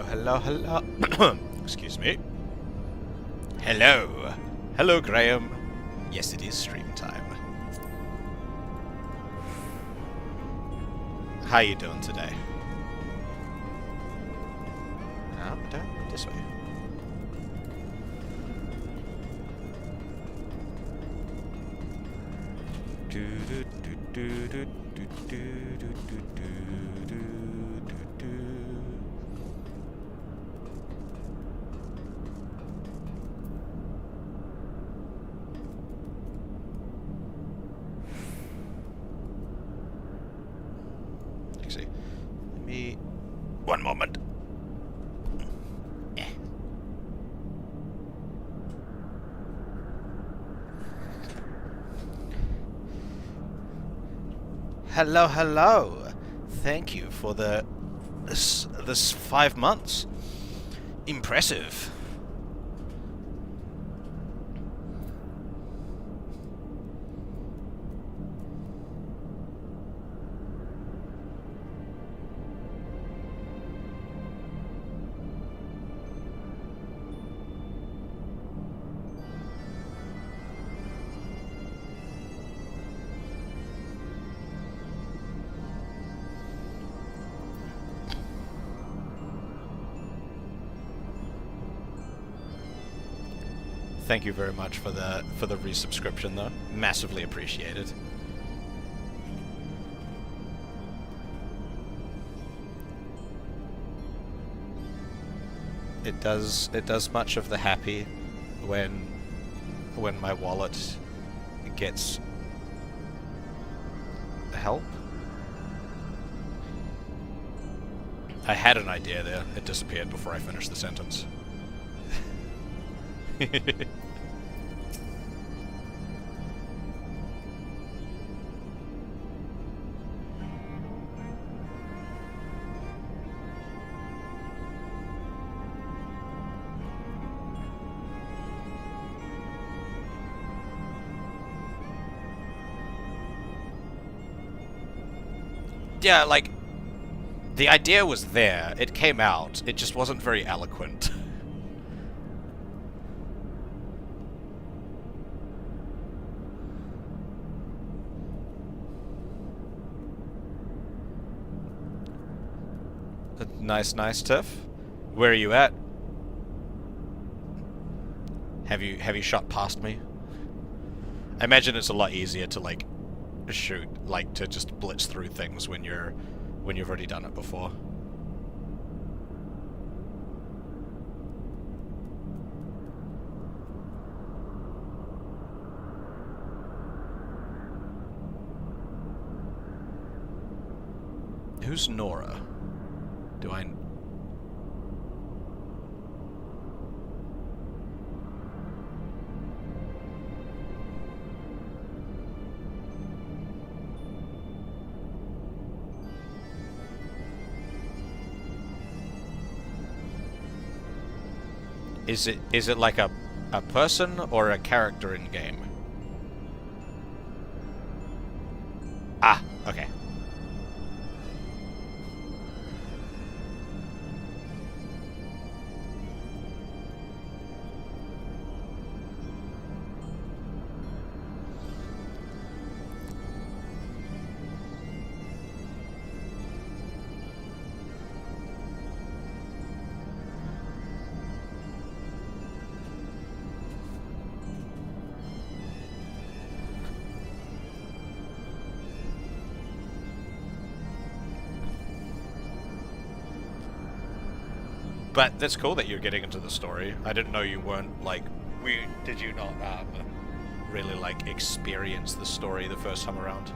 Hello, hello, hello. Excuse me. Hello. Hello, Graham. Yes, it is stream time. How you doing today? Down this way. Actually, let me... One moment. Hello, hello. Thank you for this 5 months. Impressive. Thank you very much for the resubscription, though. Massively appreciated. It does much of the happy when my wallet gets help. I had an idea there. It disappeared before I finished the sentence. Yeah, like, the idea was there. It came out. It just wasn't very eloquent. Nice, Tiff. Where are you at? Have you shot past me? I imagine it's a lot easier to like shoot, like to just blitz through things when you've already done it before. Who's Nora? Do I... Is it like a person or a character in game? Ah, okay. But that's cool that you're getting into the story. I didn't know you weren't, like... Did you not, really, like, experience the story the first time around?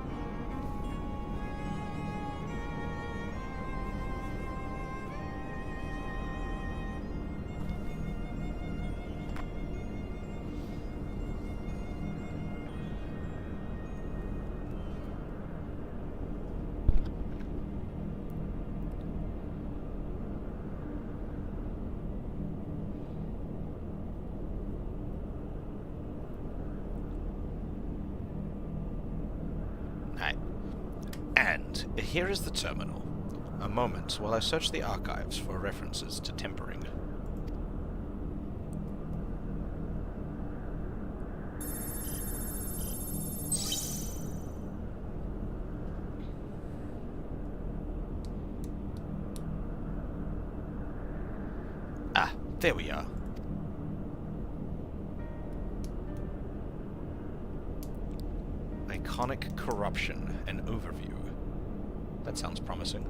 And here is the terminal. A moment while I search the archives for references to tempering. Ah, there we are. Iconic corruption, an overview. That sounds promising.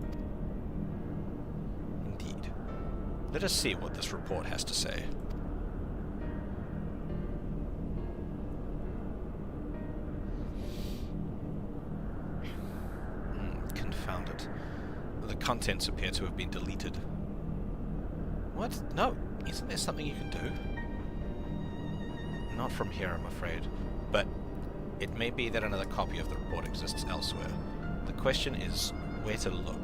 Indeed. Let us see what this report has to say. Confound it. The contents appear to have been deleted. What? No. Isn't there something you can do? Not from here, I'm afraid. But it may be that another copy of the report exists elsewhere. The question is where to look.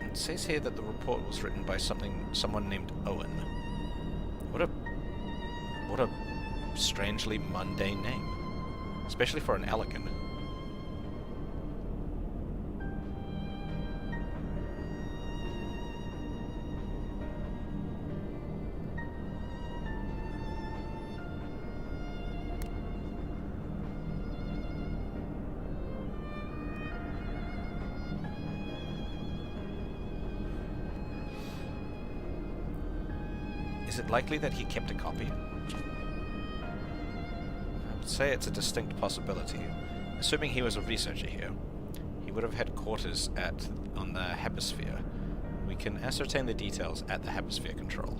It says here that the report was written by someone named Owen. What a strangely mundane name, especially for an Elegant. Is it likely that he kept a copy? I would say it's a distinct possibility. Assuming he was a researcher here, he would have had quarters on the Hemisphere. We can ascertain the details at the Hemisphere Control.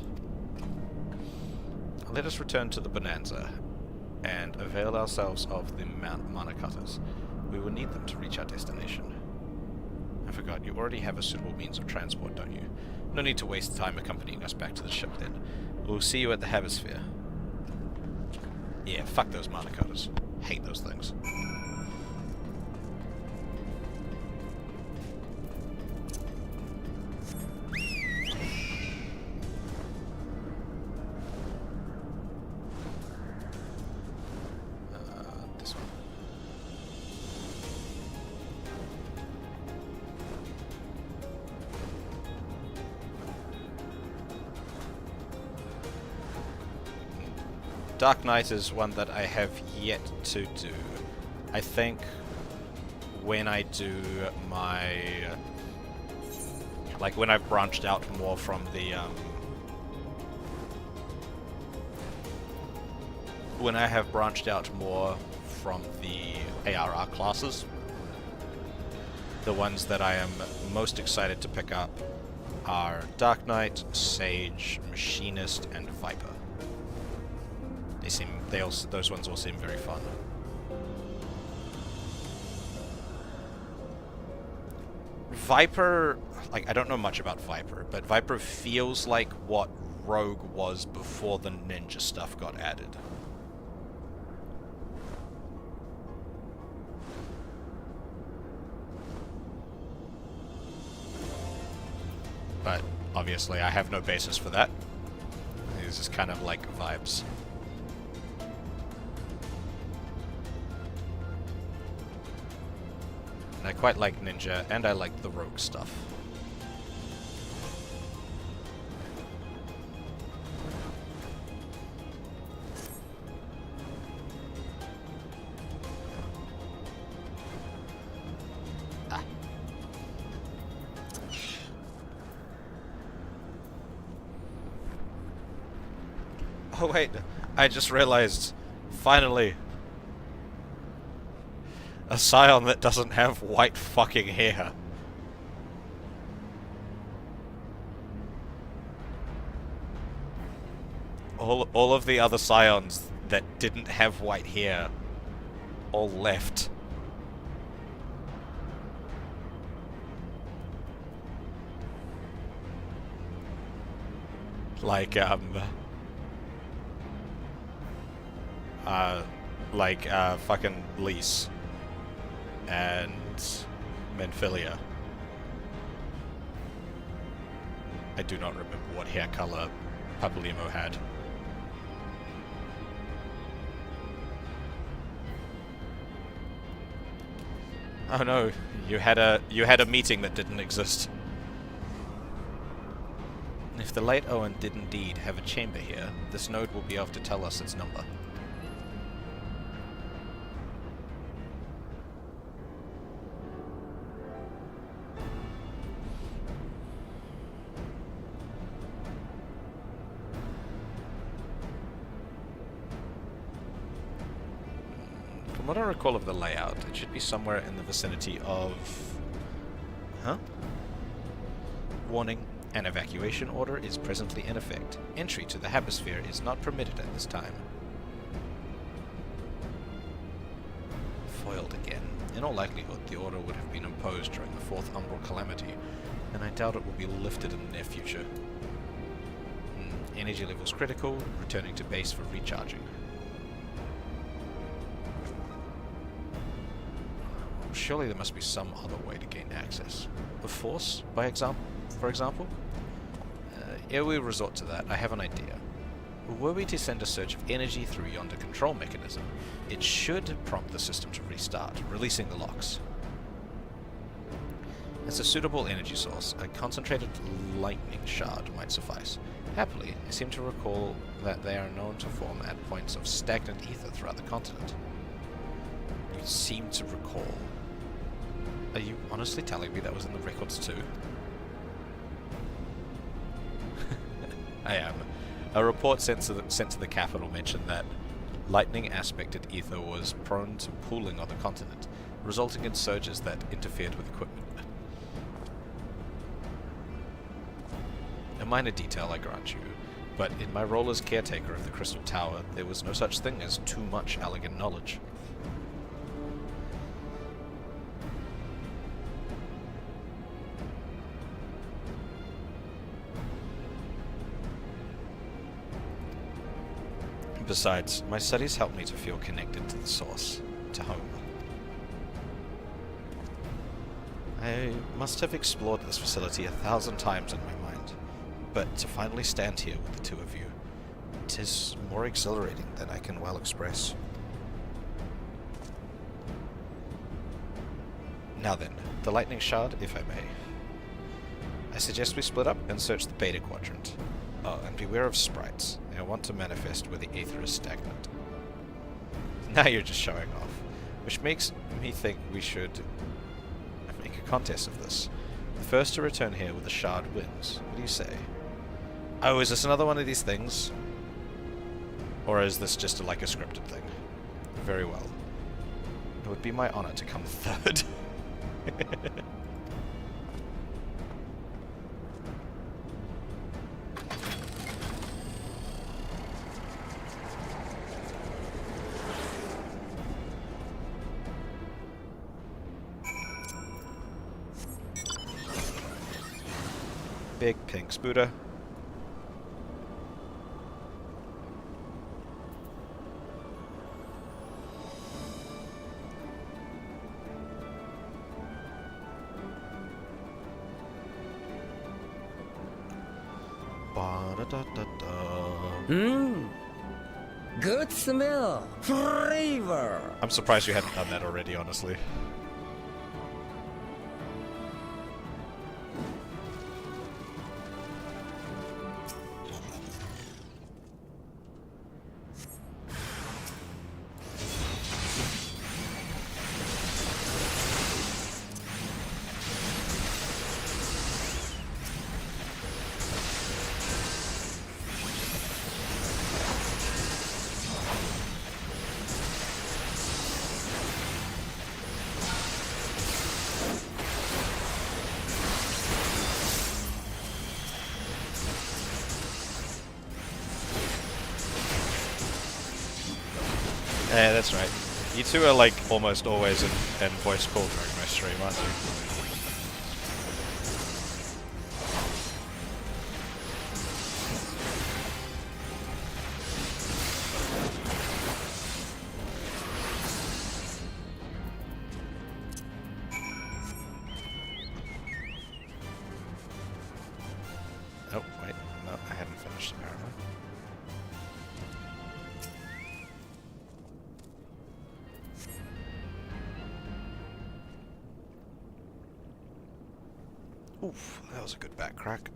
Let us return to the Bonanza and avail ourselves of the mana cutters. We will need them to reach our destination. I forgot, you already have a suitable means of transport, don't you? No need to waste time accompanying us back to the ship then. We'll see you at the Hemisphere. Yeah, fuck those mana cutters. Hate those things. This one. Dark Knight is one that I have yet to do. I think when I do my... like when I've branched out more from the... when I have branched out more from the ARR classes, the ones that I am most excited to pick up are Dark Knight, Sage, Machinist, and Viper. Those ones all seem very fun. Viper, like, I don't know much about Viper, but Viper feels like what Rogue was before the ninja stuff got added. But obviously I have no basis for that. It's just kind of like vibes. And I quite like Ninja, and I like the Rogue stuff. Ah. Oh wait, I just realized, finally, a Scion that doesn't have white fucking hair. All of the other Scions that didn't have white hair all left. Like fucking Lise and Menphilia. I do not remember what hair color Papalimo had. Oh no, you had a meeting that didn't exist. If the late Owen did indeed have a chamber here, this node will be able to tell us its number. From what I recall of the layout, it should be somewhere in the vicinity of... Huh? Warning. An evacuation order is presently in effect. Entry to the Hemisphere is not permitted at this time. Foiled again. In all likelihood, the order would have been imposed during the Fourth Umbral Calamity, and I doubt it will be lifted in the near future. Energy levels critical, returning to base for recharging. Surely there must be some other way to gain access. The Force, for example? Ere we resort to that, I have an idea. Were we to send a surge of energy through yonder control mechanism, it should prompt the system to restart, releasing the locks. As a suitable energy source, a concentrated lightning shard might suffice. Happily, I seem to recall that they are known to form at points of stagnant ether throughout the continent. You seem to recall. Are you honestly telling me that was in the records too? I am. A report sent to the capital mentioned that lightning-aspected ether was prone to pooling on the continent, resulting in surges that interfered with equipment. A minor detail, I grant you, but in my role as caretaker of the Crystal Tower, there was no such thing as too much elegant knowledge. Besides, my studies help me to feel connected to the source, to home. I must have explored this facility 1,000 times in my mind, but to finally stand here with the two of you, it is more exhilarating than I can well express. Now then, the lightning shard, if I may. I suggest we split up and search the Beta Quadrant. Oh, and beware of sprites. They want to manifest where the aether is stagnant. Now you're just showing off. Which makes me think we should make a contest of this. The first to return here with a shard wins. What do you say? Oh, is this another one of these things? Or is this just like a scripted thing? Very well. It would be my honor to come third. Big pink spooter. Good smell. Flavor. I'm surprised you hadn't done that already, honestly. Yeah, that's right. You two are like almost always in voice call during my stream, aren't you? Oh, wait. No, I hadn't finished apparently. Oof, that was a good back crack.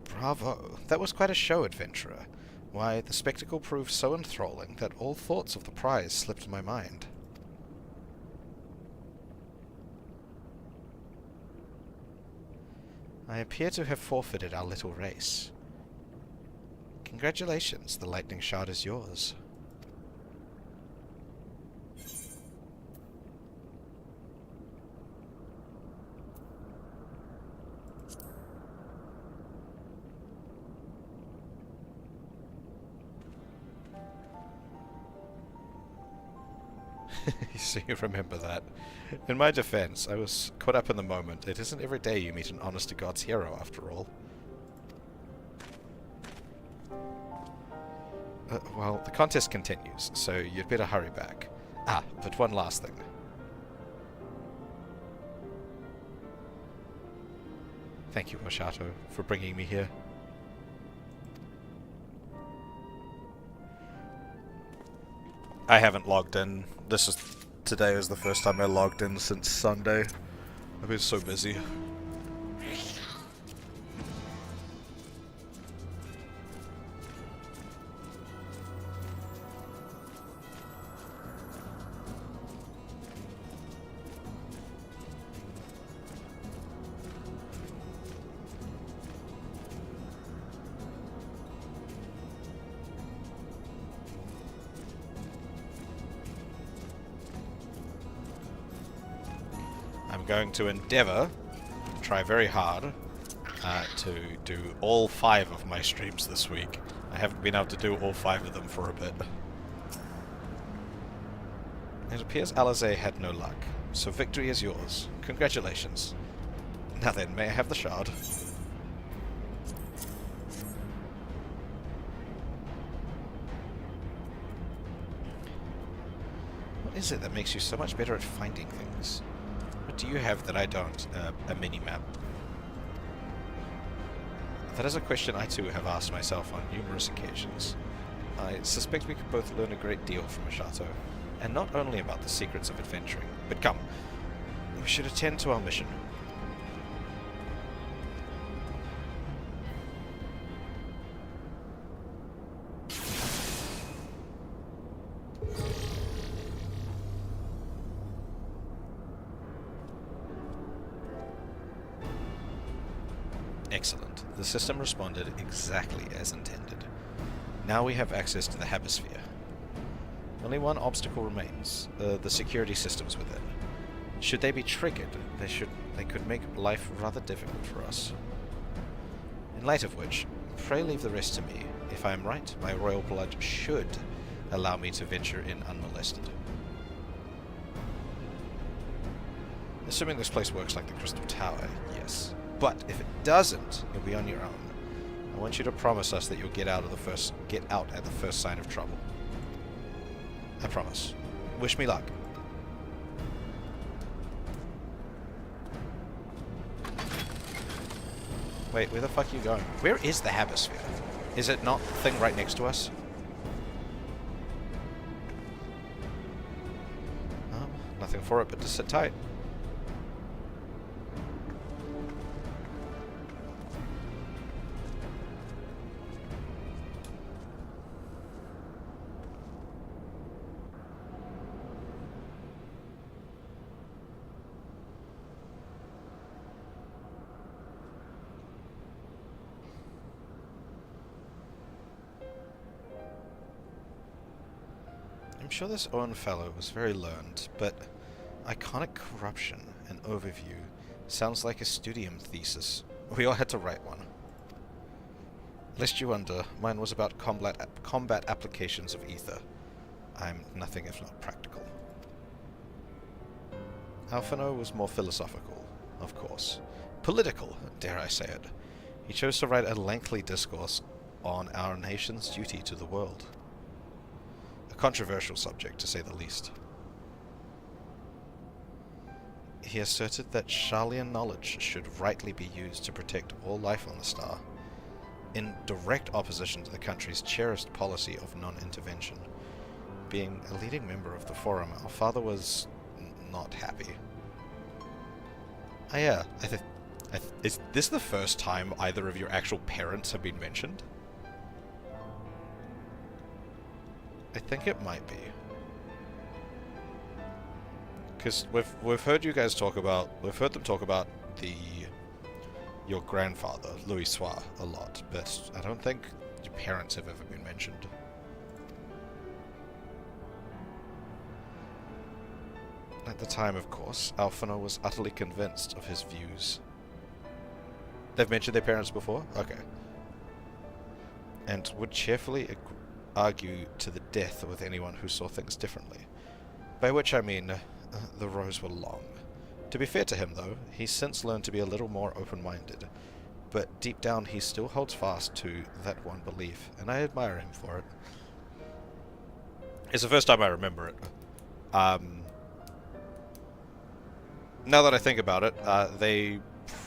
Bravo. That was quite a show, adventurer. Why, the spectacle proved so enthralling that all thoughts of the prize slipped my mind. I appear to have forfeited our little race. Congratulations, the lightning shard is yours. So you remember that. In my defense, I was caught up in the moment. It isn't every day you meet an honest-to-God's hero, after all. Well, the contest continues, so you'd better hurry back. Ah, but one last thing. Thank you, Moshato, for bringing me here. I haven't logged in. Today is the first time I logged in since Sunday. I've been so busy. I'm going to endeavour, try very hard, to do all 5 of my streams this week. I haven't been able to do all 5 of them for a bit. It appears Eorzea had no luck, so victory is yours. Congratulations. Now then, may I have the shard? What is it that makes you so much better at finding things? What do you have that I don't? A mini-map. That is a question I too have asked myself on numerous occasions. I suspect we could both learn a great deal from Moshato, and not only about the secrets of adventuring, but come, we should attend to our mission. Excellent. The system responded exactly as intended. Now we have access to the Hemisphere. Only one obstacle remains, the security systems within. Should they be triggered, they could make life rather difficult for us. In light of which, pray leave the rest to me. If I am right, my royal blood should allow me to venture in unmolested. Assuming this place works like the Crystal Tower, yes. But if it doesn't, you'll be on your own. I want you to promise us that you'll get out at the first sign of trouble. I promise. Wish me luck. Wait, where the fuck are you going? Where is the Hemisphere? Is it not the thing right next to us? Oh, nothing for it but to sit tight. I'm sure this Owen fellow was very learned, but iconic corruption and overview sounds like a studium thesis. We all had to write one. Lest you wonder, mine was about combat applications of ether. I'm nothing if not practical. Alphino was more philosophical, of course. Political, dare I say it. He chose to write a lengthy discourse on our nation's duty to the world. A controversial subject, to say the least. He asserted that Sharlayan knowledge should rightly be used to protect all life on the star, in direct opposition to the country's cherished policy of non-intervention. Being a leading member of the Forum, our father was not happy. Oh yeah, is this the first time either of your actual parents have been mentioned? I think it might be. Because we've heard you guys talk about, we've heard them talk about your grandfather, Louis Soir, a lot, but I don't think your parents have ever been mentioned. At the time, of course, Alphino was utterly convinced of his views. They've mentioned their parents before? Okay. And would cheerfully argue to the death with anyone who saw things differently. By which I mean, the rows were long. To be fair to him, though, he's since learned to be a little more open-minded, but deep down he still holds fast to that one belief, and I admire him for it. It's the first time I remember it. Now that I think about it, they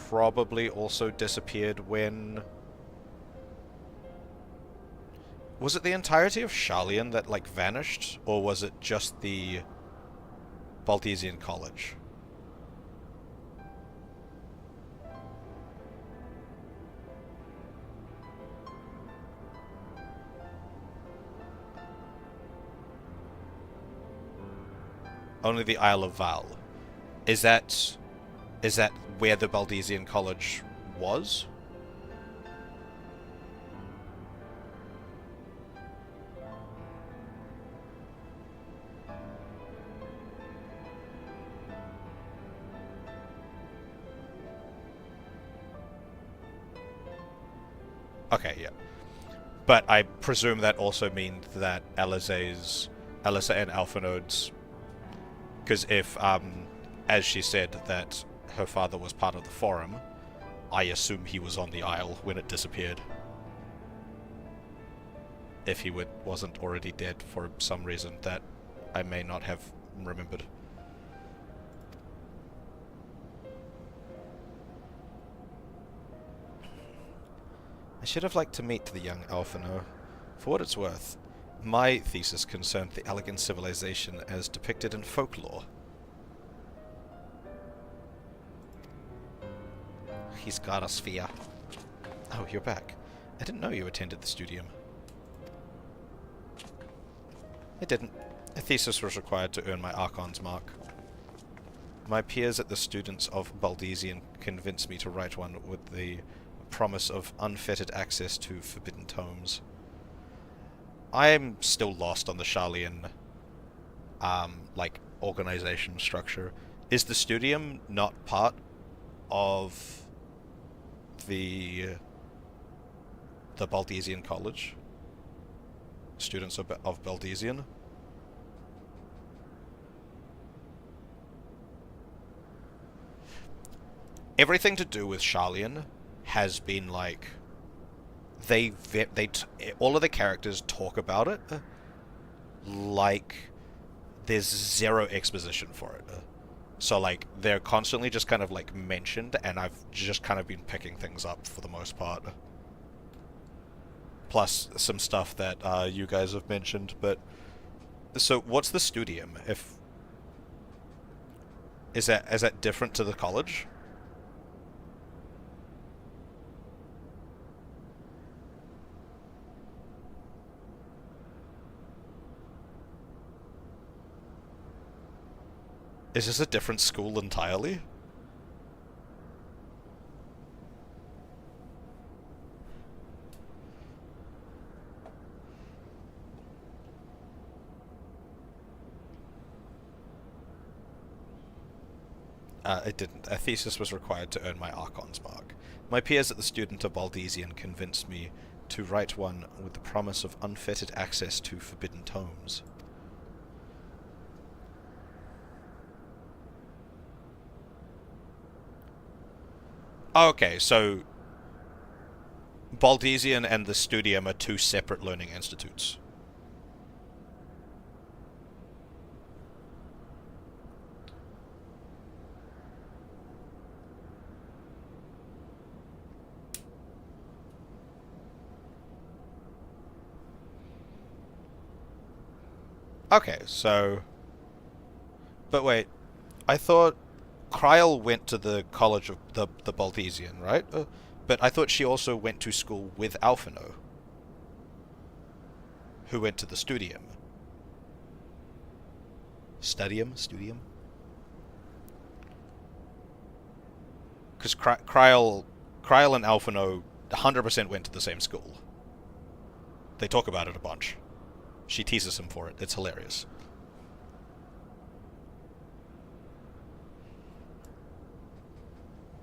probably also disappeared when... Was it the entirety of Sharlayan that, like, vanished? Or was it just the Baldesian College? Only the Isle of Val. Is that where the Baldesian College was? Okay, yeah. But I presume that also means that Eorzea and Alphinode's... Because if, as she said, that her father was part of the Forum, I assume he was on the Isle when it disappeared. If he wasn't already dead for some reason that I may not have remembered. I should have liked to meet the young Alphino. For what it's worth, my thesis concerned the elegant civilization as depicted in folklore. He's got a sphere. Oh, you're back. I didn't know you attended the studium. I didn't. A thesis was required to earn my Archon's mark. My peers at the Students of Baldesian convinced me to write one with the promise of unfettered access to forbidden tomes. I am still lost on the Sharlayan, like, organization structure. Is the studium not part of the Baldesian College? Students of Baldesian? Everything to do with Sharlayan has been like... all of the characters talk about it like there's zero exposition for it. So, like, they're constantly just kind of, like, mentioned, and I've just kind of been picking things up for the most part. Plus some stuff that you guys have mentioned, but... So, what's the studium? Is that different to the college? Is this a different school entirely? It didn't. A thesis was required to earn my Archon's mark. My peers at the Student of Baldesian convinced me to write one with the promise of unfettered access to forbidden tomes. Okay, so Baldesian and the Studium are two separate learning institutes. Okay, so... But wait, I thought Kryl went to the College of the Baltesian, right? But I thought she also went to school with Alphino, who went to the Studium. Studium? Because Kryl and Alphino 100% went to the same school. They talk about it a bunch. She teases him for it. It's hilarious.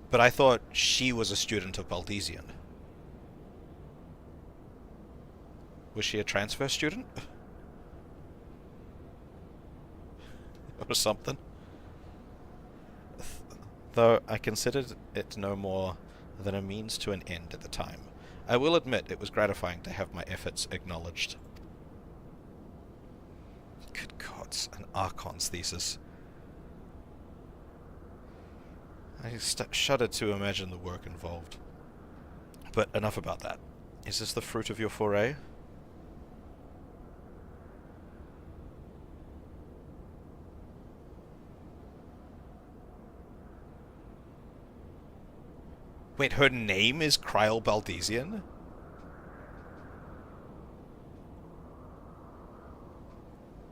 But I thought she was a student of Baltesian. Was she a transfer student? Or something? Though I considered it no more than a means to an end at the time. I will admit it was gratifying to have my efforts acknowledged. Good gods, an Archon's thesis. I shudder to imagine the work involved. But enough about that. Is this the fruit of your foray? Wait, her name is Kryl Baltesian?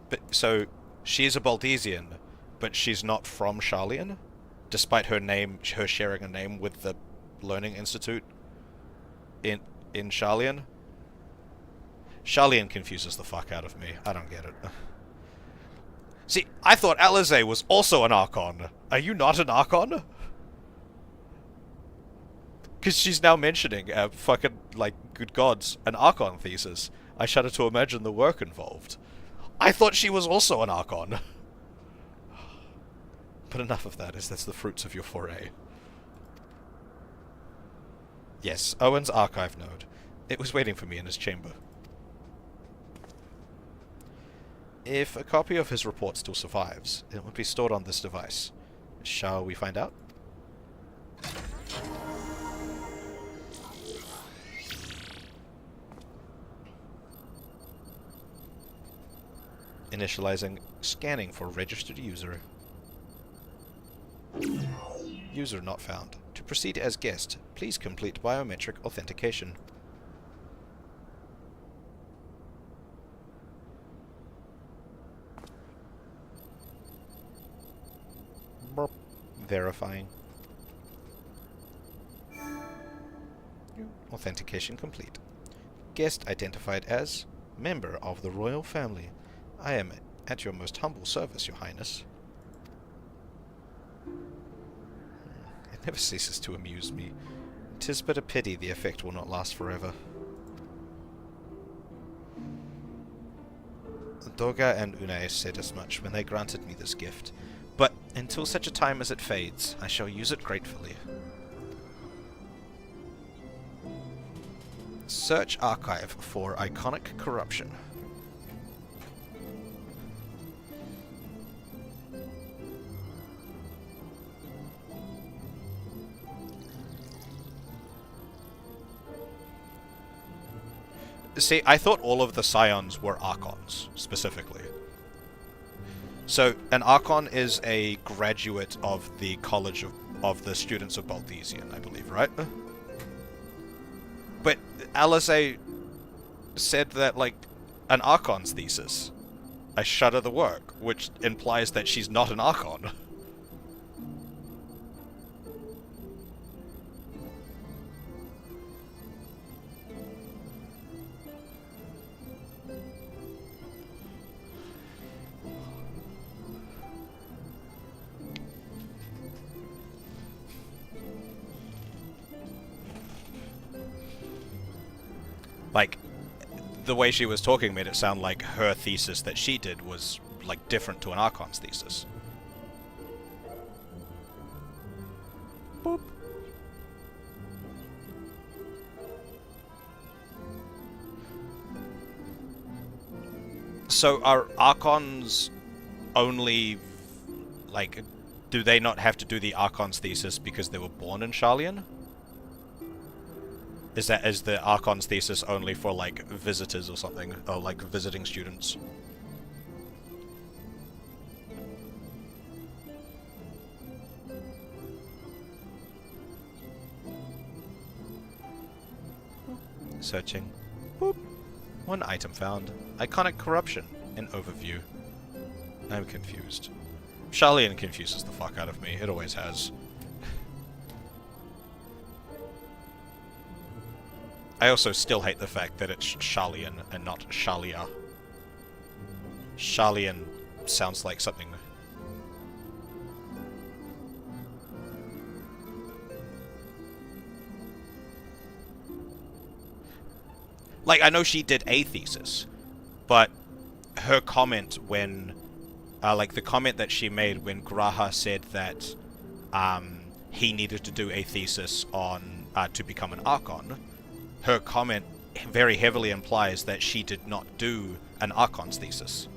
But, so, she's a Baltesian, but she's not from Sharlayan? Despite her sharing a name with the Learning Institute in Sharlayan? Sharlayan confuses the fuck out of me. I don't get it. See, I thought Eorzea was also an Archon. Are you not an Archon? Because she's now mentioning fucking, like, good gods, an Archon thesis. I shudder to imagine the work involved. I thought she was also an Archon. But enough of that, that's the fruits of your foray. Yes, Owen's archive node. It was waiting for me in his chamber. If a copy of his report still survives, it would be stored on this device. Shall we find out? Initializing scanning for registered user. User not found. To proceed as guest, please complete biometric authentication. Burp. Verifying. Authentication complete. Guest identified as member of the royal family. I am at your most humble service, Your Highness. It never ceases to amuse me. 'Tis but a pity the effect will not last forever. Doga and Unai said as much when they granted me this gift, but until such a time as it fades, I shall use it gratefully. Search archive for iconic corruption. See, I thought all of the Scions were Archons, specifically. So, an Archon is a graduate of the College of the Students of Baltesian, I believe, right? But Eorzea said that, like, an Archon's thesis. I shudder the work, which implies that she's not an Archon. Like, the way she was talking made it sound like her thesis that she did was, like, different to an Archon's thesis. Boop. So are Archons only, like, do they not have to do the Archon's thesis because they were born in Sharlayan? Is the Archon's thesis only for, like, visitors or something? Or, like, visiting students? Searching. Boop. One item found. Iconic corruption. An overview. I'm confused. Charlian confuses the fuck out of me. It always has. I also still hate the fact that it's Charlian and not Shalia. Charlian sounds like something... Like, I know she did a thesis, but her comment when... like, the comment that she made when Graha said that he needed to do a thesis on... to become an Archon, her comment very heavily implies that she did not do an Archon's thesis.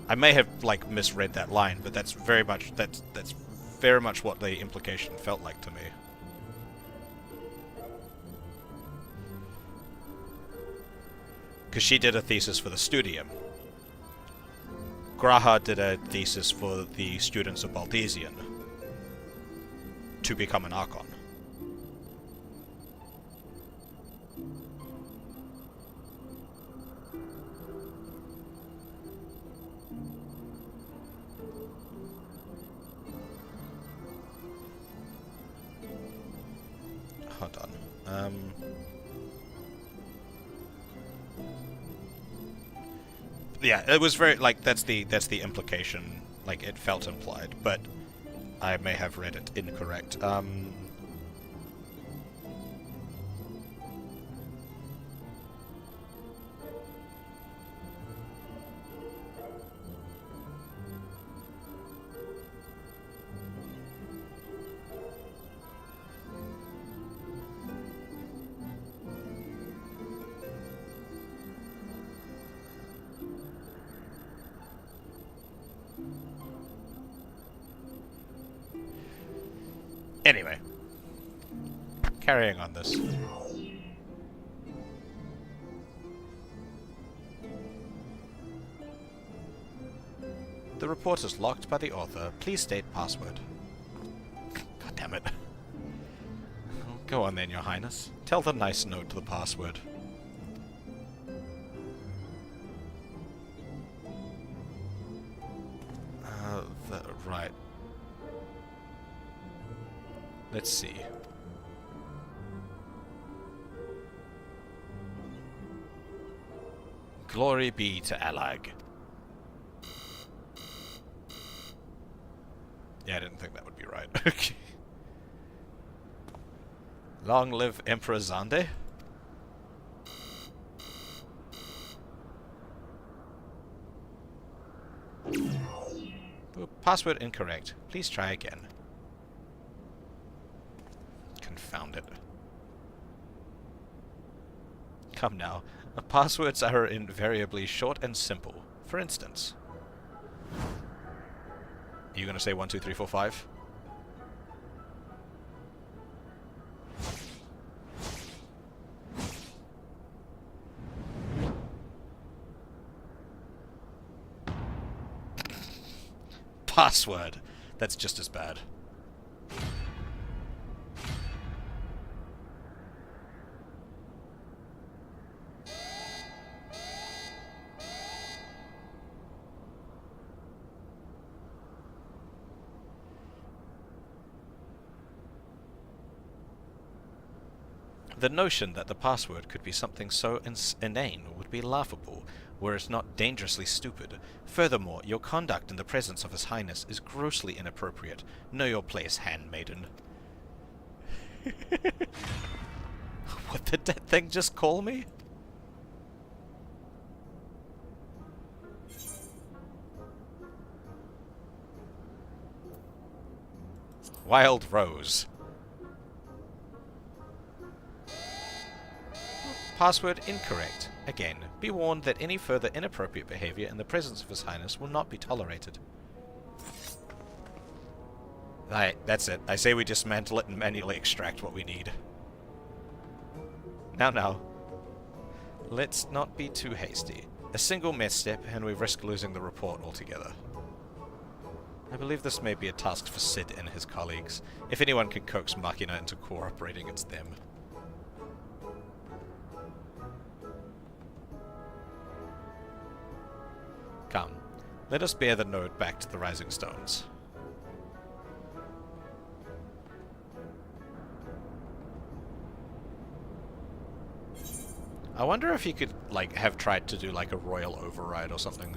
I may have, like, misread that line, but that's very much what the implication felt like to me. Because she did a thesis for the Studium. Graha did a thesis for the students of Baldesian to become an Archon. Hold on. Yeah, it was very, like, that's the implication, like, it felt implied, but I may have read it incorrect. Anyway, carrying on this. The report is locked by the author. Please state password. God damn it. Go on then, Your Highness. Tell the nice note to the password. Right. Let's see. Glory be to Alag. Yeah, I didn't think that would be right. Okay. Long live Emperor Zande. Password incorrect. Please try again. Confound it. Come now. Passwords are invariably short and simple. For instance. Are you going to say 1, 2, 3, 4, 5? Password. That's just as bad. The notion that the password could be something so inane would be laughable, were it not dangerously stupid. Furthermore, your conduct in the presence of His Highness is grossly inappropriate. Know your place, handmaiden. What did that thing just call me? Wild Rose. Password incorrect. Again, be warned that any further inappropriate behavior in the presence of His Highness will not be tolerated. Alright, that's it. I say we dismantle it and manually extract what we need. Now. Let's not be too hasty. A single misstep and we risk losing the report altogether. I believe this may be a task for Sid and his colleagues. If anyone can coax Machina into cooperating, it's them. Come, let us bear the node back to the Rising Stones. I wonder if he could, like, have tried to do, like, a royal override or something.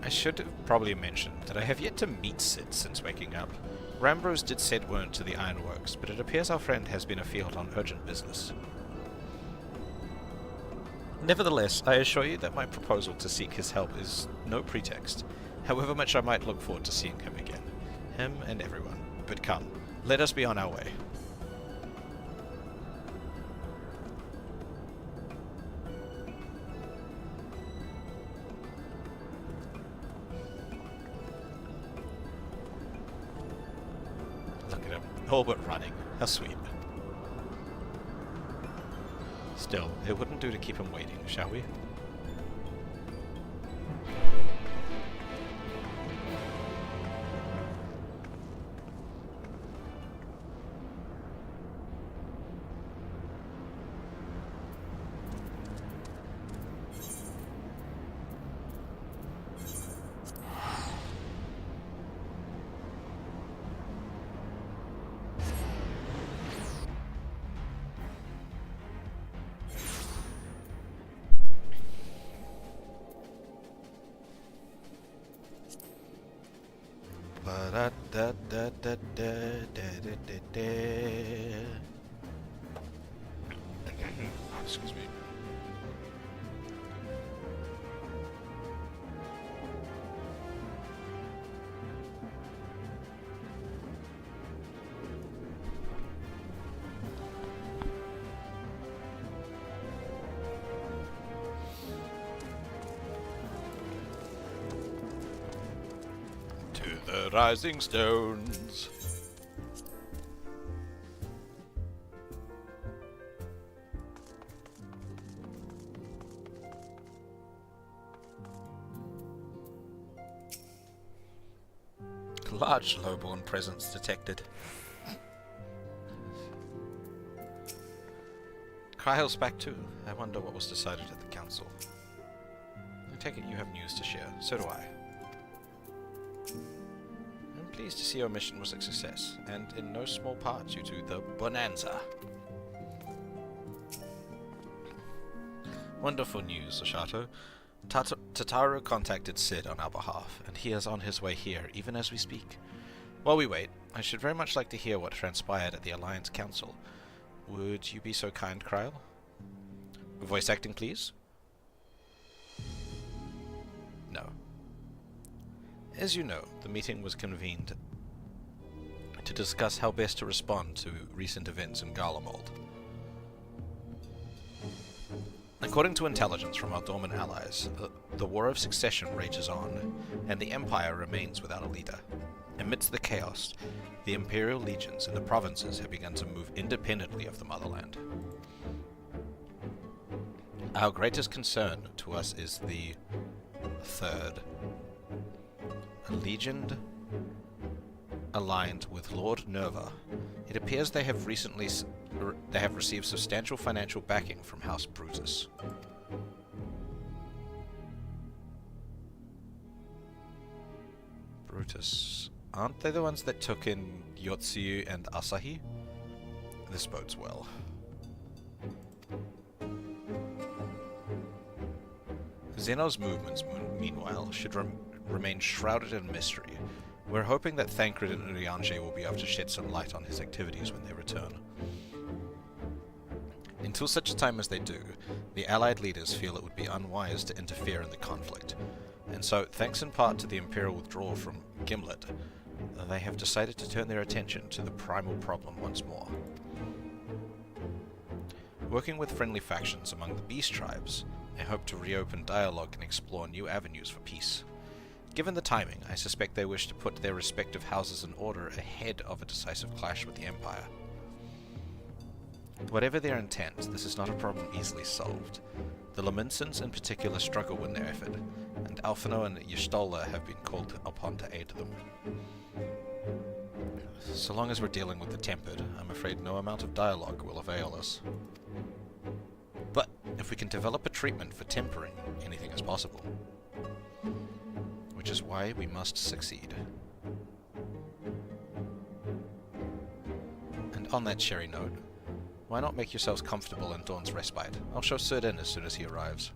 I should have probably mentioned that I have yet to meet Sid since waking up. Rambrose did send word to the Ironworks, but it appears our friend has been afield on urgent business. Nevertheless, I assure you that my proposal to seek his help is no pretext, however much I might look forward to seeing him again. Him and everyone. But come, let us be on our way. All but running. How sweet. Still, it wouldn't do to keep him waiting, shall we? Excuse me. To the Rising Stones. Large lowborn presence detected. Kryle's back too. I wonder what was decided at the council. I take it you have news to share. So do I. I'm pleased to see your mission was a success, and in no small part due to the bonanza. Wonderful news, Oshato. Tataru contacted Sid on our behalf, and he is on his way here, even as we speak. While we wait, I should very much like to hear what transpired at the Alliance Council. Would you be so kind, Kryle? Voice acting, please? No. As you know, the meeting was convened to discuss how best to respond to recent events in Garlemald. According to intelligence from our dormant allies, the War of Succession rages on, and the Empire remains without a leader. Amidst the chaos, the Imperial legions in the provinces have begun to move independently of the motherland. Our greatest concern to us is the Third. A legion aligned with Lord Nerva. It appears they have received substantial financial backing from House Brutus. Brutus. Aren't they the ones that took in Yotsuyu and Asahi? This bodes well. Zeno's movements, meanwhile, should remain shrouded in mystery. We're hoping that Thancred and Urianger will be able to shed some light on his activities when they return. Until such time as they do, the Allied leaders feel it would be unwise to interfere in the conflict, and so, thanks in part to the Imperial withdrawal from Gimlet, they have decided to turn their attention to the primal problem once more. Working with friendly factions among the beast tribes, they hope to reopen dialogue and explore new avenues for peace. Given the timing, I suspect they wish to put their respective houses in order ahead of a decisive clash with the Empire. Whatever their intent, this is not a problem easily solved. The Laminsons in particular struggle in their effort, and Alphino and Y'shtola have been called upon to aid them. So long as we're dealing with the Tempered, I'm afraid no amount of dialogue will avail us. But if we can develop a treatment for tempering, anything is possible. Which is why we must succeed. And on that cheery note, why not make yourselves comfortable in Dawn's Respite? I'll show Cid in as soon as he arrives.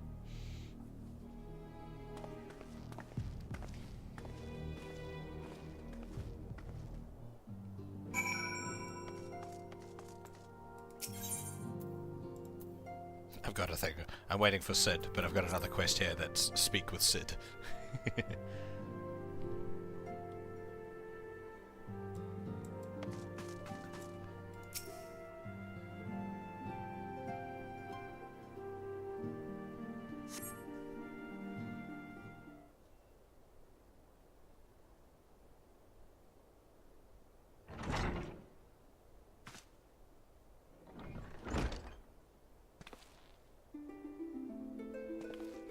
I've got a thing. I'm waiting for Cid, but I've got another quest here that's Speak with Cid.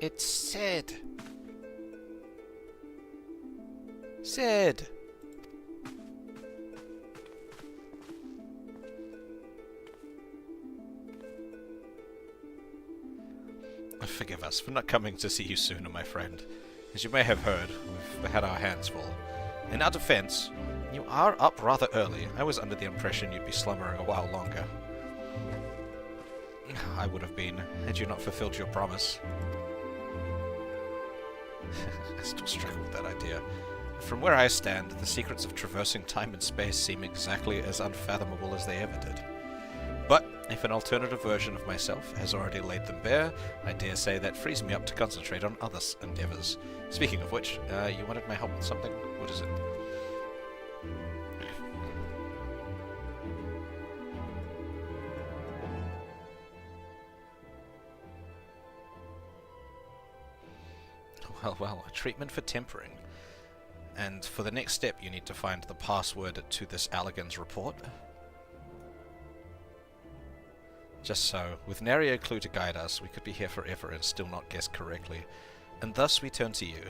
It's Cid. Cid. Forgive us for not coming to see you sooner, my friend. As you may have heard, we've had our hands full. In our defense, you are up rather early. I was under the impression you'd be slumbering a while longer. I would have been, had you not fulfilled your promise. I still struggle with that idea. From where I stand, the secrets of traversing time and space seem exactly as unfathomable as they ever did. But if an alternative version of myself has already laid them bare, I dare say that frees me up to concentrate on other endeavors. Speaking of which, you wanted my help with something? What is it? Well, a treatment for tempering. And for the next step, you need to find the password to this Allergan's report. Just so, with nary a clue to guide us, we could be here forever and still not guess correctly. And thus we turn to you.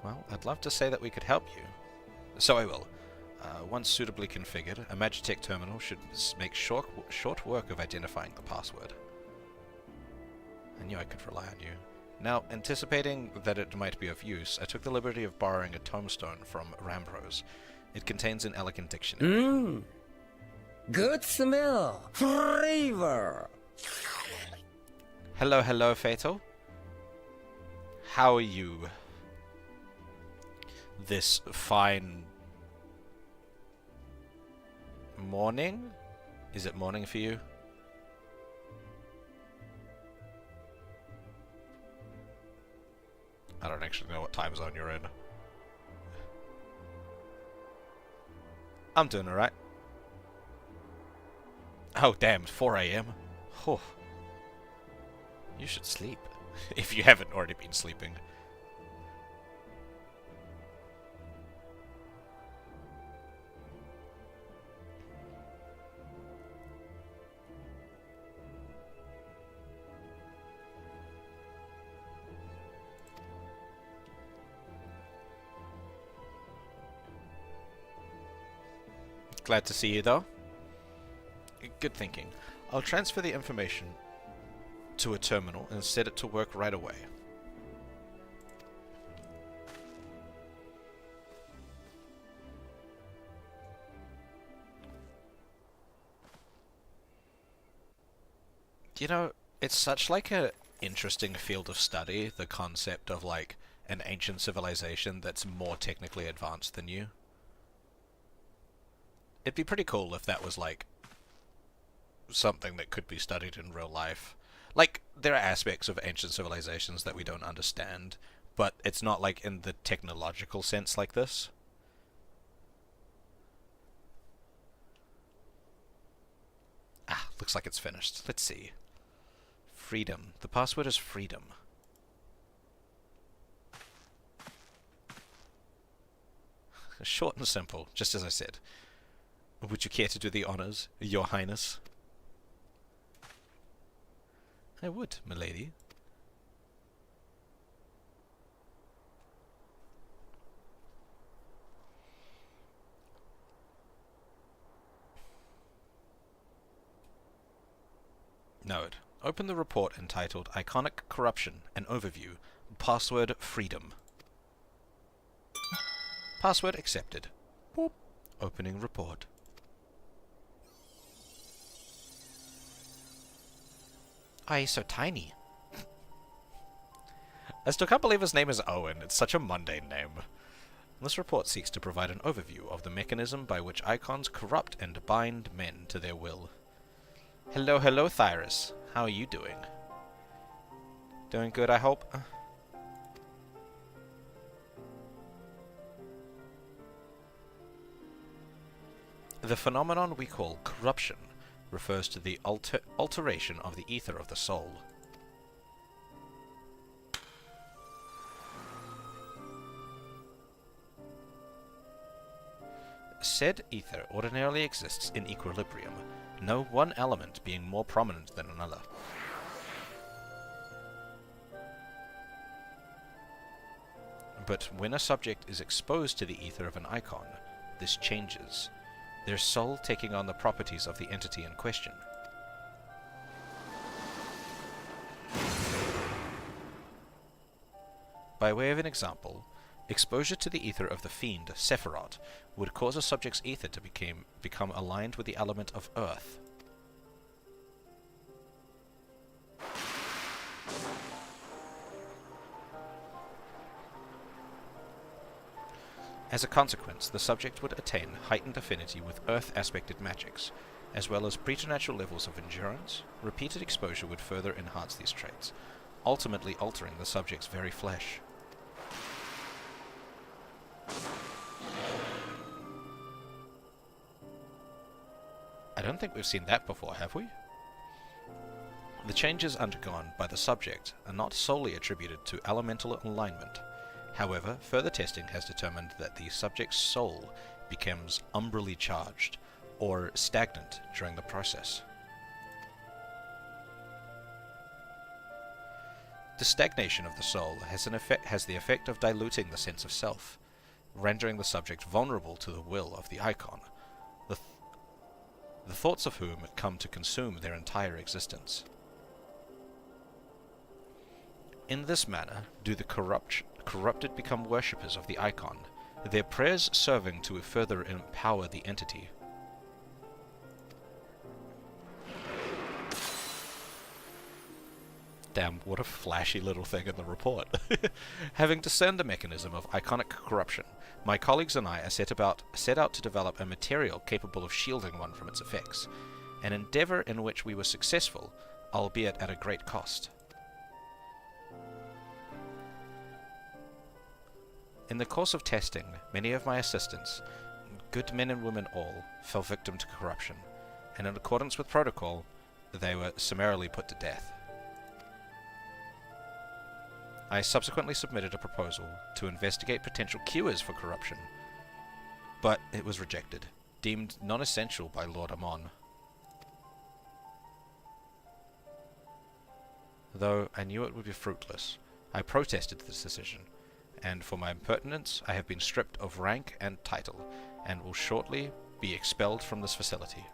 Well, I'd love to say that we could help you. So I will. Once suitably configured, a Magitech terminal should make short work of identifying the password. I knew I could rely on you. Now, anticipating that it might be of use, I took the liberty of borrowing a tombstone from Rambrose. It contains an elegant dictionary. Good smell. Flavor. Hello, hello, Fatal. How are you? This fine morning? Is it morning for you? I don't actually know what time zone you're in. I'm doing alright. Oh damn, it's 4 AM. Oh. You should sleep. If you haven't already been sleeping. Glad to see you, though. Good thinking. I'll transfer the information to a terminal and set it to work right away. You know, it's such like a interesting field of study, the concept of like an ancient civilization that's more technically advanced than you. It'd be pretty cool if that was, like, something that could be studied in real life. Like, there are aspects of ancient civilizations that we don't understand, but it's not like in the technological sense like this. Ah, looks like it's finished. Let's see. Freedom. The password is freedom. Short and simple, just as I said. Would you care to do the honors, Your Highness? I would, milady. Note. Open the report entitled Iconic Corruption, an Overview. Password Freedom. Password accepted. Boop. Opening report. Oh, he's so tiny. I still can't believe his name is Owen. It's such a mundane name. This report seeks to provide an overview of the mechanism by which icons corrupt and bind men to their will. Hello, hello, Thyrus. How are you doing? Doing good, I hope? The phenomenon we call corruption refers to the alteration of the ether of the soul. Said ether ordinarily exists in equilibrium, no one element being more prominent than another. But when a subject is exposed to the ether of an icon, this changes, their soul taking on the properties of the entity in question. By way of an example, exposure to the ether of the fiend, Sephiroth, would cause a subject's ether to become aligned with the element of earth. As a consequence, the subject would attain heightened affinity with earth-aspected magics, as well as preternatural levels of endurance. Repeated exposure would further enhance these traits, ultimately altering the subject's very flesh. I don't think we've seen that before, have we? The changes undergone by the subject are not solely attributed to elemental alignment. However, further testing has determined that the subject's soul becomes umbrally charged, or stagnant during the process. The stagnation of the soul has the effect of diluting the sense of self, rendering the subject vulnerable to the will of the icon, the thoughts of whom come to consume their entire existence. In this manner do the corrupted become worshippers of the icon, their prayers serving to further empower the entity. Damn, what a flashy little thing in the report. Having discerned the mechanism of iconic corruption, my colleagues and I are set out to develop a material capable of shielding one from its effects, an endeavor in which we were successful, albeit at a great cost. In the course of testing, many of my assistants, good men and women all, fell victim to corruption, and in accordance with protocol, they were summarily put to death. I subsequently submitted a proposal to investigate potential cures for corruption, but it was rejected, deemed non-essential by Lord Amon. Though I knew it would be fruitless, I protested this decision, and for my impertinence I have been stripped of rank and title, and will shortly be expelled from this facility.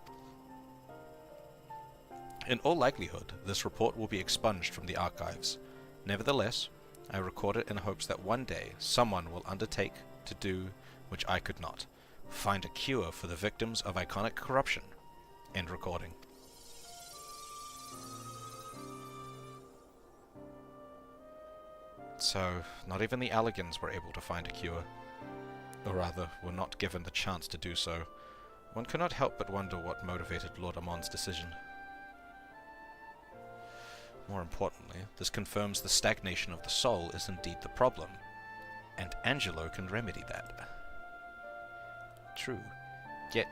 In all likelihood, this report will be expunged from the archives. Nevertheless, I record it in hopes that one day someone will undertake to do which I could not, find a cure for the victims of iconic corruption. End recording. So, not even the Alligans were able to find a cure. Or rather, were not given the chance to do so. One cannot help but wonder what motivated Lord Amon's decision. More importantly, this confirms the stagnation of the soul is indeed the problem, and Angelo can remedy that. True, yet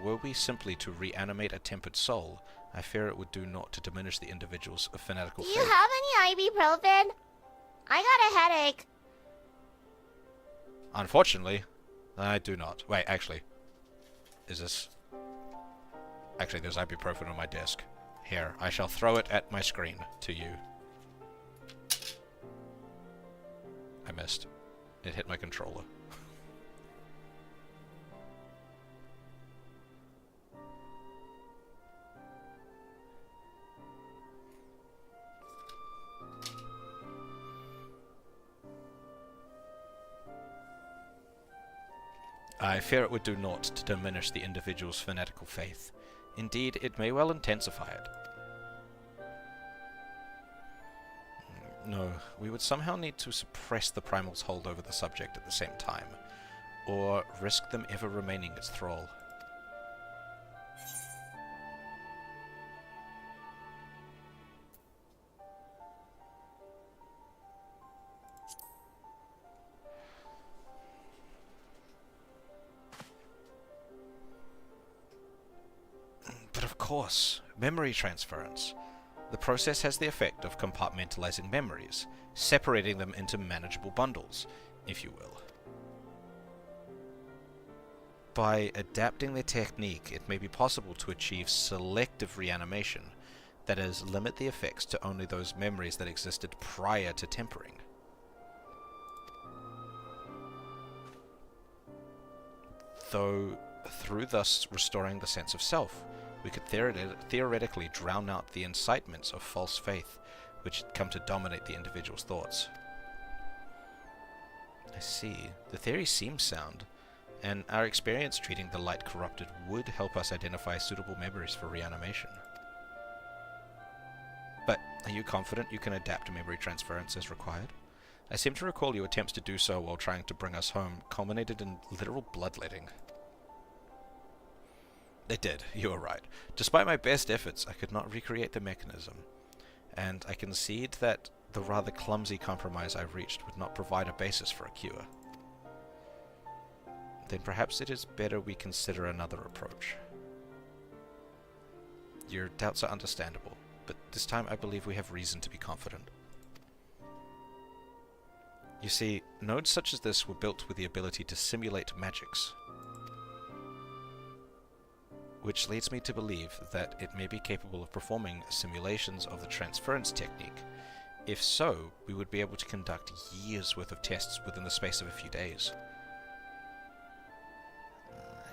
were we simply to reanimate a tempered soul, I fear it would do naught to diminish the individual's fanatical faith. Do you have any ibuprofen? I got a headache. Unfortunately, I do not. Wait, actually. Is this... Actually, there's ibuprofen on my desk. Here, I shall throw it at my screen to you. I missed. It hit my controller. I fear it would do naught to diminish the individual's fanatical faith. Indeed, it may well intensify it. No, we would somehow need to suppress the primal's hold over the subject at the same time, or risk them ever remaining its thrall. But of course, memory transference. The process has the effect of compartmentalizing memories, separating them into manageable bundles, if you will. By adapting the technique, it may be possible to achieve selective reanimation, that is, limit the effects to only those memories that existed prior to tempering. Though, through thus restoring the sense of self, we could theoretically drown out the incitements of false faith which had come to dominate the individual's thoughts. I see. The theory seems sound, and our experience treating the light corrupted would help us identify suitable memories for reanimation. But are you confident you can adapt memory transference as required? I seem to recall your attempts to do so while trying to bring us home culminated in literal bloodletting. They did, you were right. Despite my best efforts, I could not recreate the mechanism, and I concede that the rather clumsy compromise I reached would not provide a basis for a cure. Then perhaps it is better we consider another approach. Your doubts are understandable, but this time I believe we have reason to be confident. You see, nodes such as this were built with the ability to simulate magics, which leads me to believe that it may be capable of performing simulations of the transference technique. If so, we would be able to conduct years' worth of tests within the space of a few days.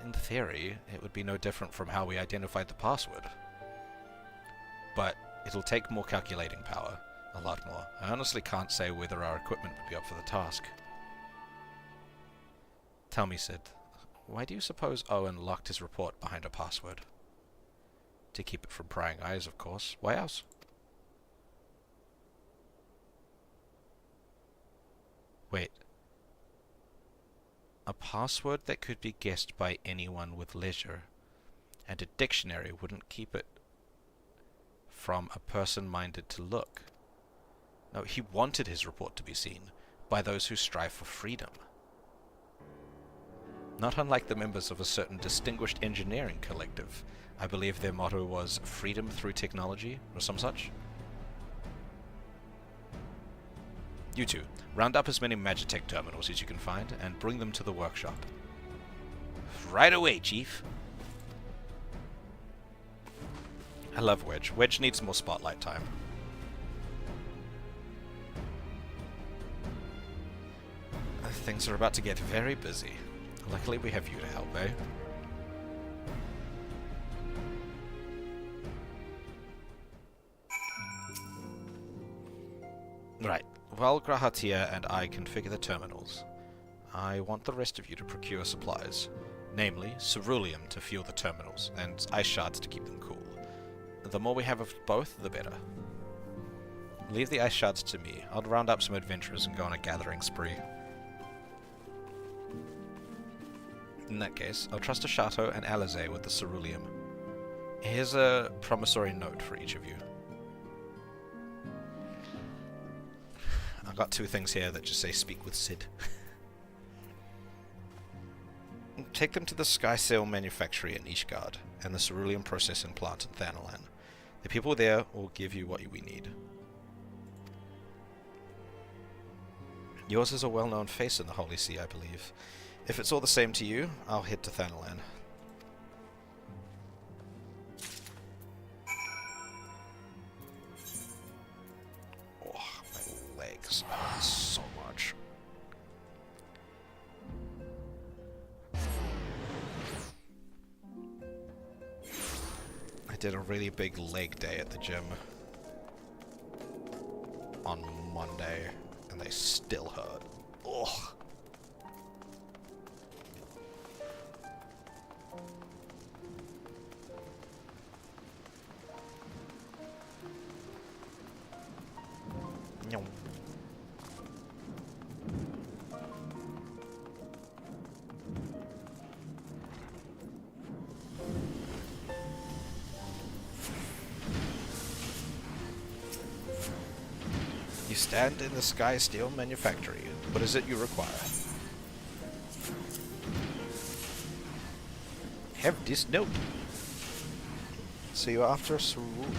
In theory, it would be no different from how we identified the password. But it'll take more calculating power. A lot more. I honestly can't say whether our equipment would be up for the task. Tell me, Sid, why do you suppose Owen locked his report behind a password? To keep it from prying eyes, of course. Why else? Wait. A password that could be guessed by anyone with leisure, and a dictionary wouldn't keep it from a person minded to look. No, he wanted his report to be seen by those who strive for freedom. Not unlike the members of a certain distinguished engineering collective. I believe their motto was freedom through technology, or some such. You two, round up as many Magitech terminals as you can find, and bring them to the workshop. Right away, Chief. I love Wedge. Wedge needs more spotlight time. Things are about to get very busy. Luckily we have you to help, eh? Right. While Grahatia and I configure the terminals, I want the rest of you to procure supplies. Namely, ceruleum to fuel the terminals, and ice shards to keep them cool. The more we have of both, the better. Leave the ice shards to me. I'll round up some adventurers and go on a gathering spree. In that case, I'll trust Ashato and Alizé with the ceruleum. Here's a promissory note for each of you. I've got two things here that just say speak with Sid. Take them to the Skysail manufactory in Ishgard and the cerulean processing plant in Thanalan. The people there will give you what we need. Yours is a well-known face in the Holy See, I believe. If it's all the same to you, I'll head to Thanalan. Oh, my legs hurt so much. I did a really big leg day at the gym on Monday, and they still hurt. Ugh. Nyom. You stand in the Sky Steel manufactory. What is it you require? Have this note. So you are after a cerulean.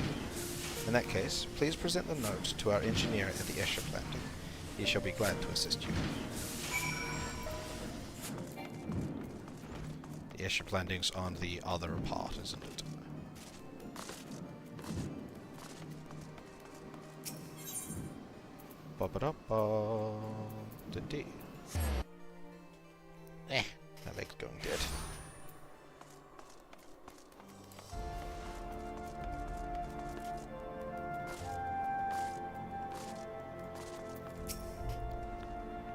In that case, please present the note to our engineer at the airship landing. He shall be glad to assist you. The airship landing's on the other part, isn't it? Ba-ba-da-ba. Da-dee. That leg's going dead.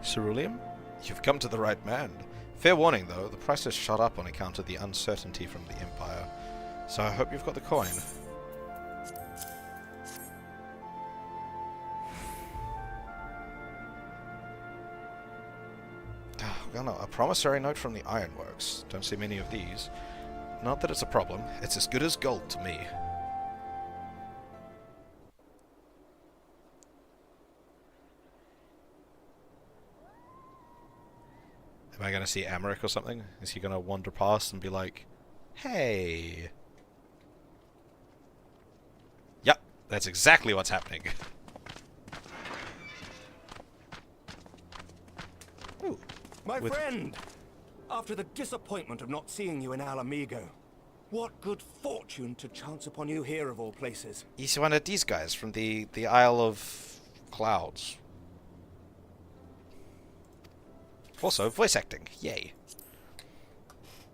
Ceruleum? You've come to the right man. Fair warning, though, the price has shot up on account of the uncertainty from the Empire. So I hope you've got the coin. Oh, no, a promissory note from the Ironworks. Don't see many of these. Not that it's a problem. It's as good as gold to me. Am I going to see Amaric or something? Is he going to wander past and be like, hey? Yep, that's exactly what's happening. Ooh, My friend! After the disappointment of not seeing you in Alamigo, what good fortune to chance upon you here of all places. He's one of these guys from the Isle of Clouds. Also, voice acting. Yay.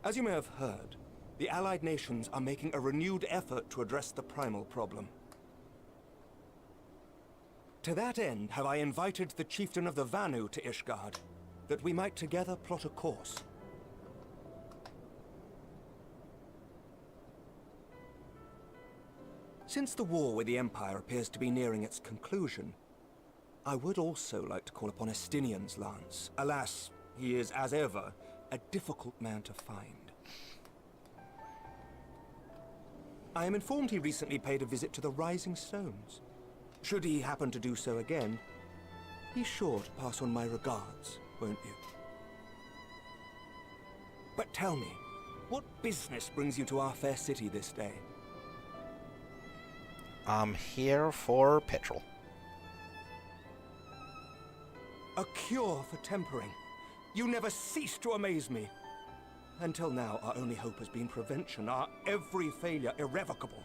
As you may have heard, the Allied nations are making a renewed effort to address the primal problem. To that end, have I invited the chieftain of the Vanu to Ishgard, that we might together plot a course. Since the war with the Empire appears to be nearing its conclusion, I would also like to call upon Estinian's lance. Alas, he is, as ever, a difficult man to find. I am informed he recently paid a visit to the Rising Stones. Should he happen to do so again, be sure to pass on my regards, won't you? But tell me, what business brings you to our fair city this day? I'm here for petrol. A cure for tempering. You never cease to amaze me. Until now, our only hope has been prevention, our every failure irrevocable.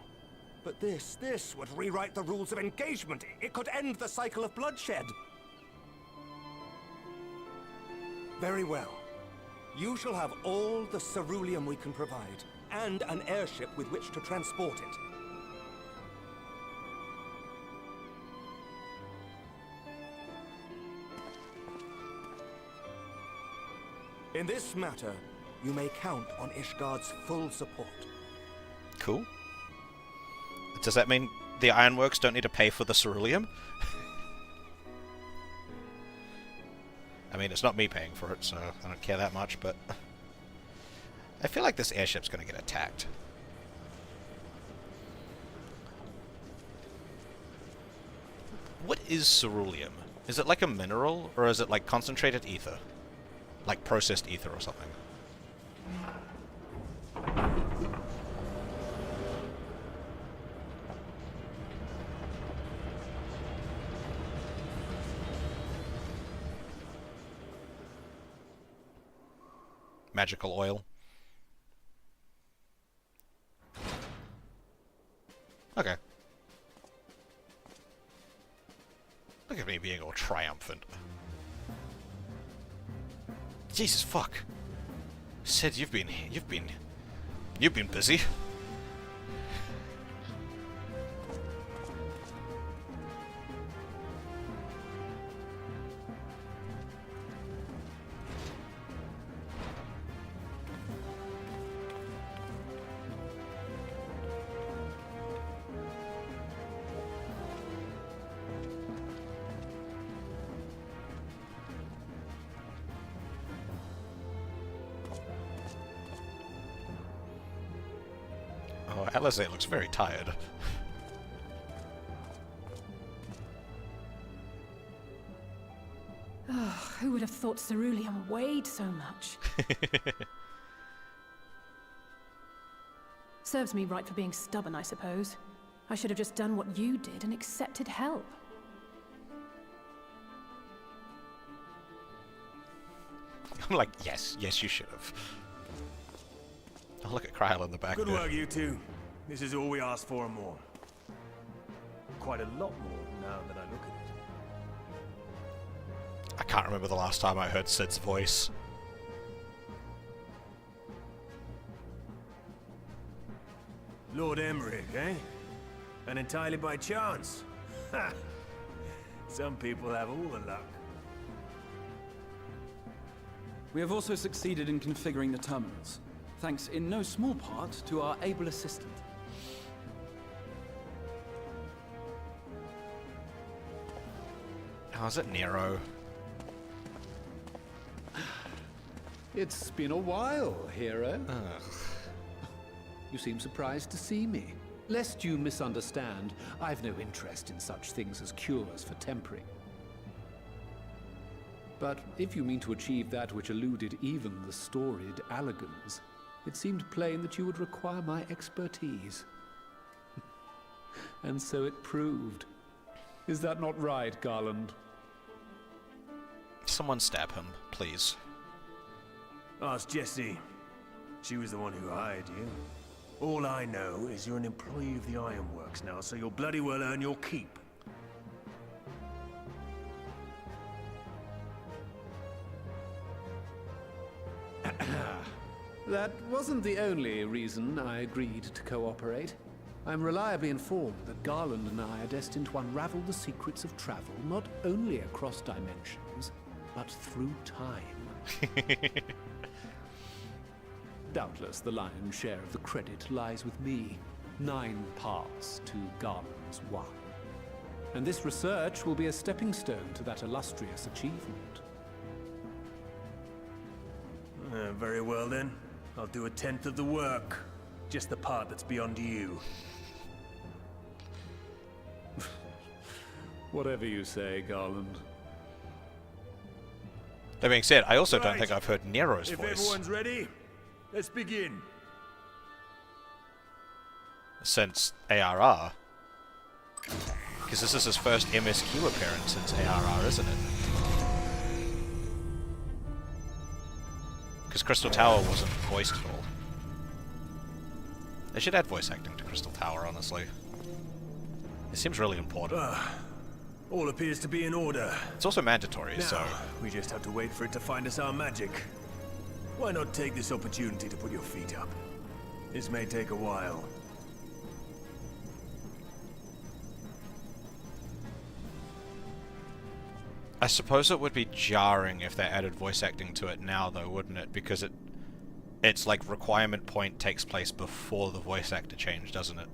But this would rewrite the rules of engagement. It could end the cycle of bloodshed. Very well. You shall have all the ceruleum we can provide, and an airship with which to transport it. In this matter, you may count on Ishgard's full support. Cool. Does that mean the Ironworks don't need to pay for the ceruleum? I mean, it's not me paying for it, so I don't care that much, but I feel like this airship's going to get attacked. What is ceruleum? Is it like a mineral, or is it like concentrated ether? Like processed ether or something? Magical oil. Okay. Look at me being all triumphant. Jesus fuck. Sid, you've been busy. Oh, Eorzea looks very tired. Oh, who would have thought ceruleum weighed so much? Serves me right for being stubborn, I suppose. I should have just done what you did and accepted help. I'm like, yes, you should have. Oh, look at Kryl in the back. Good work, you two. This is all we asked for and more. Quite a lot more now that I look at it. I can't remember the last time I heard Sid's voice. Lord Emmerich, eh? And entirely by chance. Ha! Some people have all the luck. We have also succeeded in configuring the terminals, thanks in no small part to our able assistant. How's it, Nero? It's been a while, hero. Ugh. You seem surprised to see me. Lest you misunderstand, I've no interest in such things as cures for tempering. But if you mean to achieve that which eluded even the storied Allagans, it seemed plain that you would require my expertise. And so it proved. Is that not right, Garland? Someone stab him, please. Ask Jessie. She was the one who hired you. All I know is you're an employee of the Ironworks now, so you'll bloody well earn your keep. That wasn't the only reason I agreed to cooperate. I'm reliably informed that Garland and I are destined to unravel the secrets of travel, not only across dimensions, but through time. Doubtless the lion's share of the credit lies with me. 9 parts to Garland's 1. And this research will be a stepping stone to that illustrious achievement. Very well then. I'll do 1/10 of the work. Just the part that's beyond you. Whatever you say, Garland. That being said, I also don't Right. think I've heard Nero's If voice everyone's ready, let's begin. since ARR. Because this is his first MSQ appearance since ARR, isn't it? Because Crystal Tower wasn't voiced at all. They should add voice acting to Crystal Tower, honestly. It seems really important. All appears to be in order. It's also mandatory, Now, so... we just have to wait for it to find us our magic. Why not take this opportunity to put your feet up? This may take a while. I suppose it would be jarring if they added voice acting to it now, though, wouldn't it? Because it's like requirement point takes place before the voice actor change, doesn't it?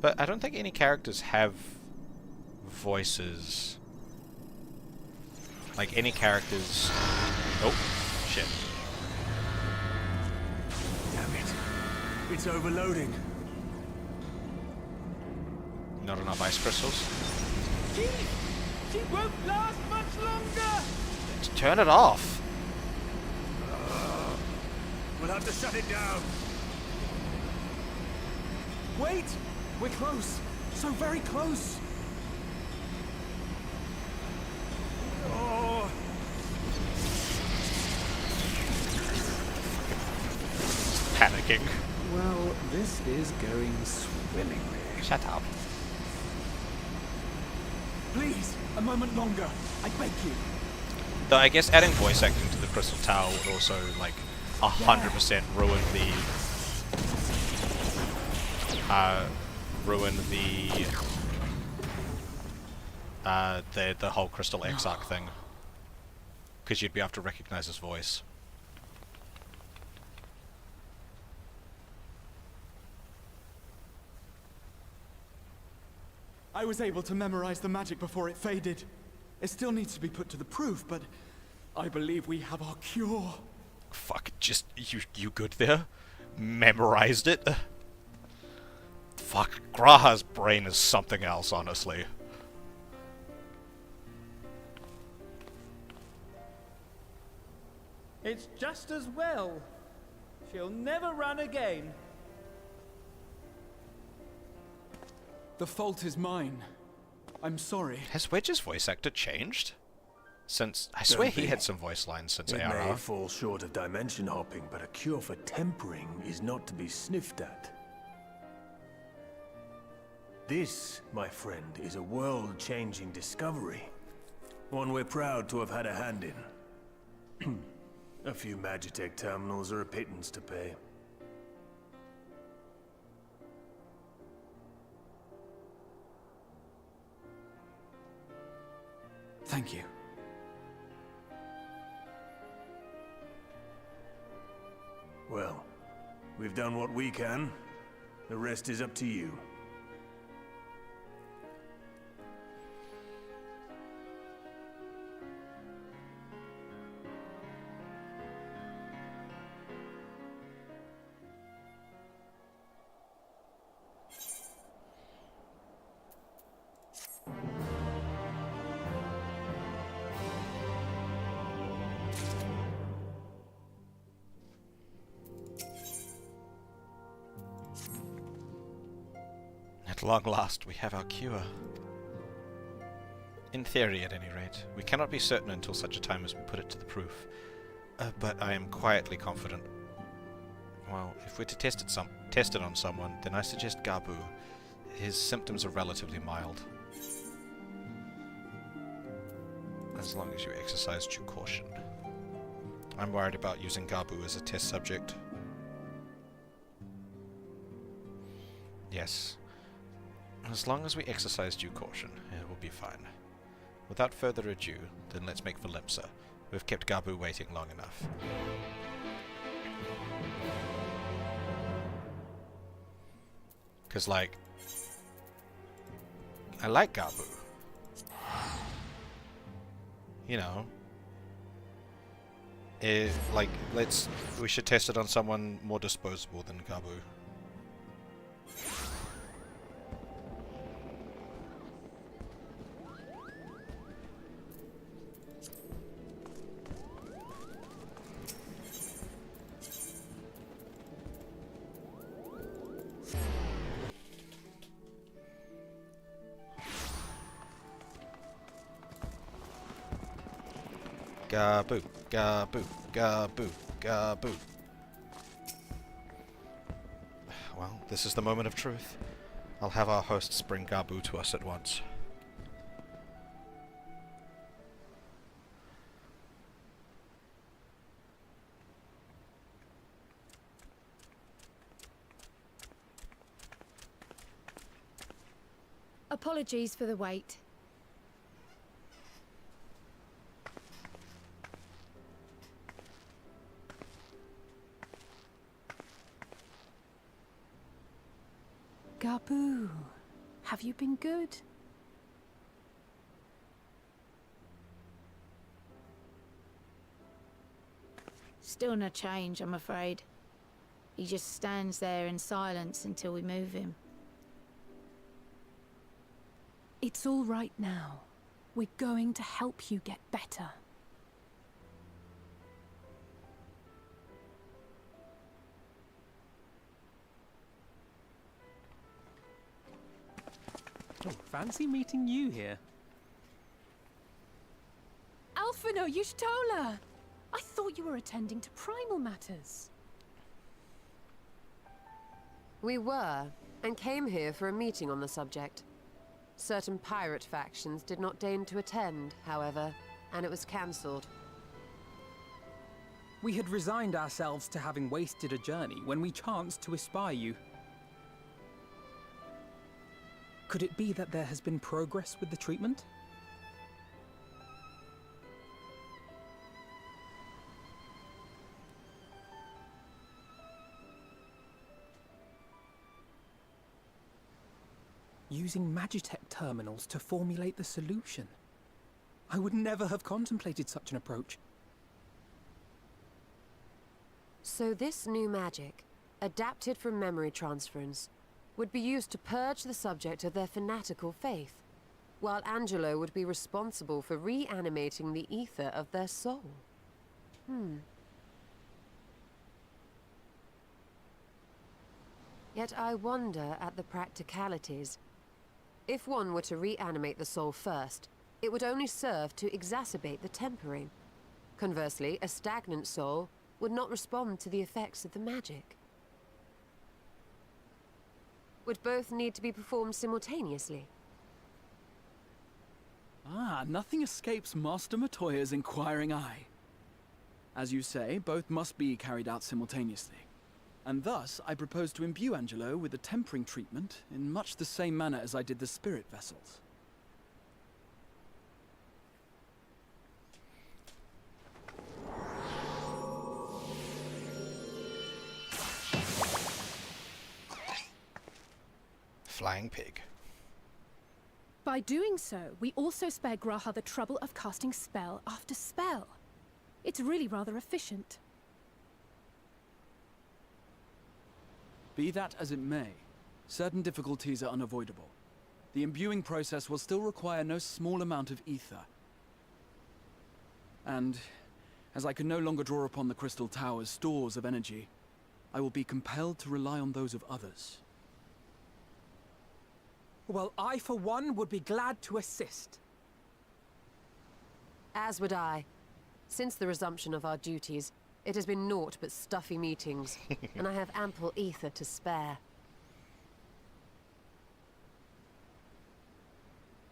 But I don't think any characters have voices. Like, any characters... Oh, shit. Damn it. It's overloading. Not enough ice crystals. She won't last much longer! Turn it off! We'll have to shut it down. Wait! We're close. So very close. Oh, Panicking. Well, this is going swimmingly. Shut up. Please, a moment longer. I beg you. Though I guess adding voice acting to the Crystal Tower would also, like, 100% ruin the whole Crystal Exarch thing. Because you'd be able to recognize his voice. I was able to memorize the magic before it faded. It still needs to be put to the proof, but I believe we have our cure. Fuck, just, you good there? Memorized it? Fuck, Graha's brain is something else, honestly. It's just as well. She'll never run again. The fault is mine. I'm sorry. Has Wedge's voice actor changed? Since, I swear he had some voice lines since it ARR. may fall short of dimension hopping, but a cure for tempering is not to be sniffed at. This, my friend, is a world-changing discovery. One we're proud to have had a hand in. A few Magitech terminals are a pittance to pay. Thank you. Well, we've done what we can. The rest is up to you. At long last, we have our cure. In theory, at any rate. We cannot be certain until such a time as we put it to the proof. But I am quietly confident. Well, if we're to test it on someone, then I suggest Gabu. His symptoms are relatively mild. As long as you exercise due caution. I'm worried about using Gabu as a test subject. Yes. As long as we exercise due caution, it will be fine. Without further ado, then let's make for Limsa. We've kept Gabu waiting long enough. Cause like, I like Gabu. You know. We should test it on someone more disposable than Gabu. Gabu, Gabu, Gabu, Gabu. Well, this is the moment of truth. I'll have our hosts bring Gabu to us at once. Apologies for the wait. Gabu, have you been good? Still no change, I'm afraid. He just stands there in silence until we move him. It's all right now. We're going to help you get better. Oh, fancy meeting you here. Alphino Yushtola! I thought you were attending to primal matters. We were, and came here for a meeting on the subject. Certain pirate factions did not deign to attend, however, and it was cancelled. We had resigned ourselves to having wasted a journey when we chanced to espy you. Could it be that there has been progress with the treatment? Using Magitech terminals to formulate the solution. I would never have contemplated such an approach. So this new magic, adapted from memory transference, would be used to purge the subject of their fanatical faith, while Angelo would be responsible for reanimating the ether of their soul. Yet I wonder at the practicalities. If one were to reanimate the soul first, it would only serve to exacerbate the tempering. Conversely, a stagnant soul would not respond to the effects of the magic. Would both need to be performed simultaneously? Nothing escapes Master Mateya's inquiring eye. As you say, both must be carried out simultaneously. And thus, I propose to imbue Angelo with the tempering treatment in much the same manner as I did the spirit vessels. Flying pig. By doing so, we also spare Graha the trouble of casting spell after spell. It's really rather efficient. Be that as it may, certain difficulties are unavoidable. The imbuing process will still require no small amount of ether. And, as I can no longer draw upon the Crystal Tower's stores of energy, I will be compelled to rely on those of others. Well, I for one would be glad to assist. As would I. Since the resumption of our duties, it has been naught but stuffy meetings, and I have ample ether to spare.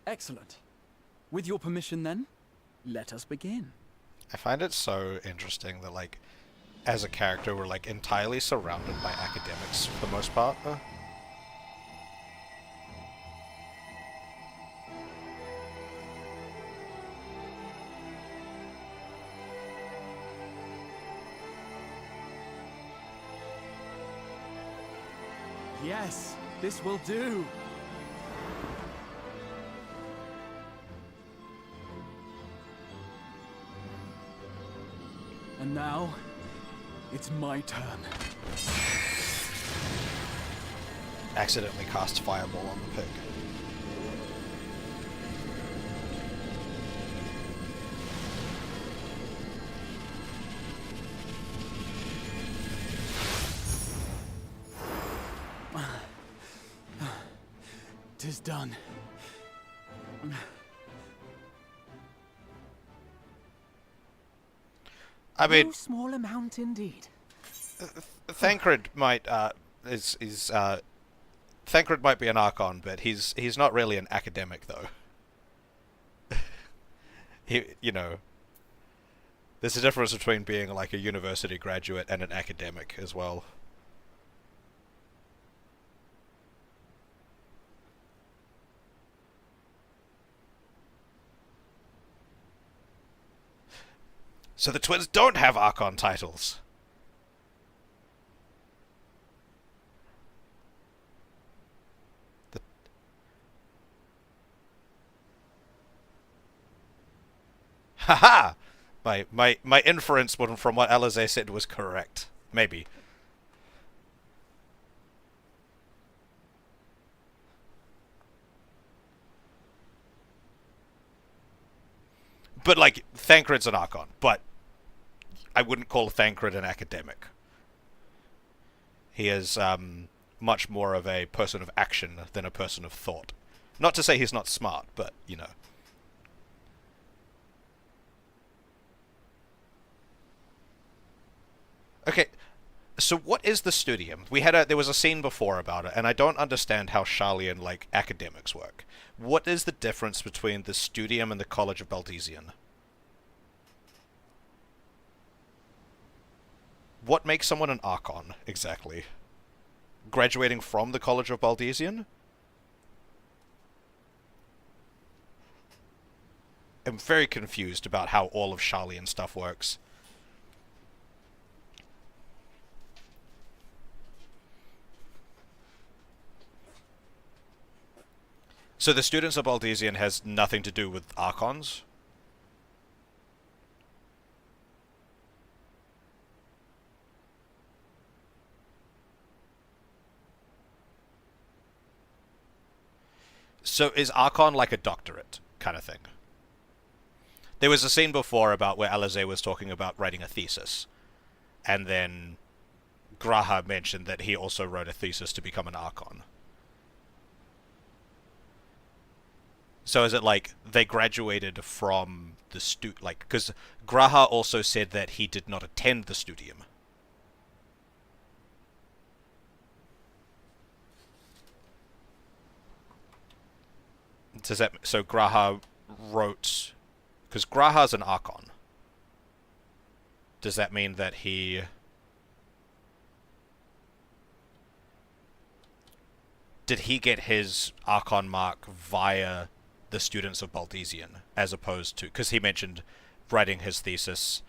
Excellent. With your permission then, let us begin. I find it so interesting that, like, as a character, we're, like, entirely surrounded by academics for the most part. Yes, this will do. And now, it's my turn. Accidentally cast Fireball on the pig. Tis done. I mean, No small amount indeed. Thancred might Thancred might be an Archon, but he's not really an academic though. There's a difference between being like a university graduate and an academic as well. So the twins don't have Archon titles. Haha! My inference from what Eorzea said was correct. Maybe. But, like, Thancred's an Archon, but I wouldn't call Thancred an academic. He is much more of a person of action than a person of thought. Not to say he's not smart, but, you know. Okay, so what is the Studium? There was a scene before about it, and I don't understand how Sharlayan, like, academics work. What is the difference between the Studium and the College of Baldesion? What makes someone an Archon, exactly? Graduating from the College of Baldesion? I'm very confused about how all of Sharlayan stuff works. So the Students of Baldesion has nothing to do with Archons? So is Archon like a doctorate kind of thing? There was a scene before about where Eorzea was talking about writing a thesis. And then G'raha mentioned that he also wrote a thesis to become an Archon. So is it like they graduated from the because G'raha also said that he did not attend the Studium. Does that so G'raha wrote because G'raha's an Archon. Does that mean that he did he get his Archon mark via the Students of Baldesion, as opposed to because he mentioned writing his thesis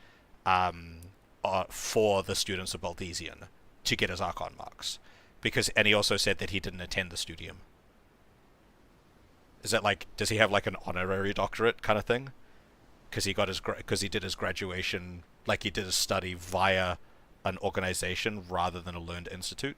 for the Students of Baldesion to get his Archon marks, and he also said that he didn't attend the Studium. Is that like, does he have like an honorary doctorate kind of thing? Because he got his because he did his graduation, like he did his study via an organization rather than a learned institute.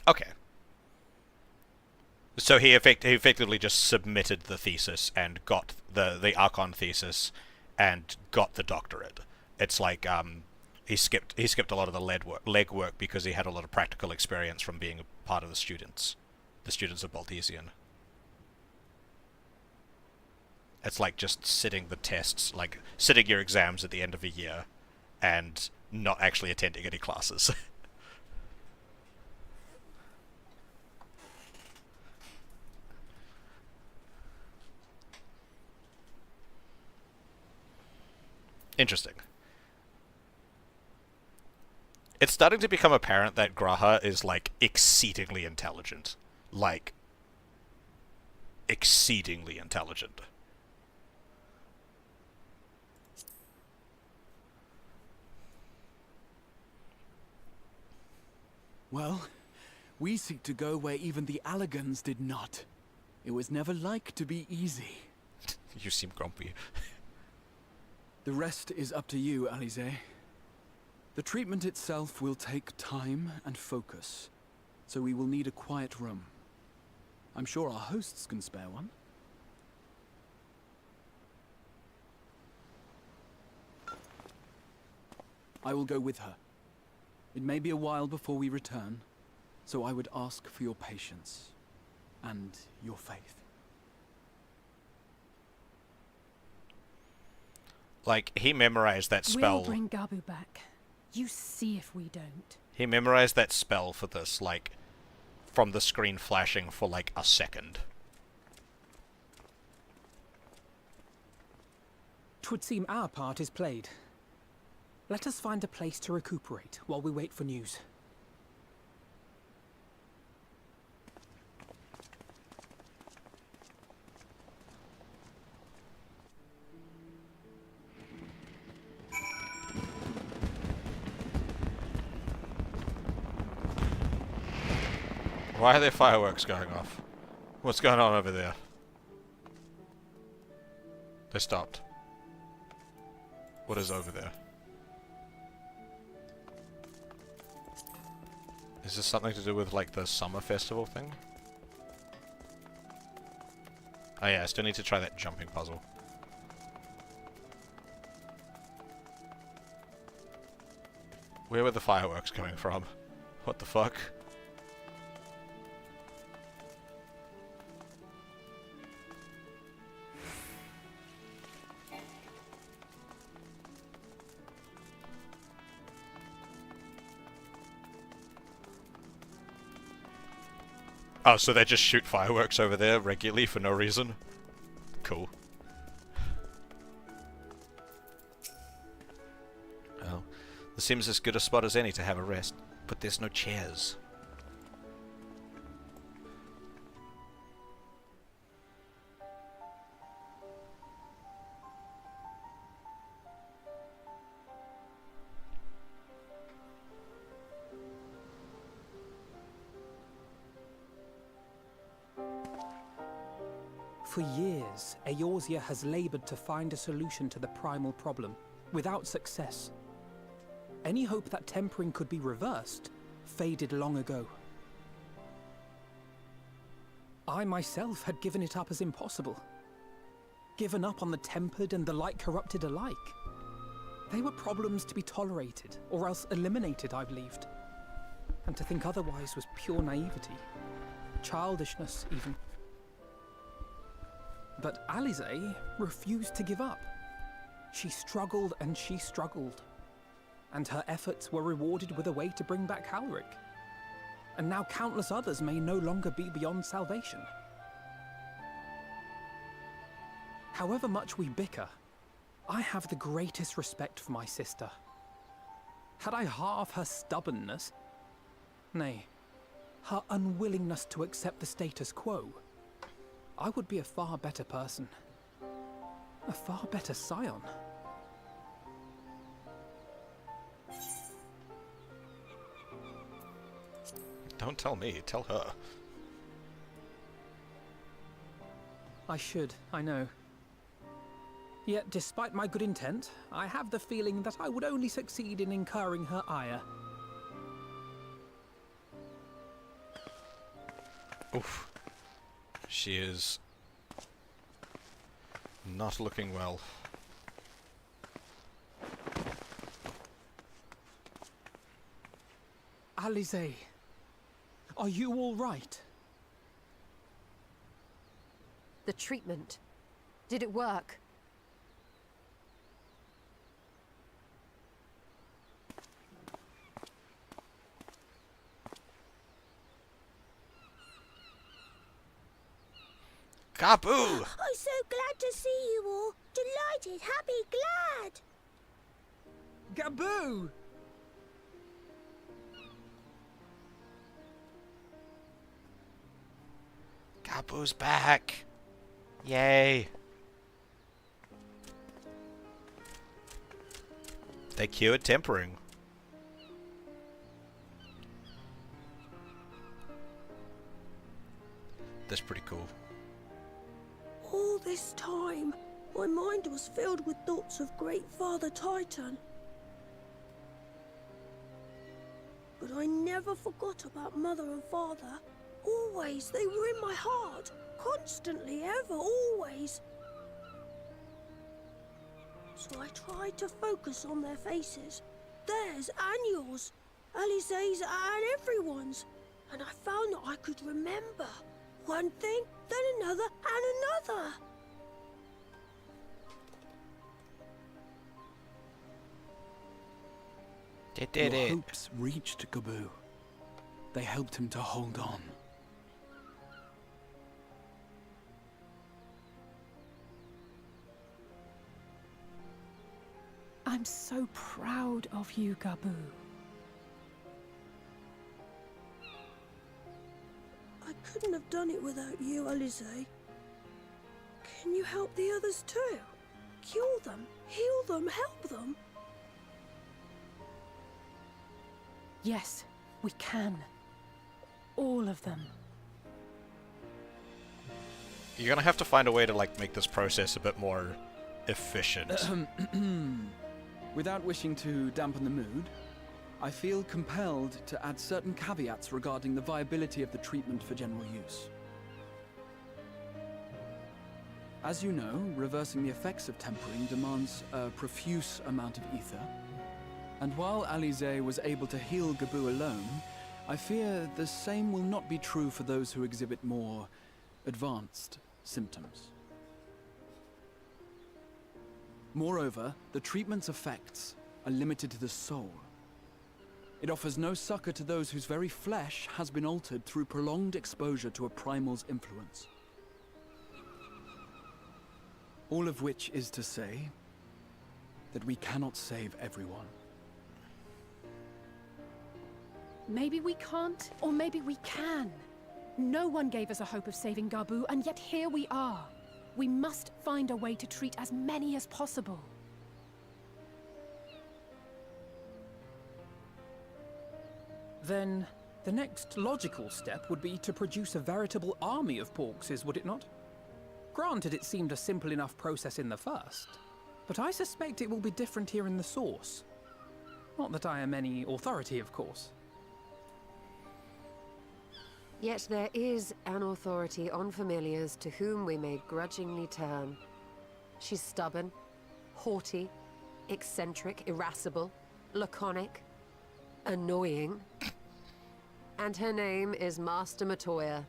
Okay. So he effectively just submitted the thesis and got the Archon thesis and got the doctorate. It's like he skipped a lot of the legwork because he had a lot of practical experience from being a part of the Students of Baldesion. It's like just sitting the tests, like sitting your exams at the end of a year and not actually attending any classes. Interesting. It's starting to become apparent that G'raha is, like, exceedingly intelligent. Like, exceedingly intelligent. Well, we seek to go where even the Allagans did not. It was never like to be easy. You seem grumpy. The rest is up to you, Eorzea. The treatment itself will take time and focus, so we will need a quiet room. I'm sure our hosts can spare one. I will go with her. It may be a while before we return, so I would ask for your patience and your faith. Like, he memorized that spell. We'll bring Gabu back. You see if we don't. He memorized that spell for this, like, from the screen flashing for, like, a second. 'Twould seem our part is played. Let us find a place to recuperate while we wait for news. Why are there fireworks going off? What's going on over there? They stopped. What is over there? Is this something to do with, like, the summer festival thing? Oh yeah, I still need to try that jumping puzzle. Where were the fireworks coming from? What the fuck? Oh, so they just shoot fireworks over there regularly for no reason? Cool. Oh, this seems as good a spot as any to have a rest, but there's no chairs. For years, Eorzea has labored to find a solution to the primal problem, without success. Any hope that tempering could be reversed faded long ago. I myself had given it up as impossible. Given up on the tempered and the light-corrupted alike. They were problems to be tolerated, or else eliminated, I believed. And to think otherwise was pure naivety. Childishness, even. But Eorzea refused to give up. She struggled and she struggled. And her efforts were rewarded with a way to bring back Halric. And now countless others may no longer be beyond salvation. However much we bicker, I have the greatest respect for my sister. Had I half her stubbornness, nay, her unwillingness to accept the status quo, I would be a far better person. A far better scion. Don't tell me, tell her. I should, I know. Yet, despite my good intent, I have the feeling that I would only succeed in incurring her ire. Oof. She is not looking well. Eorzea, are you all right? The treatment. Did it work? Kaboo! I'm so glad to see you all. Delighted, happy, glad. Gaboo! Kaboo's back! Yay! They cured tempering. That's pretty cool. All this time, my mind was filled with thoughts of Great Father Titan. But I never forgot about Mother and Father. Always, they were in my heart. Constantly, ever, always. So I tried to focus on their faces. Theirs and yours. Eorzea's and everyone's. And I found that I could remember. One thing, then another, and another. They did it. Your hopes reached Gaboo. They helped him to hold on. I'm so proud of you, Gaboo. I couldn't have done it without you, Eorzea. Can you help the others too? Cure them, heal them, help them? Yes, we can. all of them. You're gonna have to find a way to, like, make this process a bit more efficient. Without wishing to dampen the mood, I feel compelled to add certain caveats regarding the viability of the treatment for general use. As you know, reversing the effects of tempering demands a profuse amount of ether. And while Eorzea was able to heal Gabu alone, I fear the same will not be true for those who exhibit more advanced symptoms. Moreover, the treatment's effects are limited to the soul. It offers no succor to those whose very flesh has been altered through prolonged exposure to a primal's influence. All of which is to say that we cannot save everyone. Maybe we can't, or maybe we can. No one gave us a hope of saving Gabu, and yet here we are. We must find a way to treat as many as possible. Then the next logical step would be to produce a veritable army of porkses, would it not? Granted, it seemed a simple enough process in the first, but I suspect it will be different here in the source. Not that I am any authority, of course. Yet there is an authority on familiars to whom we may grudgingly turn. She's stubborn, haughty, eccentric, irascible, laconic, annoying. And her name is Master Materia,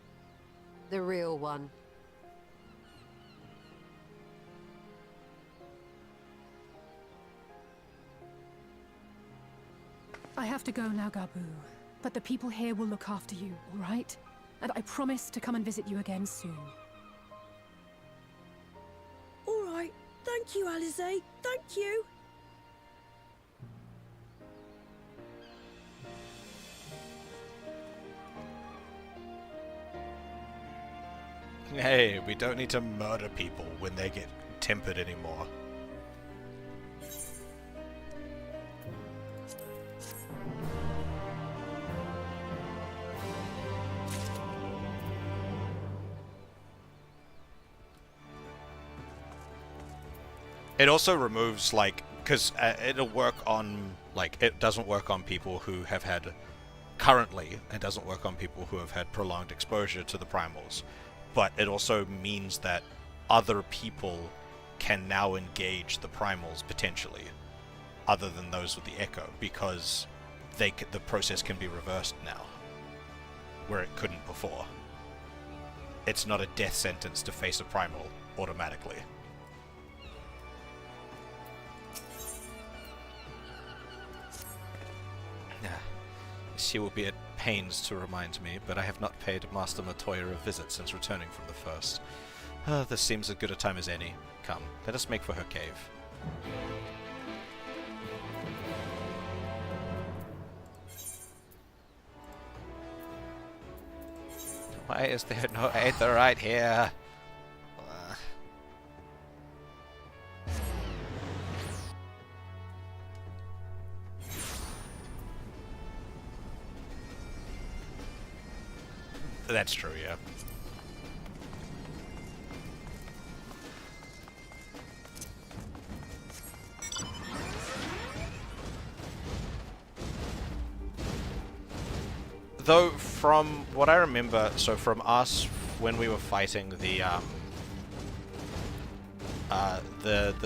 the real one. I have to go now, Gabu. But the people here will look after you, all right? And I promise to come and visit you again soon. All right. Thank you, Eorzea. Thank you. Hey, we don't need to murder people when they get tempered anymore. It also removes, like, because it'll work on, like, it doesn't work on people who have had, currently, it doesn't work on people who have had prolonged exposure to the primals. But it also means that other people can now engage the primals, potentially, other than those with the echo, because the process can be reversed now, where it couldn't before. It's not a death sentence to face a primal automatically. She will be at pains to remind me, but I have not paid Master Materia a visit since returning from the first. This seems as good a time as any. Come, let us make for her cave. Why is there no aether right here? That's true, yeah. Though, from what I remember, so from us, when we were fighting the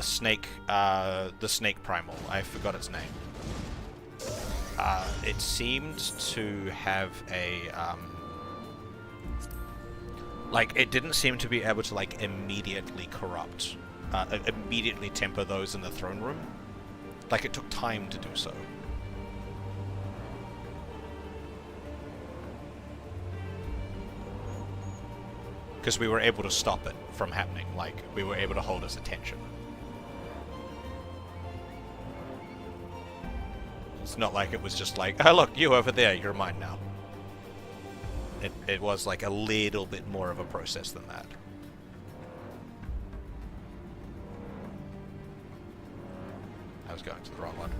snake primal, I forgot its name. It seemed to have a, like, it didn't seem to be able to, like, immediately corrupt, immediately temper those in the throne room. Like, it took time to do so. Because we were able to stop it from happening, like, we were able to hold its attention. It's not like it was just like, oh look, you over there, you're mine now. It was like a little bit more of a process than that. I was going to the wrong one.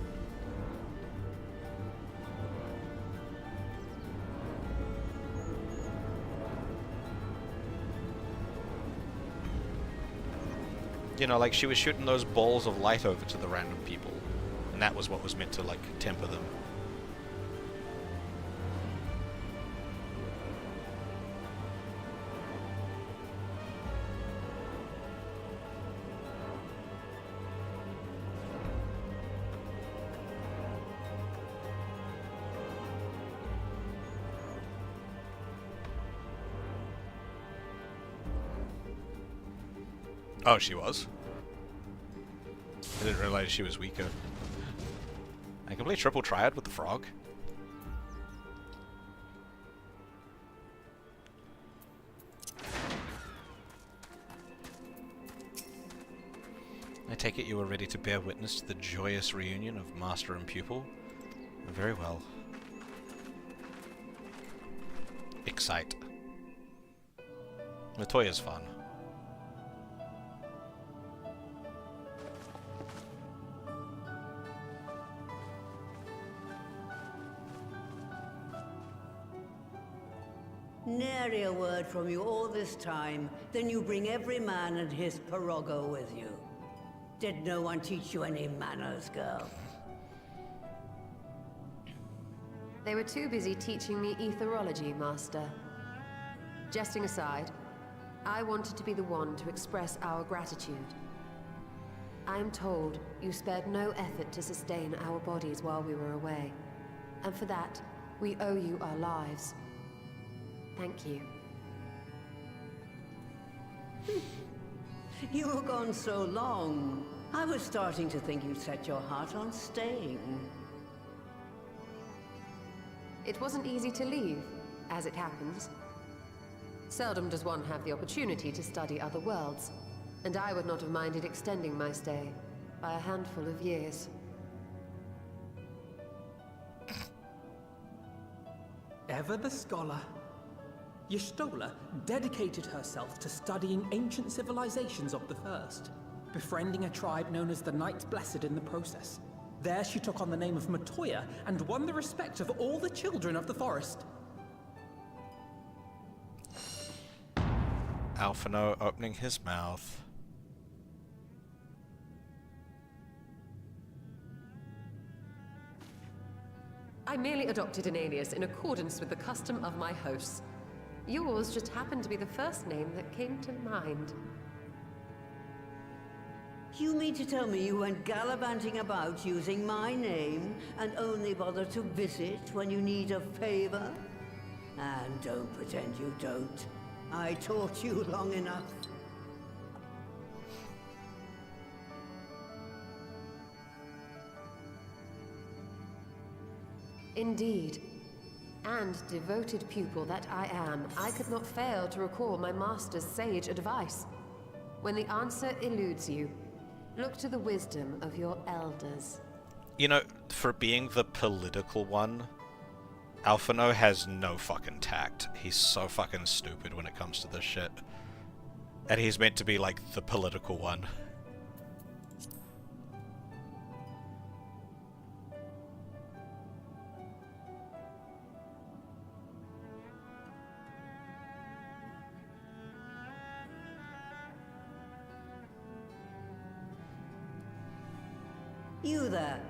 You know, like she was shooting those balls of light over to the random people, and that was what was meant to, like, temper them. Oh, she was? I didn't realize she was weaker. I can play triple triad with the frog. I take it you are ready to bear witness to the joyous reunion of master and pupil? Very well. Excite. Mateoria's fun. Nary a word from you all this time, then you bring every man and his pirogo with you. Did no one teach you any manners, girl? They were too busy teaching me etherology, Master. Jesting aside, I wanted to be the one to express our gratitude. I am told you spared no effort to sustain our bodies while we were away, and for that, we owe you our lives. Thank you. You were gone so long. I was starting to think you'd set your heart on staying. It wasn't easy to leave, as it happens. Seldom does one have the opportunity to study other worlds, and I would not have minded extending my stay by a handful of years. Ever the scholar. Y'shtola dedicated herself to studying ancient civilizations of the First, befriending a tribe known as the Knights Blessed in the process. There she took on the name of Materia and won the respect of all the children of the forest. Alphino opening his mouth. I merely adopted an alias in accordance with the custom of my hosts. Yours just happened to be the first name that came to mind. You mean to tell me you went gallivanting about using my name and only bother to visit when you need a favor? And don't pretend you don't. I taught you long enough. Indeed. And devoted pupil that I am, I could not fail to recall my master's sage advice. When the answer eludes you, look to the wisdom of your elders. You know, for being the political one, Alphino has no fucking tact. He's so fucking stupid when it comes to this shit. And he's meant to be like the political one. You there.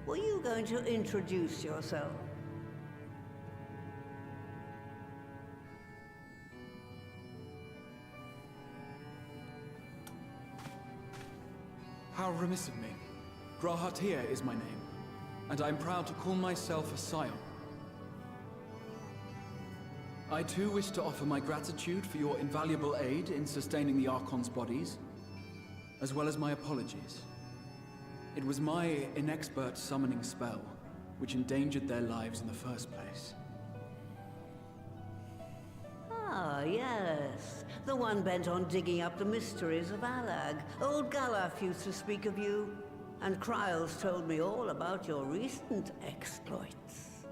Were you going to introduce yourself? How remiss of me. Grahatia is my name, and I'm proud to call myself a scion. I too wish to offer my gratitude for your invaluable aid in sustaining the Archon's bodies, as well as my apologies. It was my inexpert summoning spell which endangered their lives in the first place. Ah, yes. The one bent on digging up the mysteries of Alag. Old Galaf used to speak of you, and Kryles told me all about your recent exploits.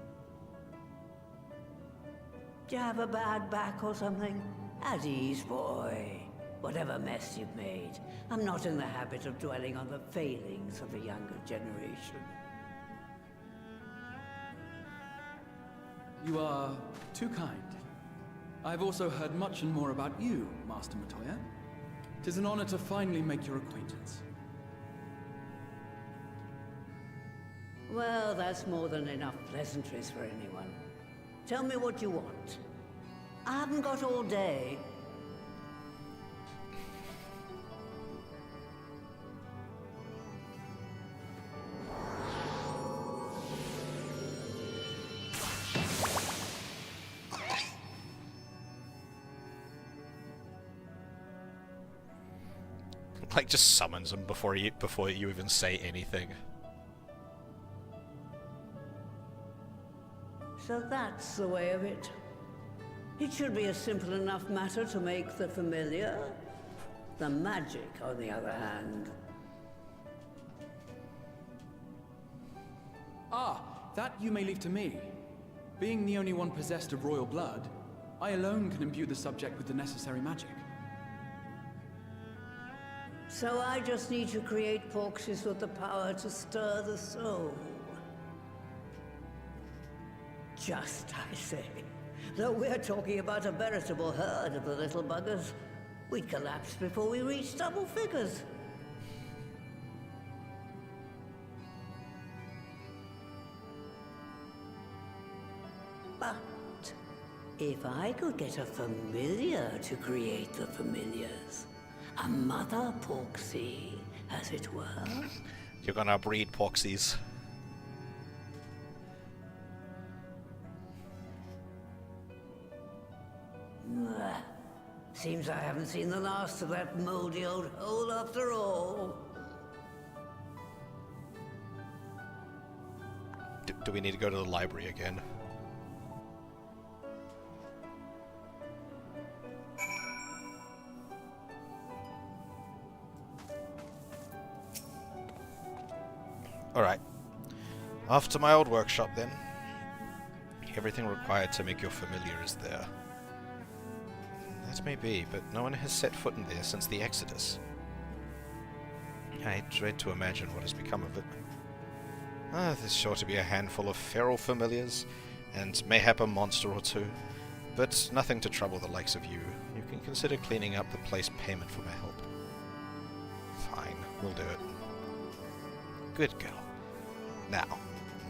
Do you have a bad back or something? At ease, boy. Whatever mess you've made, I'm not in the habit of dwelling on the failings of the younger generation. You are too kind. I've also heard much and more about you, Master Materia. 'Tis an honor to finally make your acquaintance. Well, that's more than enough pleasantries for anyone. Tell me what you want. I haven't got all day. Like, just summons him before you even say anything. So that's the way of it. It should be a simple enough matter to make the familiar. The magic, on the other hand. Ah, that you may leave to me. Being the only one possessed of royal blood, I alone can imbue the subject with the necessary magic. So I just need to create porxies with the power to stir the soul. Just, I say. Though we're talking about a veritable herd of the little buggers, we'd collapse before we reached double figures. But if I could get a familiar to create the familiars, a mother porxie, as it were. You're gonna breed porxies. Seems I haven't seen the last of that moldy old hole after all. Do we need to go to the library again? Alright. Off to my old workshop then. Everything required to make your familiar is there. That may be, but no one has set foot in there since the Exodus. I dread to imagine what has become of it. There's sure to be a handful of feral familiars, and mayhap a monster or two, but nothing to trouble the likes of you. You can consider cleaning up the place payment for my help. Fine, we'll do it. Good girl. Now,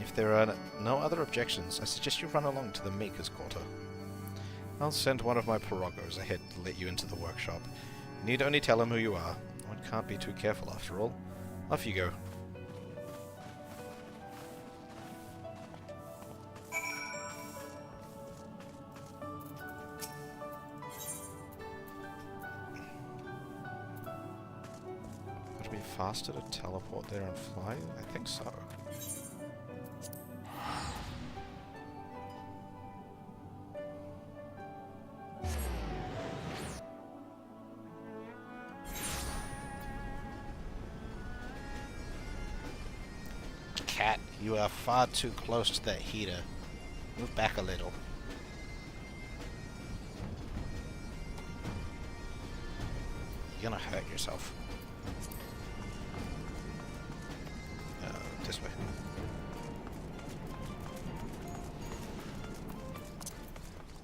if there are no other objections, I suggest you run along to the Maker's Quarter. I'll send one of my pirogos ahead to let you into the workshop. You need only tell him who you are. One can't be too careful after all. Off you go. Would it be faster to teleport there and fly? I think so. Cat, you are far too close to that heater. Move back a little. You're gonna hurt yourself. This way.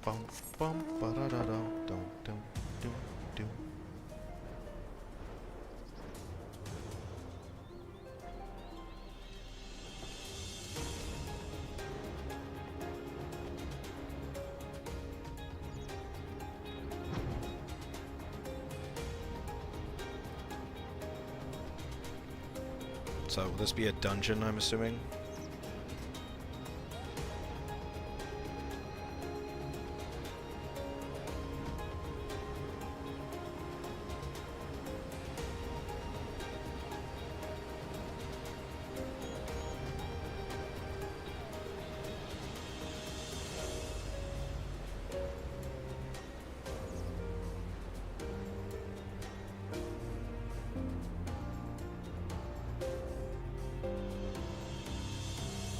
Bum bum ba da da dum dum dum dum dum. So, will this be a dungeon, I'm assuming?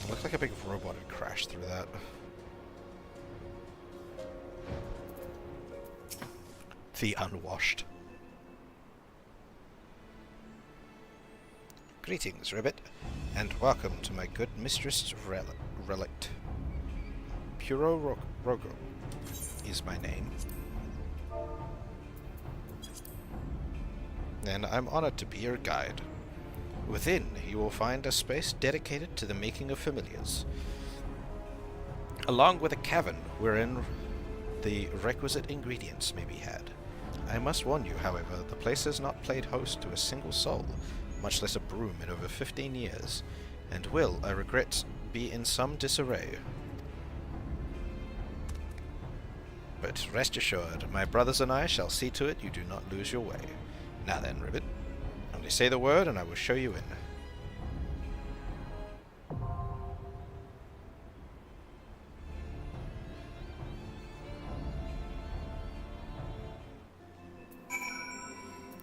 Looks like a big robot had crashed through that. The unwashed. Greetings, Ribbit, and welcome to my good mistress relict. Puro Rogo is my name. and I'm honored to be your guide. Within, you will find a space dedicated to the making of familiars, along with a cavern wherein the requisite ingredients may be had. I must warn you, however, the place has not played host to a single soul, much less a broom, in over 15 years, and will, I regret, be in some disarray. But rest assured, my brothers and I shall see to it you do not lose your way. Now then, Ribbit, only say the word and I will show you in.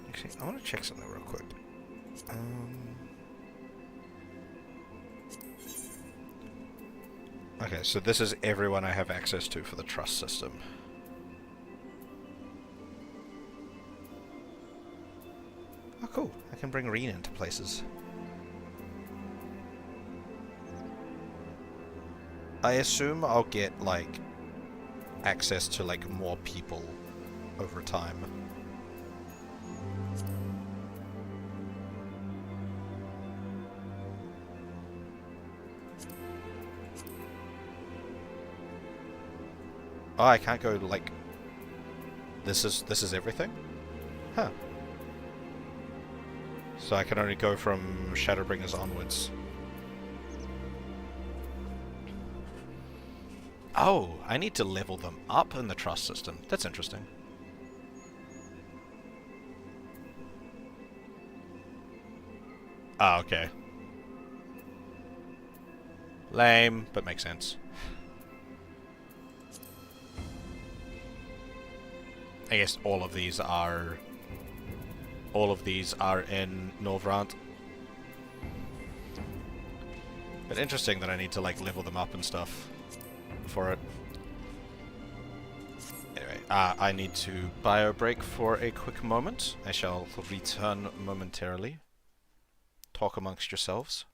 Actually, I want to check something real quick. Okay, so this is everyone I have access to for the trust system. Oh, cool. I can bring Reen into places. I assume I'll get, like, access to, like, more people over time. Oh, I can't go, like... This is everything? Huh. So I can only go from Shadowbringers onwards. Oh, I need to level them up in the trust system. That's interesting. Ah, okay. Lame, but makes sense. I guess all of these are in Norvrant. But interesting that I need to like level them up and stuff for it. Anyway, I need to bio break for a quick moment. I shall return momentarily. Talk amongst yourselves.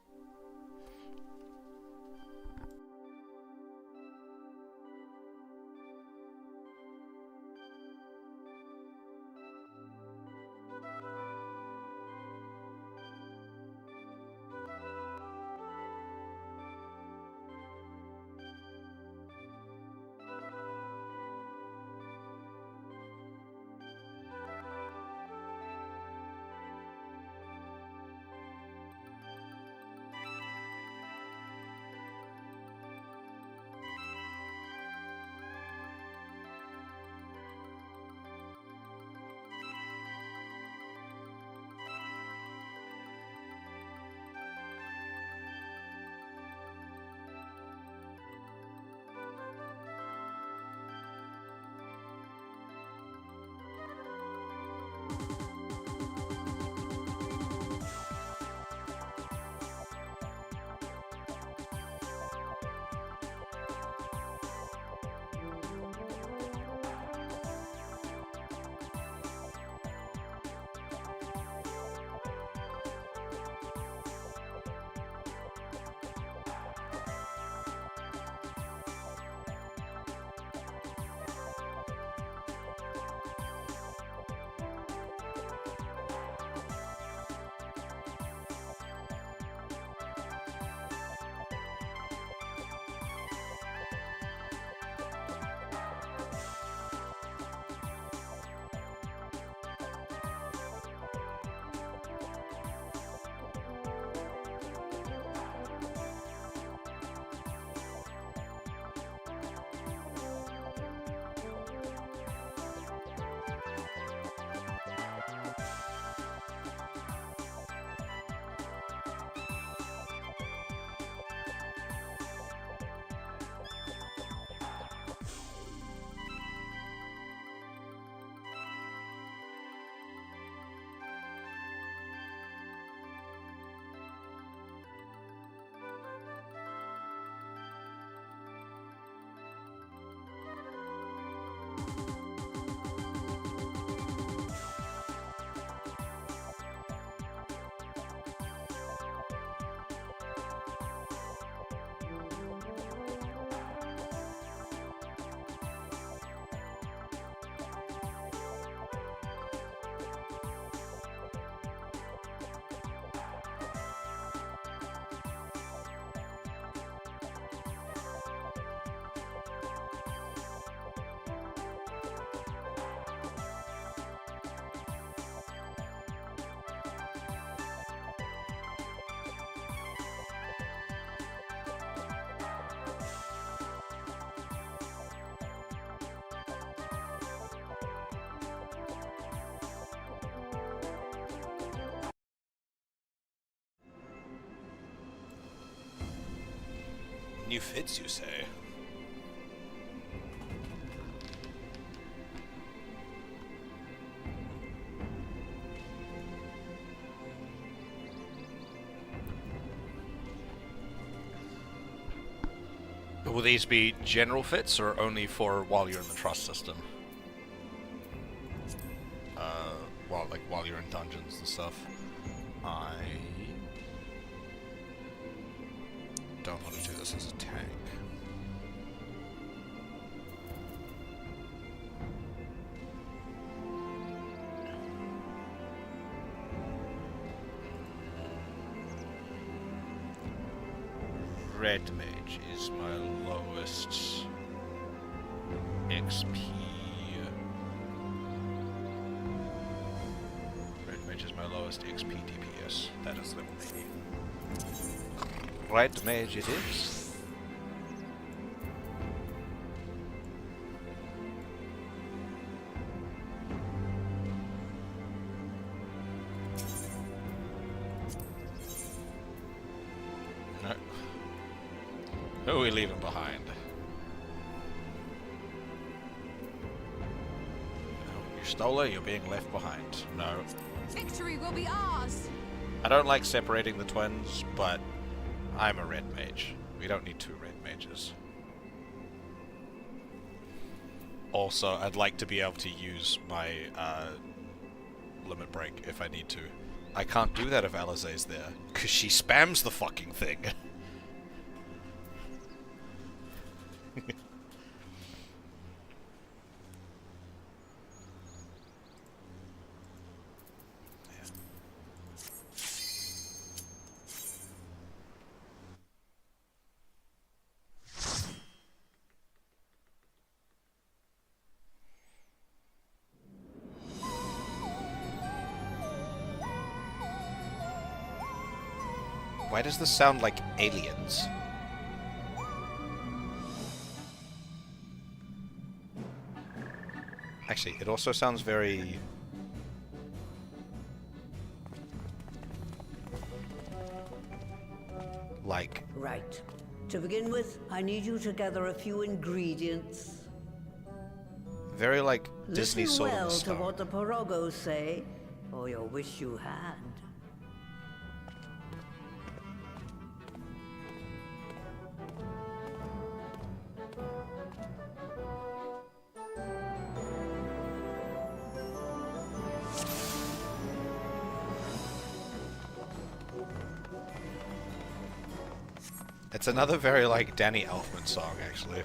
New fits, you say? Will these be general fits, or only for while you're in the trust system? While you're in dungeons and stuff. I don't want to do this as a tank. Red mage is my lowest XP. Red mage is my lowest XP DPS. That is level 80. Red mage it is. No. Who are we leaving behind? You stole her, you're being left behind. No. Victory will be ours! I don't like separating the twins, but I'm a red mage. We don't need two red mages. Also, I'd like to be able to use my limit break if I need to. I can't do that if Alize's there, because she spams the fucking thing. Why does this sound like aliens? Actually, it also sounds very... like... Right. To begin with, I need you to gather a few ingredients. Very like Disney Listen Sword in well the to Stone. what the Porogos say, or you'll wish you had. It's another very like Danny Elfman song, actually.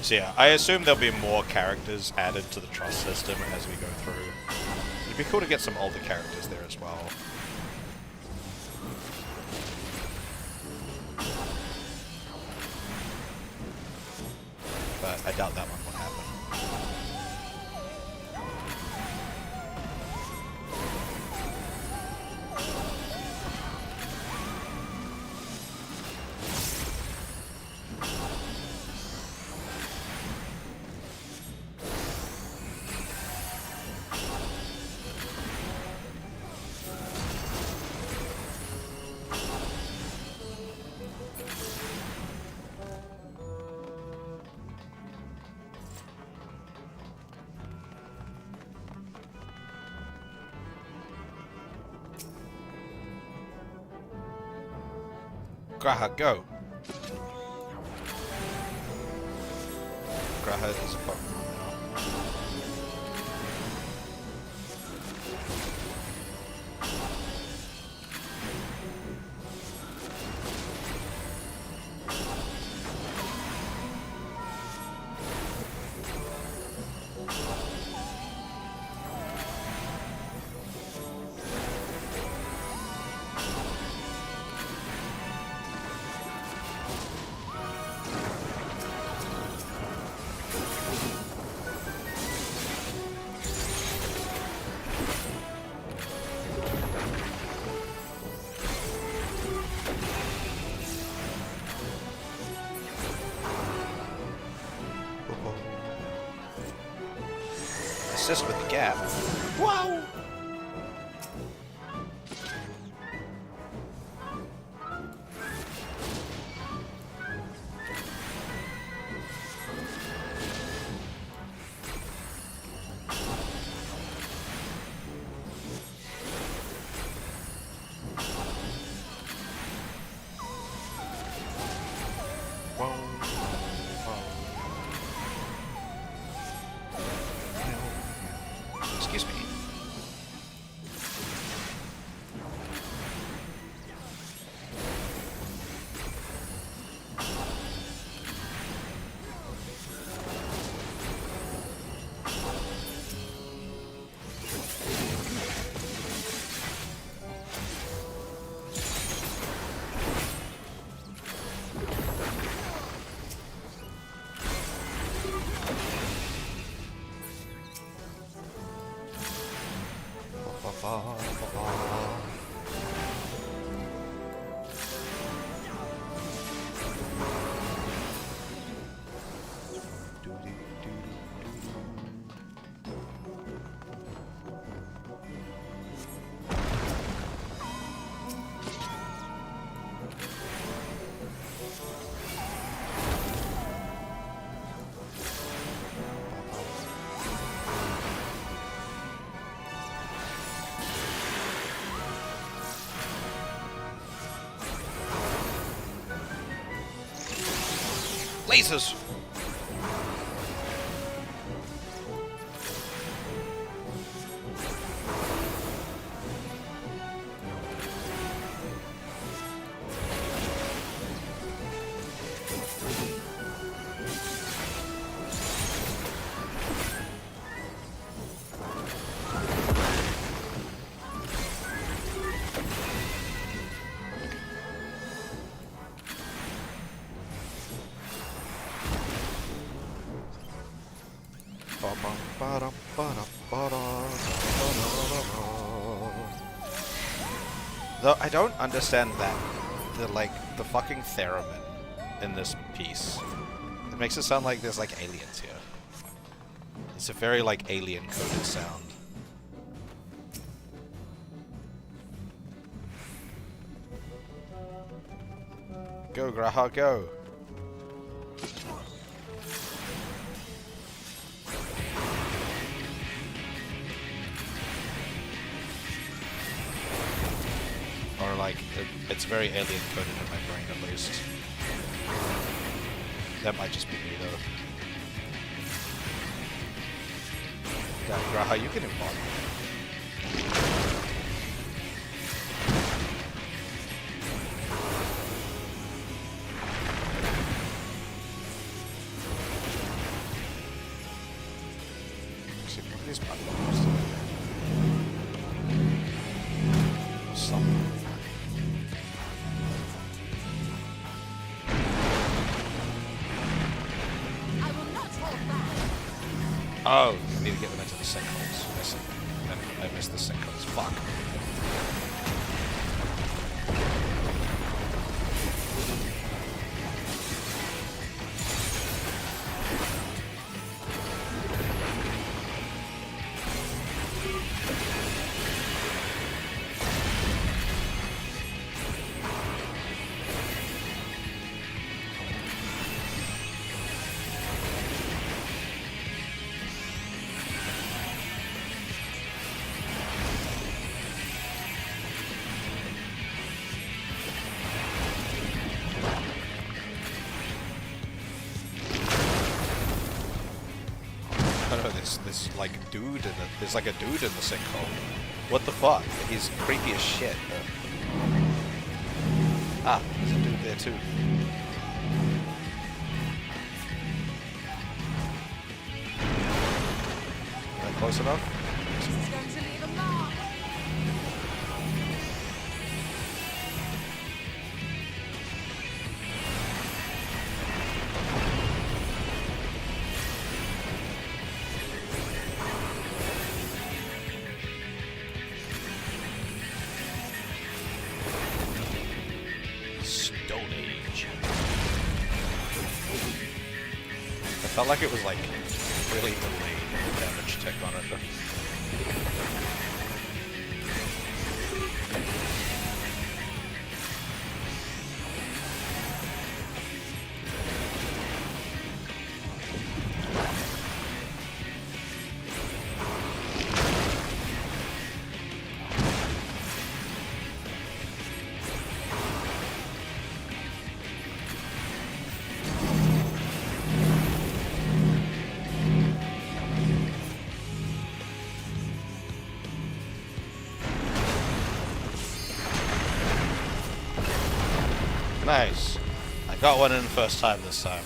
So yeah, I assume there'll be more characters added to the trust system as we go through. It'd be cool to get some older characters there as well. But I doubt that one will happen. Graha, go! Graha is a Pokemon now. assist with the gap. Wow! Excuse me. Lasers! Though I don't understand that the fucking theremin in this piece. It makes it sound like there's like aliens here. It's a very like alien coded sound. Go Graha, go! Or like, it's very alien coded in my brain at least. That might just be me though. Yeah, Graha, you can embody. Actually, what are these platforms? Something. Oh, I need to get them into the sinkholes. I see. I missed the sinkholes. Fuck. This like dude in the there's like a dude in the sinkhole. What the fuck? He's creepy as shit. Ah, there's a dude there too. Is that close enough? This is going to leave a mark. Felt like it was like really delayed damage too. effect on it, but... Nice. I got one in the first time this time.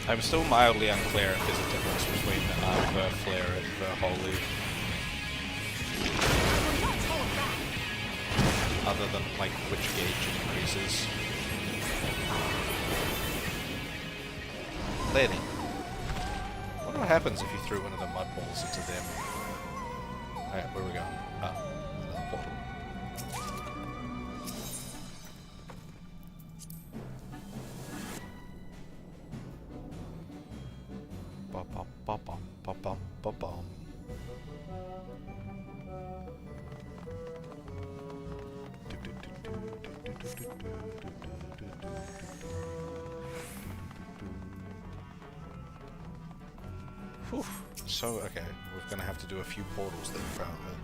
I'm still mildly unclear if there's a difference between Ver Flare and Ver Holy. Other than, like, which gauge it increases. Clearly. I wonder what happens if you threw one of the mud balls into them. Alright, where are we going? Another portal. Whew. So, okay, we're gonna have to do a few portals then, apparently.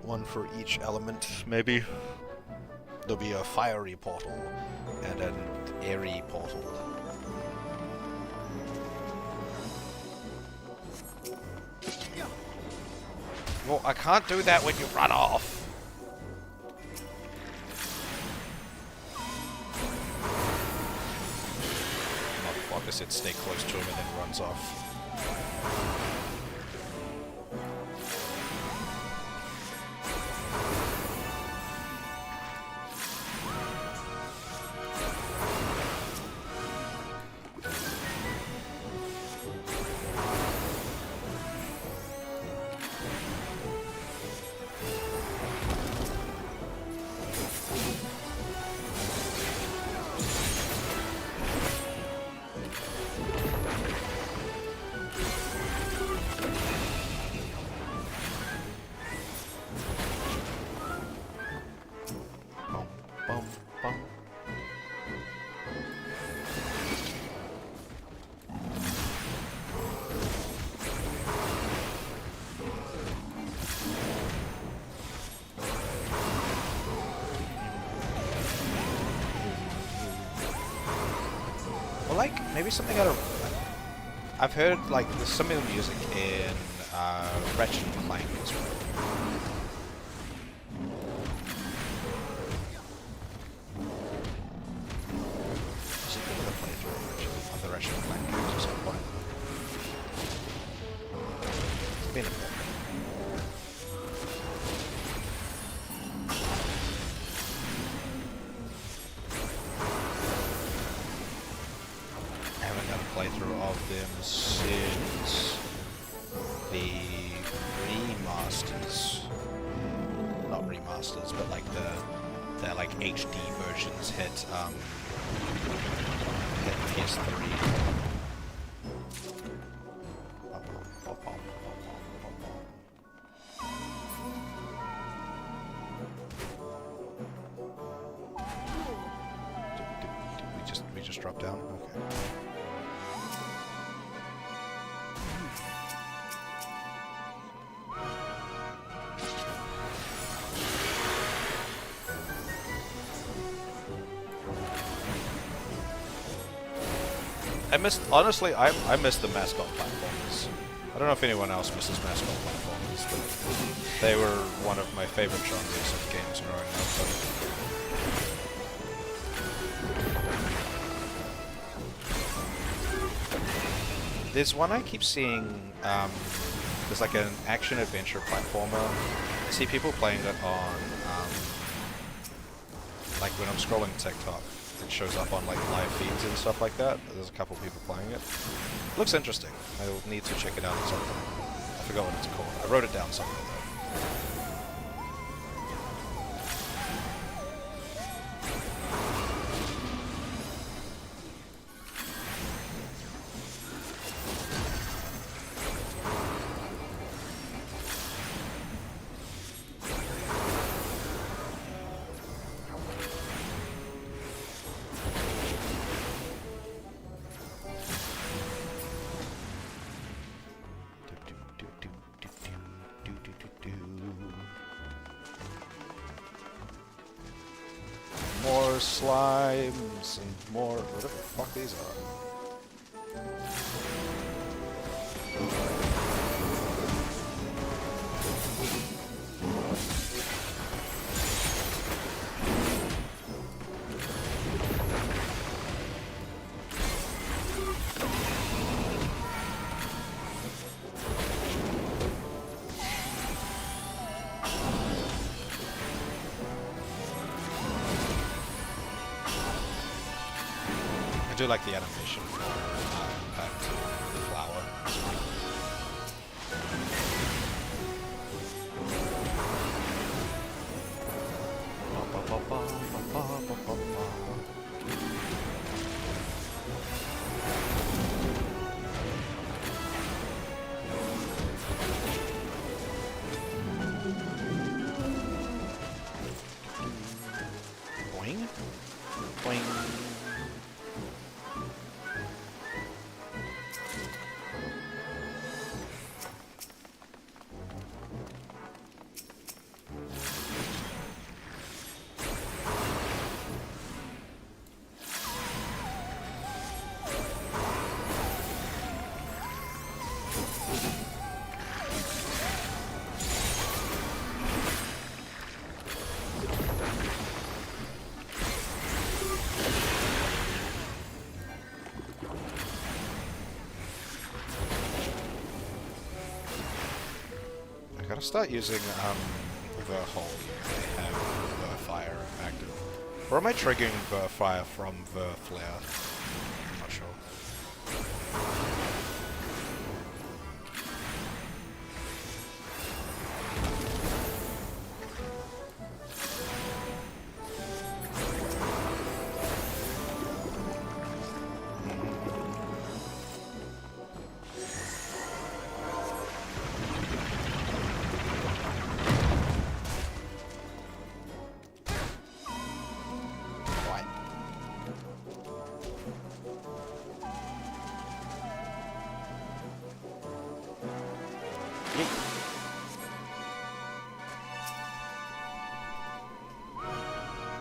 One for each element, maybe. There'll be a fiery portal and an airy portal. Well, I can't do that when you run off. Motherfucker said stay close to him and then runs off. Like, maybe something out of... I've heard, like, there's some of the music in Ratchet & Clank as well. Is it another playthrough of the Ratchet & Clank games at some point? It's been a bit. Playthrough of them since the remasters, not remasters, but like their like HD versions hit PS3. Did we just drop down? Okay. Honestly, I miss the mascot platformers. I don't know if anyone else misses mascot platformers, but they were one of my favorite genres of games growing up. There's one I keep seeing, there's like an action-adventure platformer. I see people playing it on, like when I'm scrolling TikTok, it shows up on like live feeds and stuff like that. There's a couple people playing it. Looks interesting. I'll need to check it out at some point. I forgot what it's called. I wrote it down somewhere though. More slimes and more whatever the fuck these are. I do like the animation for that flower. Boing. Boing. I gotta start using the Hulk. I have the fire active. Or am I triggering the fire from the flare? I'm not sure.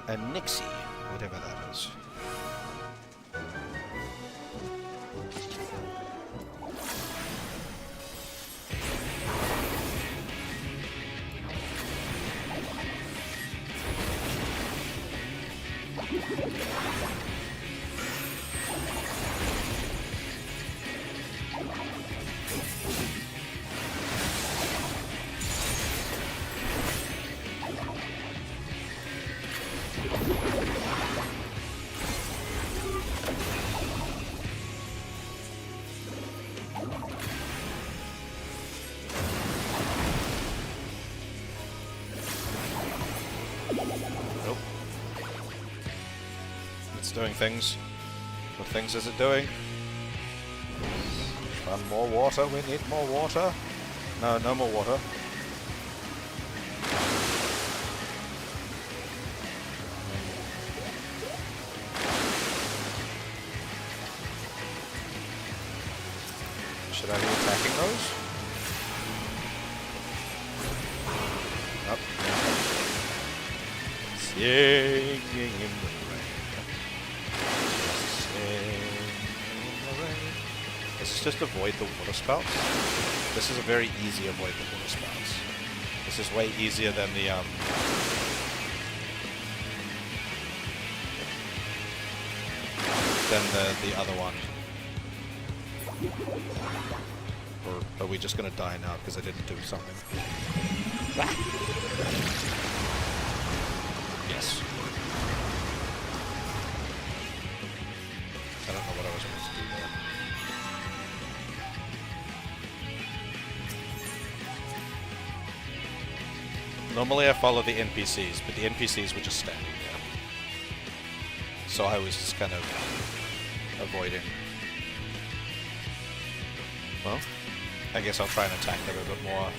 A Nixie, whatever that is. Doing things. What things is it doing? Run more water, we need more water. No, no more water. Should I be attacking those? Nope. Singing in the just avoid the water spouts. This is a very easy avoid the water spouts. This is way easier than the other one. Or are we just gonna die now because I didn't do something? Yes. I don't know what I was supposed to do there. Normally I follow the NPCs, but the NPCs were just standing there. So I was just kind of avoiding. Well, I guess I'll try and attack them a bit more.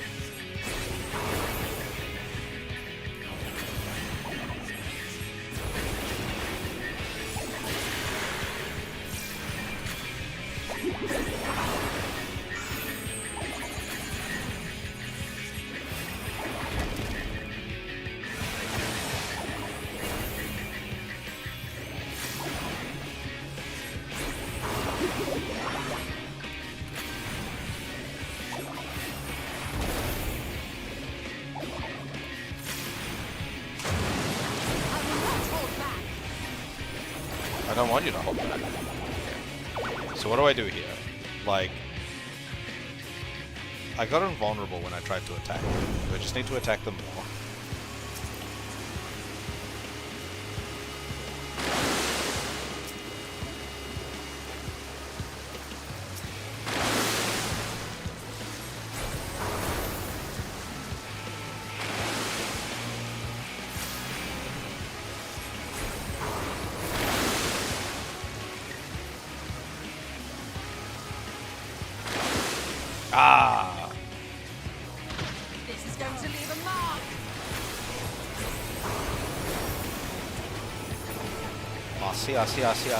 I don't want you to hold back. Okay. So what do I do here? Like, I got invulnerable when I tried to attack them. Do I just need to attack them more? Ah! This is going to leave a mark. I see.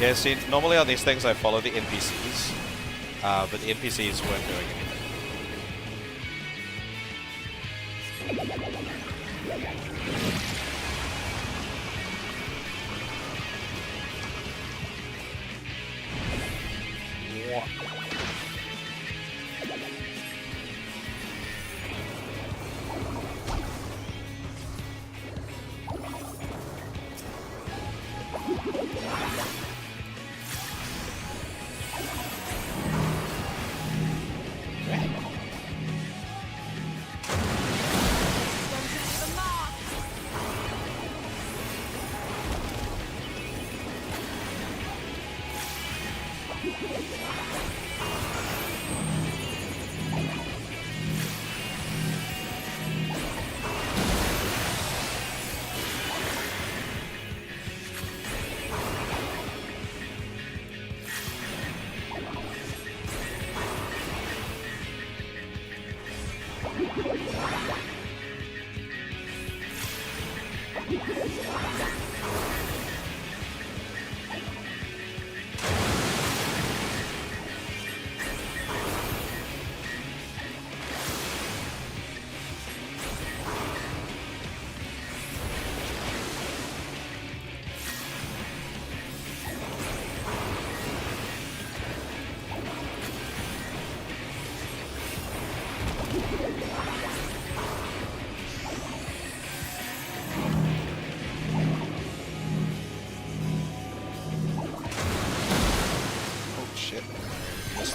Yeah, see, normally on these things I follow the NPCs, but the NPCs weren't doing anything.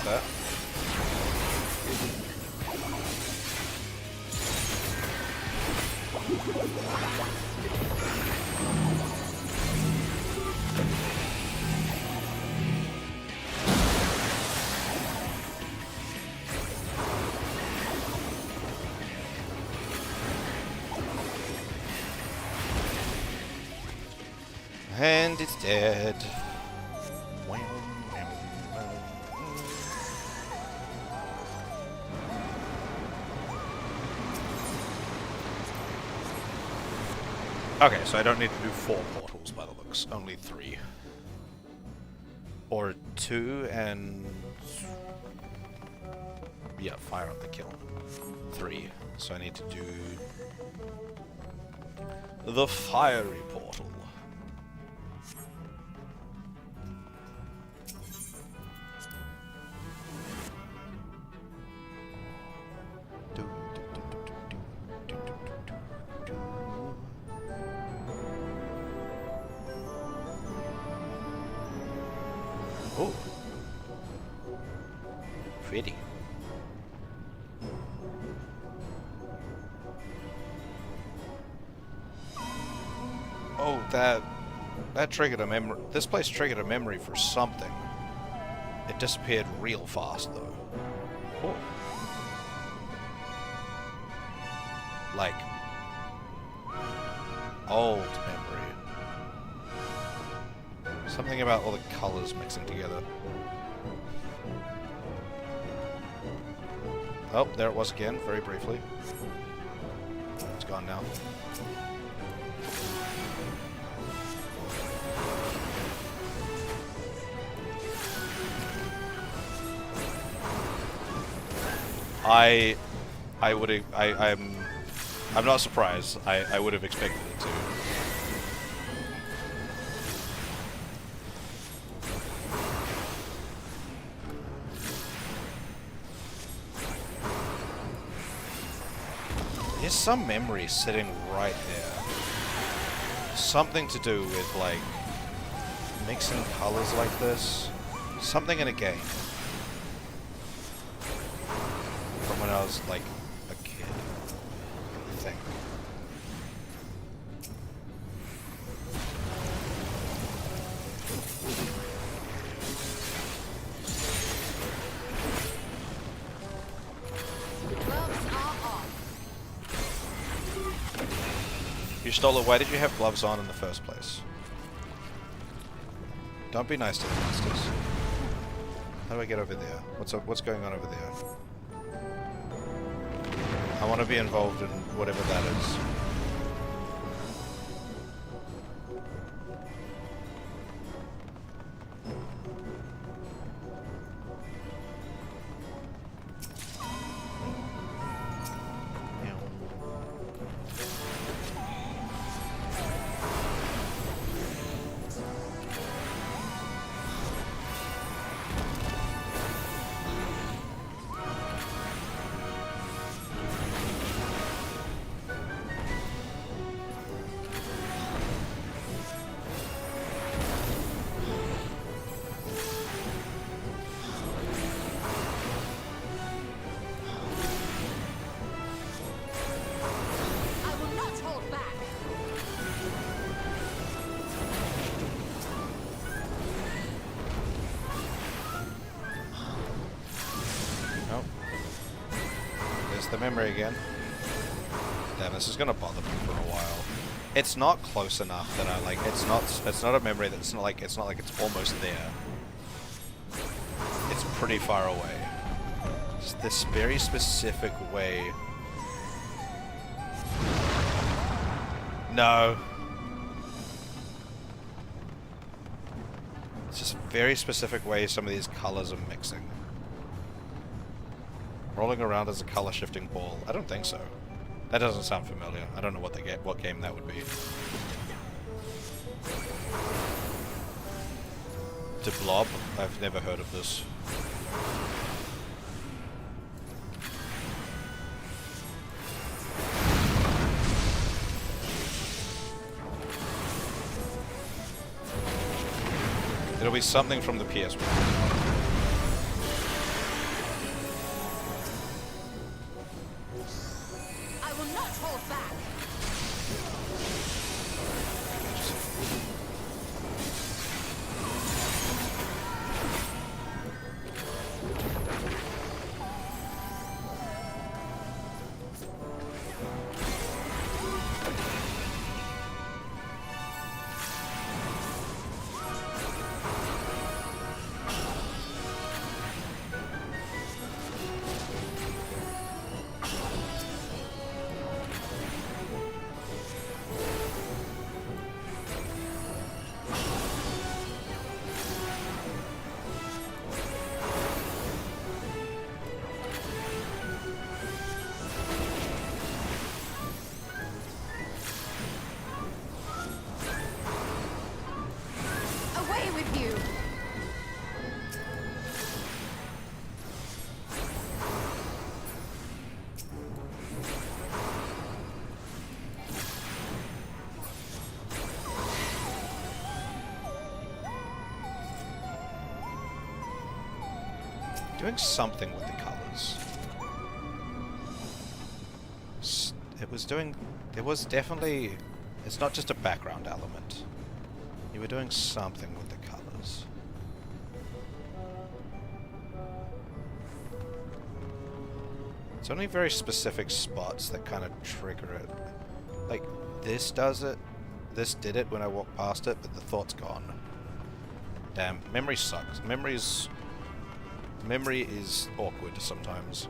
That. And it's dead. Okay, so I don't need to do 4 portals by the looks, only 3. Or 2 and... yeah, fire on the kiln. 3. So I need to do... the fiery portal. confetti. Oh, that triggered a memory. This place triggered a memory for something. It disappeared real fast, though. Cool. Like, old memory. Something about all the colors mixing together. Oh, there it was again, very briefly. It's gone now. I'm not surprised. I would have expected it to. There's some memory sitting right there. Something to do with, like, mixing colors like this. Something in a game. From when I was, like, a kid. I think. You stole it. Why did you have gloves on in the first place? Don't be nice to the monsters. How do I get over there? What's going on over there? I want to be involved in whatever that is. The memory again. Damn, this is gonna bother me for a while. It's not close enough that I like. It's not a memory that's not like. It's not like it's almost there. It's pretty far away. It's this very specific way. No. It's just a very specific way some of these colors are mixing. Rolling around as a color shifting ball. I don't think so. That doesn't sound familiar. I don't know what game that would be. To Blob? I've never heard of this. It'll be something from the PS1. doing something with the colors. It was definitely, it's not just a background element. You were doing something with the colors. It's only very specific spots that kind of trigger it. Like, this does it. This did it when I walked past it, but the thought's gone. Damn, memory sucks. Memory is awkward sometimes.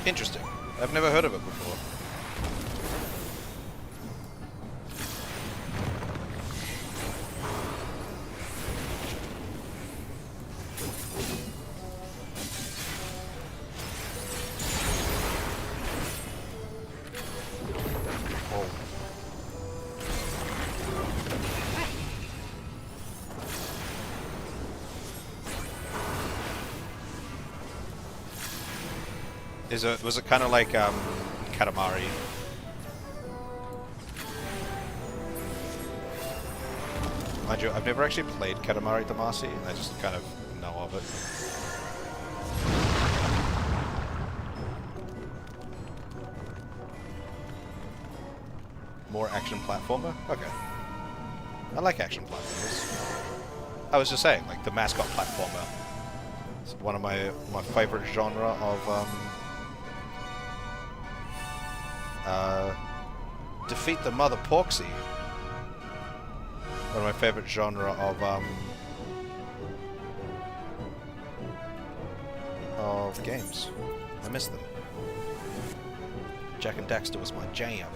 Interesting. I've never heard of it before. Was it kind of like Katamari? Mind you, I've never actually played Katamari Damacy, I just kind of know of it. More action platformer? Okay. I like action platformers. I was just saying, like the mascot platformer. It's one of my favorite genre of Defeat the Mother Porksy. One of my favorite genre of games. I miss them. Jak and Daxter was my jam.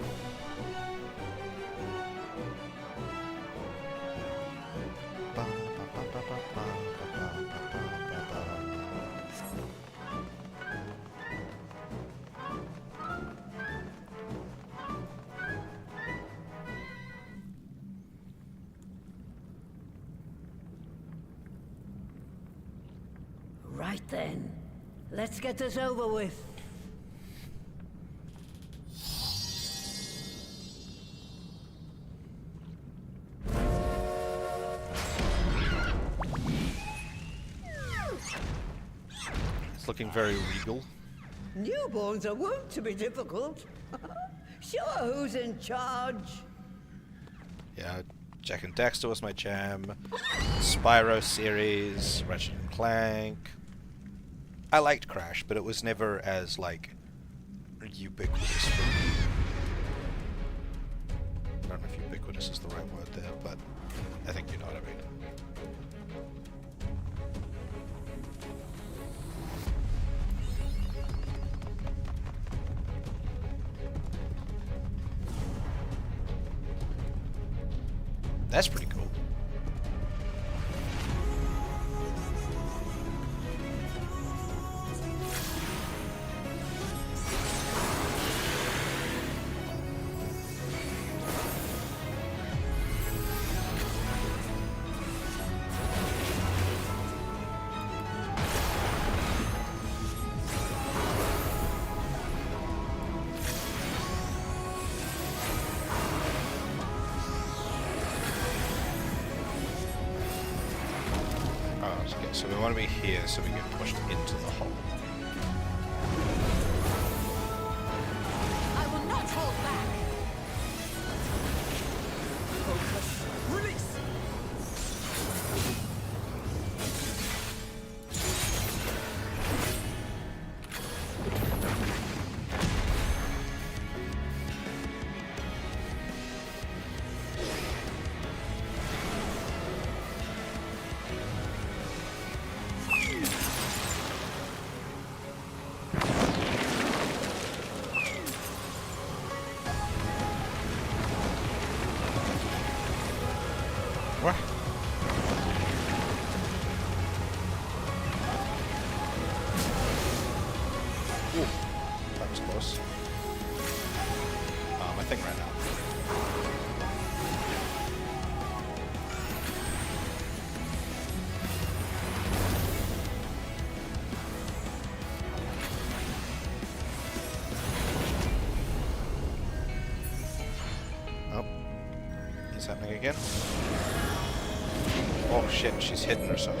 Right then, let's get this over with. It's looking very regal. Newborns are wont to be difficult. Sure, who's in charge? Yeah, Jak and Daxter was my jam. Spyro series, Ratchet and Clank. I liked Crash, but it was never as, like, ubiquitous for me. I don't know if ubiquitous is the right word there, but I think you know what I mean. That's pretty cool. Okay, so we want to be here so we get pushed into the hole. I will not hold back. Release! What? Ooh, that was close. I think right now. Oh, is happening again? Oh shit, she's hidden herself.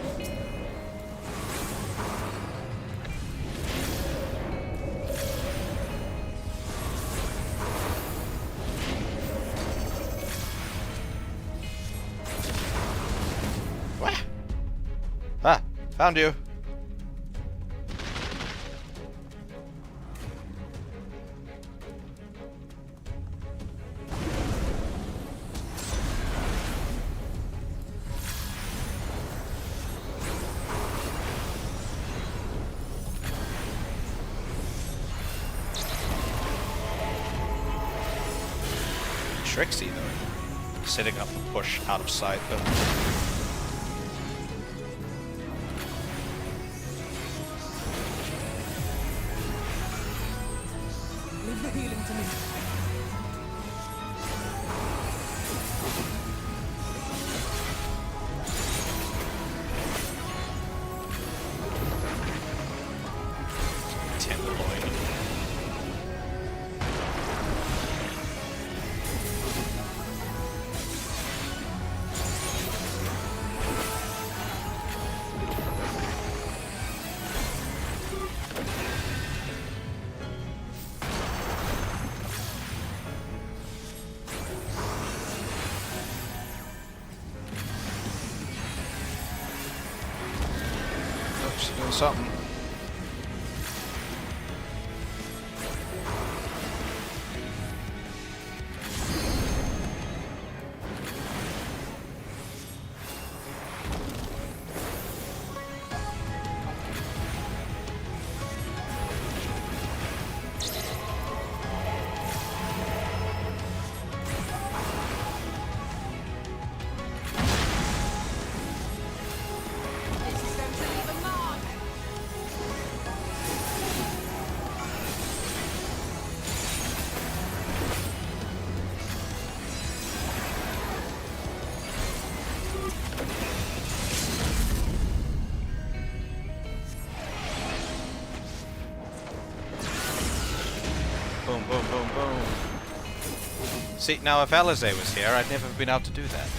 What? Ah, found you. Trixie, though, setting up the push out of sight. Leave the healing to me. Tenderloin. She's doing something. Boom, boom, boom, boom. See, now if Eorzea was here, I'd never been able to do that.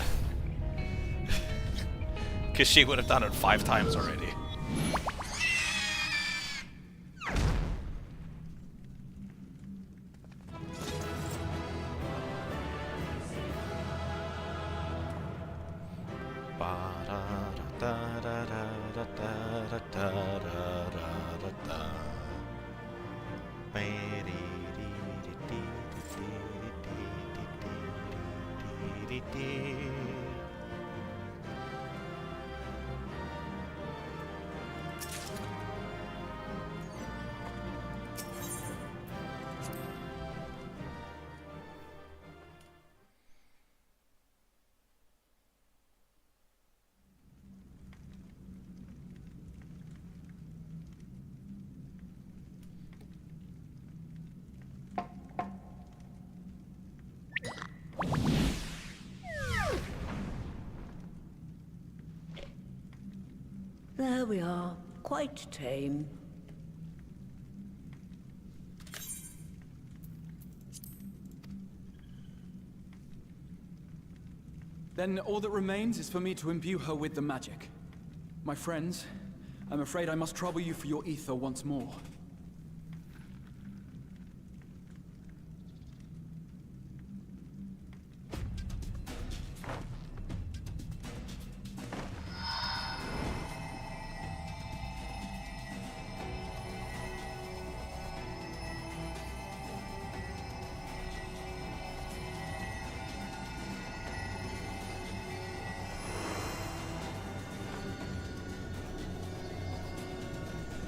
Because she would have done it 5 times already. There we are. Quite tame. Then all that remains is for me to imbue her with the magic. My friends, I'm afraid I must trouble you for your ether once more.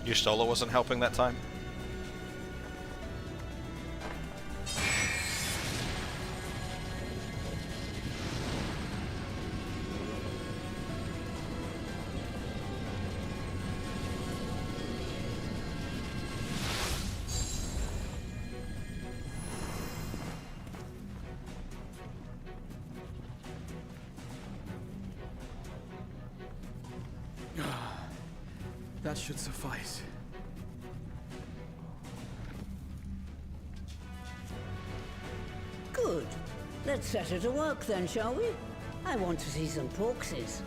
Y'shtola wasn't helping that time? That should suffice. Good. Let's set her to work then, shall we? I want to see some porkses.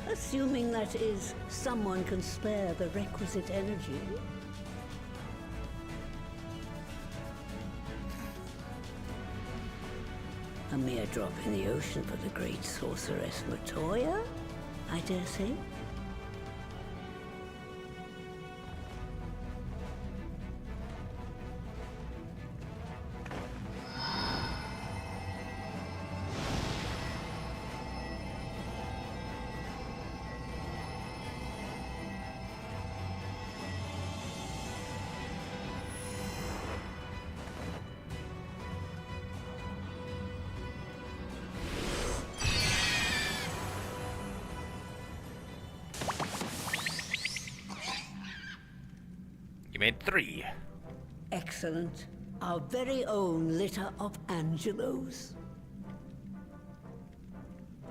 Assuming that is, someone can spare the requisite energy. A mere drop in the ocean for the great sorceress Materia, I dare say. You made 3. Excellent. Our very own litter of Angelos.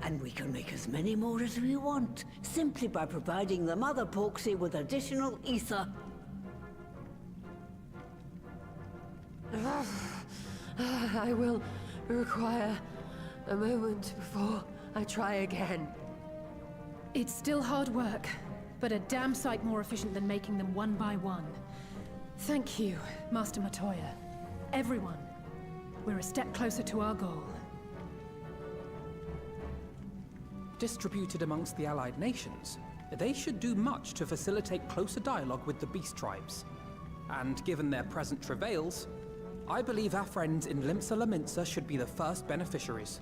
And we can make as many more as we want, simply by providing the Mother Porksy with additional ether. I will require a moment before I try again. It's still hard work, but a damn sight more efficient than making them one by one. Thank you, Master Materia. Everyone, we're a step closer to our goal. Distributed amongst the allied nations, they should do much to facilitate closer dialogue with the beast tribes. And given their present travails, I believe our friends in Limsa Laminsa should be the first beneficiaries.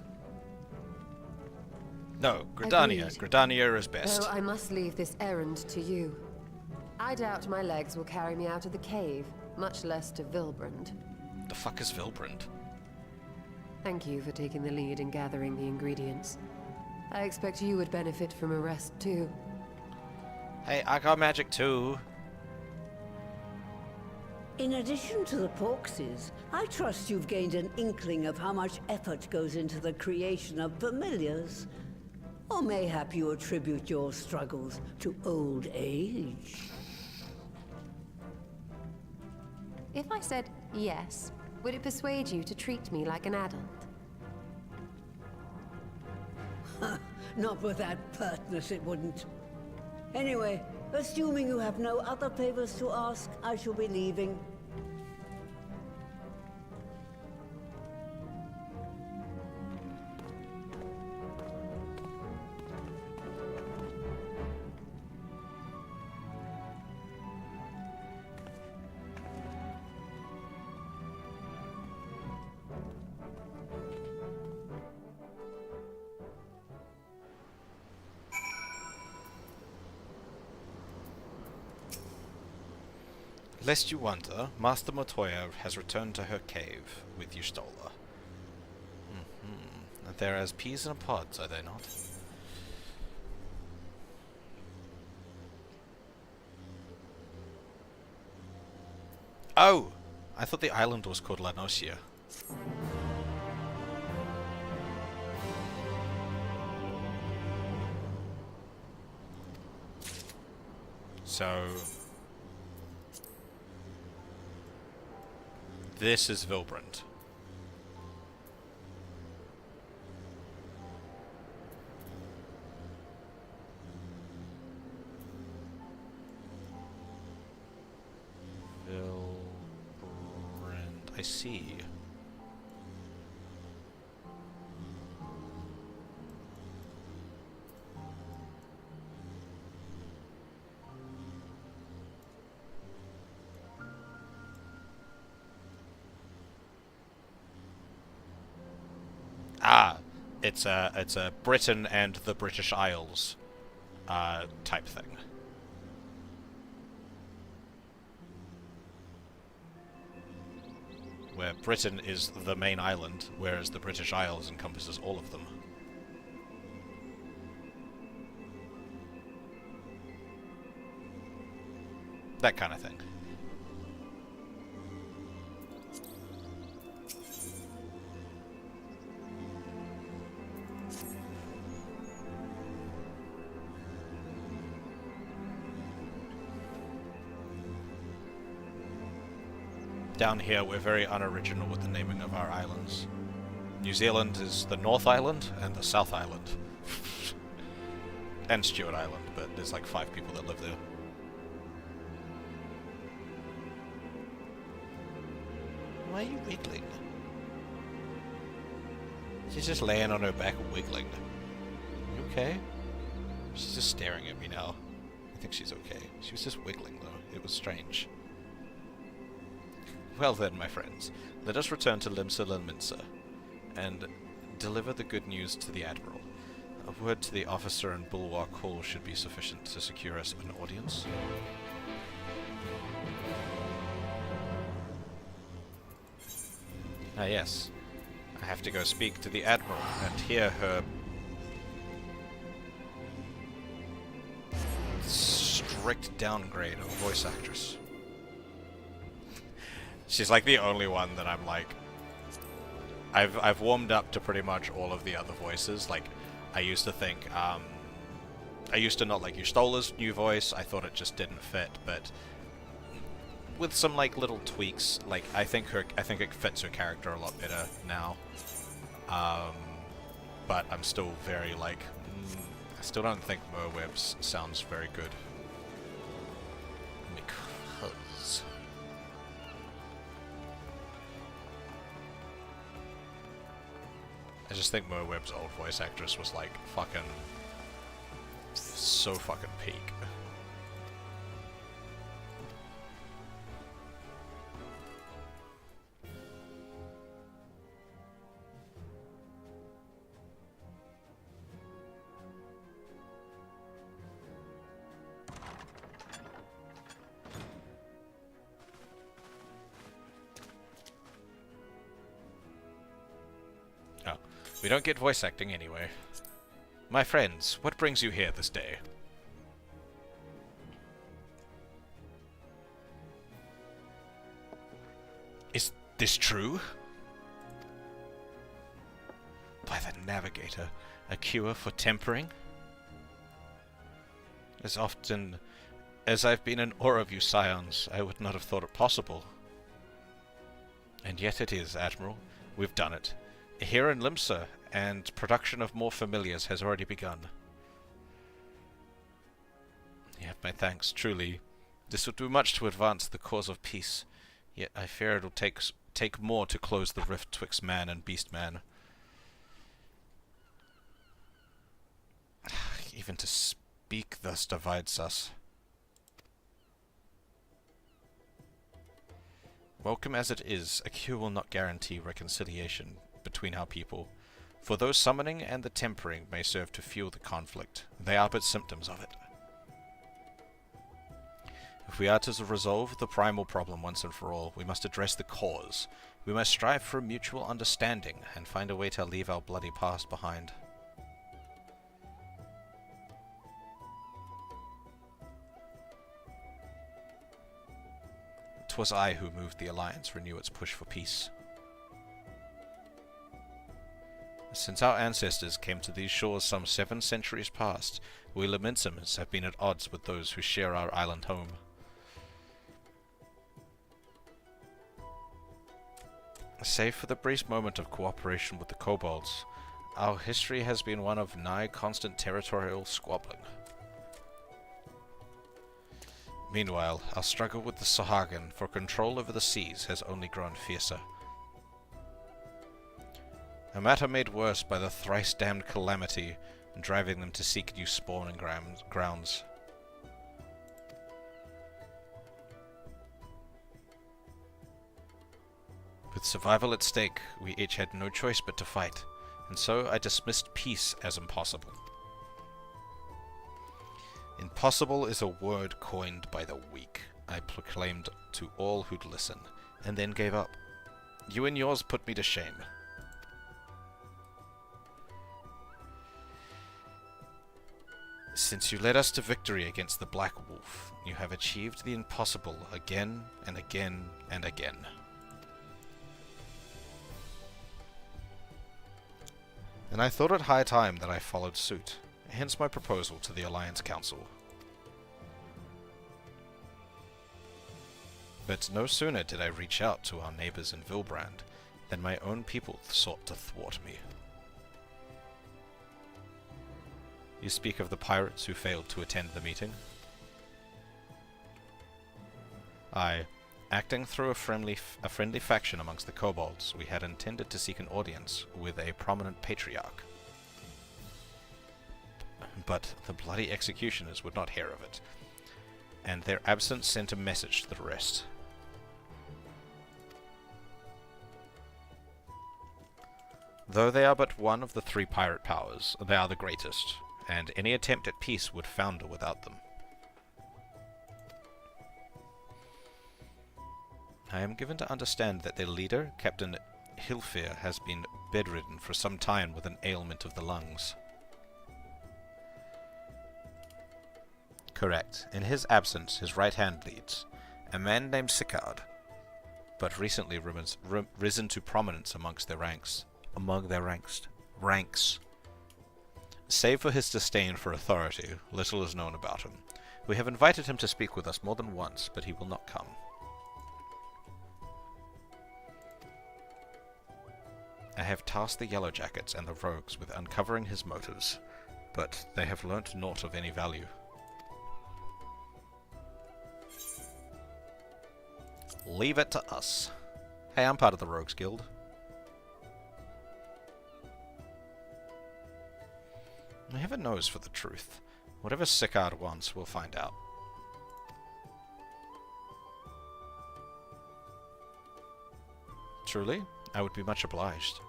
No, Gridania. Agreed. Gridania is best. Though I must leave this errand to you. I doubt my legs will carry me out of the cave, much less to Vilbrand. The fuck is Vilbrand? Thank you for taking the lead in gathering the ingredients. I expect you would benefit from a rest too. Hey, I got magic too. In addition to the Porksies, I trust you've gained an inkling of how much effort goes into the creation of familiars. Or mayhap you attribute your struggles to old age. If I said yes, would it persuade you to treat me like an adult? Not with that pertness, it wouldn't. Anyway, assuming you have no other favors to ask, I shall be leaving. Lest you wonder, Master Materia has returned to her cave with Y'shtola. They're as peas in a pod, are they not? Oh! I thought the island was called La Nocia. So... this is Vilbrand. I see. Ah, it's a Britain and the British Isles type thing. Where Britain is the main island, whereas the British Isles encompasses all of them. That kind of thing. Down here, we're very unoriginal with the naming of our islands. New Zealand is the North Island and the South Island. And Stewart Island, but there's like 5 people that live there. Why are you wiggling? She's just laying on her back wiggling. You okay? She's just staring at me now. I think she's okay. She was just wiggling though. It was strange. Well then, my friends, let us return to Limsa Minsa and deliver the good news to the Admiral. A word to the officer in Bulwark Hall should be sufficient to secure us an audience. Ah yes, I have to go speak to the Admiral and hear her strict downgrade of voice actress. She's like the only one that I'm like, I've warmed up to pretty much all of the other voices. Like, I used to think, I used to not like Ystola's new voice. I thought it just didn't fit, but with some like little tweaks, like I think it fits her character a lot better now. But I'm still very like, I still don't think Merweb's sounds very good. Because I just think Merweb's old voice actress was like fucking so fucking peak. We don't get voice acting anyway. My friends, what brings you here this day? Is this true? By the Navigator, a cure for tempering? As often as I've been in awe of you, Scions, I would not have thought it possible. And yet it is, Admiral. We've done it. Here in Limsa, and production of more familiars has already begun. You have my thanks, truly. This would do much to advance the cause of peace, yet I fear it'll take more to close the rift twixt man and beast-man. Even to speak thus divides us. Welcome as it is, a cure will not guarantee reconciliation between our people, for those summoning and the tempering may serve to fuel the conflict. They are but symptoms of it. If we are to resolve the primal problem once and for all, we must address the cause. We must strive for mutual understanding and find a way to leave our bloody past behind. 'Twas I who moved the Alliance renew its push for peace. Since our ancestors came to these shores some 7 centuries past, we Lamentsums have been at odds with those who share our island home. Save for the brief moment of cooperation with the kobolds, our history has been one of nigh constant territorial squabbling. Meanwhile, our struggle with the Sahagan for control over the seas has only grown fiercer. A matter made worse by the thrice-damned calamity driving them to seek new spawning grounds. With survival at stake, we each had no choice but to fight, and so I dismissed peace as impossible. Impossible is a word coined by the weak, I proclaimed to all who'd listen, and then gave up. You and yours put me to shame. Since you led us to victory against the Black Wolf, you have achieved the impossible again and again and again. And I thought it high time that I followed suit, hence my proposal to the Alliance Council. But no sooner did I reach out to our neighbors in Vilbrand than my own people sought to thwart me. You speak of the pirates who failed to attend the meeting? Aye, acting through a friendly faction amongst the kobolds, we had intended to seek an audience with a prominent patriarch. But the bloody executioners would not hear of it, and their absence sent a message to the rest. Though they are but one of the 3 pirate powers, they are the greatest, and any attempt at peace would founder without them. I am given to understand that their leader, Captain Hilfir, has been bedridden for some time with an ailment of the lungs. Correct. In his absence, his right hand leads, a man named Sicard, but recently risen to prominence amongst their ranks. Save for his disdain for authority, little is known about him. We have invited him to speak with us more than once, but he will not come. I have tasked the Yellow Jackets and the Rogues with uncovering his motives, but they have learnt naught of any value. Leave it to us. Hey, I'm part of the Rogues Guild. I have a nose for the truth. Whatever Sicard wants, we'll find out. Truly, I would be much obliged.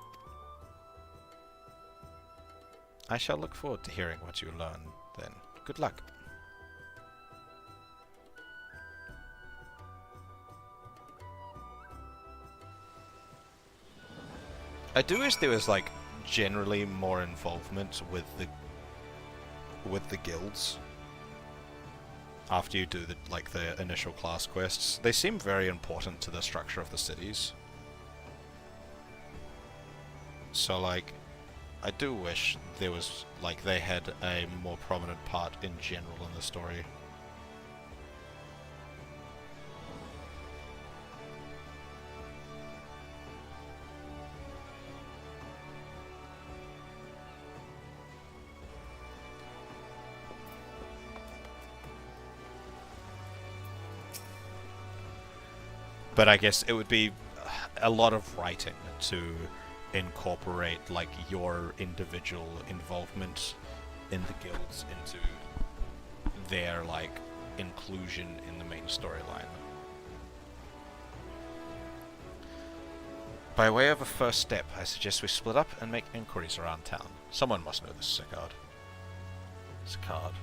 I shall look forward to hearing what you learn, then. Good luck. I do wish there was, like, generally more involvement with the guilds after you do the initial class quests. They seem very important to the structure of the cities. So like, I do wish there was, like, they had a more prominent part in general in the story. But I guess it would be a lot of writing to incorporate, like, your individual involvement in the guilds into their, like, inclusion in the main storyline. By way of a first step, I suggest we split up and make inquiries around town. Someone must know this Sicard. Sicard,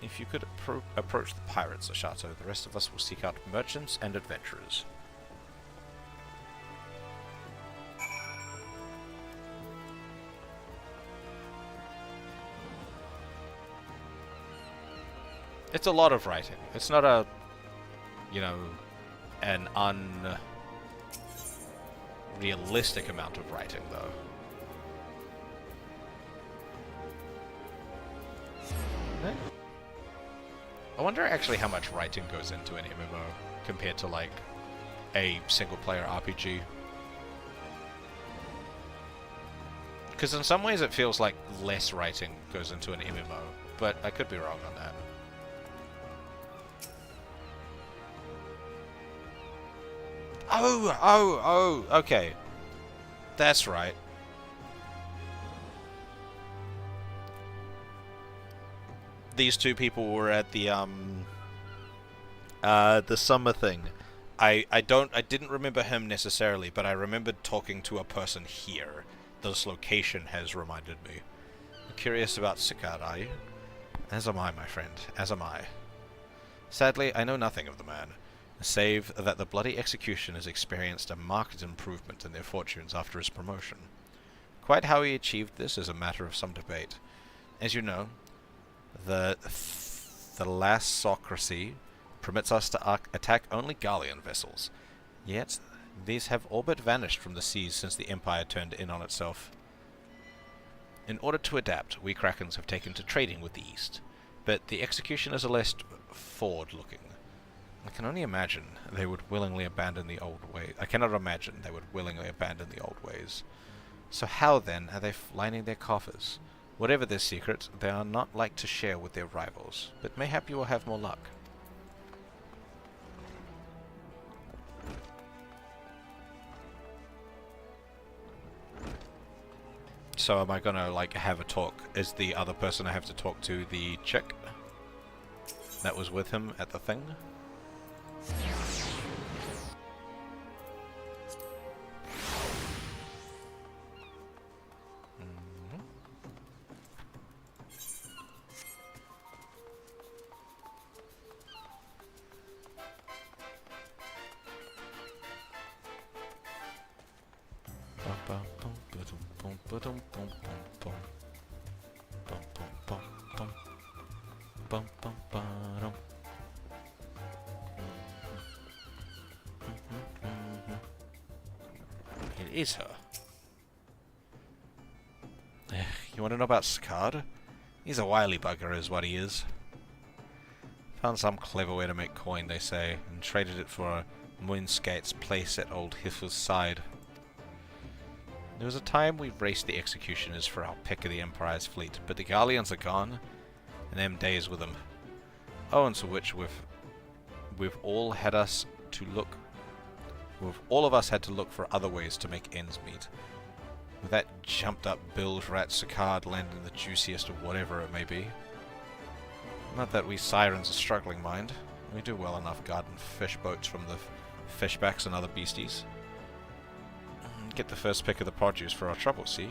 if you could approach the pirates of Chateau, the rest of us will seek out merchants and adventurers. It's a lot of writing. It's not a, you know, an unrealistic amount of writing, though. I wonder actually how much writing goes into an MMO compared to, like, a single-player RPG. Because in some ways it feels like less writing goes into an MMO, but I could be wrong on that. Oh, okay. That's right. These two people were at the summer thing. I didn't remember him necessarily, but I remembered talking to a person here. This location has reminded me. You're curious about Sicard, are you? As am I, my friend, as am I. Sadly, I know nothing of the man, save that the bloody execution has experienced a marked improvement in their fortunes after his promotion. Quite how he achieved this is a matter of some debate. As you know, the Thalassocracy permits us to attack only Galleon vessels, yet these have all but vanished from the seas since the Empire turned in on itself. In order to adapt, we Krakens have taken to trading with the East, but the executioners are less forward-looking. I can only imagine they would willingly abandon the old ways. I cannot imagine they would willingly abandon the old ways. So how, then, are they lining their coffers? Whatever their secret, they are not like to share with their rivals, but mayhap you will have more luck. So am I gonna, like, have a talk? Is the other person I have to talk to the chick that was with him at the thing? It is her. You want to know about Sicard? He's a wily bugger is what he is. Found some clever way to make coin, they say, and traded it for a Moonskate's place at old Hiffel's side. There was a time we raced the executioners for our pick of the Empire's fleet, but the Galleons are gone, and them days with them. Owing to which we've all had us to look. All of us had to look for other ways to make ends meet. With that jumped-up bilge rat Sicard landing the juiciest of whatever it may be. Not that we Sirens are struggling, mind. We do well enough guarding fish boats from the fishbacks and other beasties. Get the first pick of the produce for our trouble, see?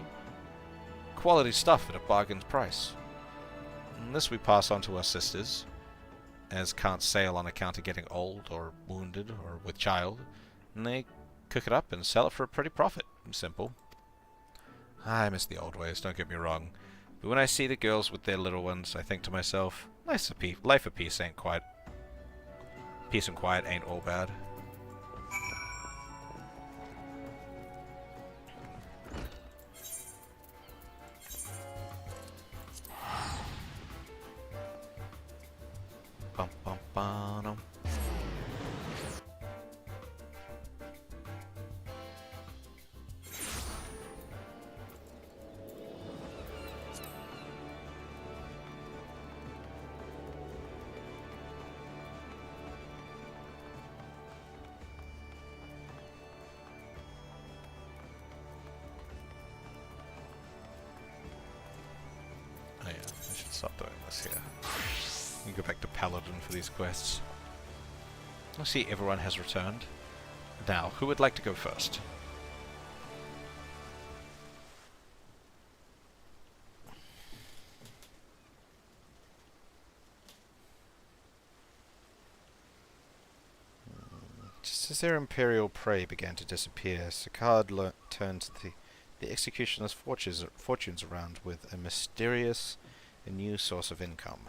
Quality stuff at a bargain price. And this we pass on to our sisters, as can't sail on account of getting old, or wounded, or with child, and they cook it up and sell it for a pretty profit. Simple. I miss the old ways, don't get me wrong, but when I see the girls with their little ones, I think to myself, life of peace ain't quite. Peace and quiet ain't all bad. Bum bum bum. Oh yeah, I should stop doing this here. We can go back to Paladin for these quests. I see everyone has returned. Now, who would like to go first? Just as their imperial prey began to disappear, Sicard turned the executioner's fortunes around with a mysterious and new source of income.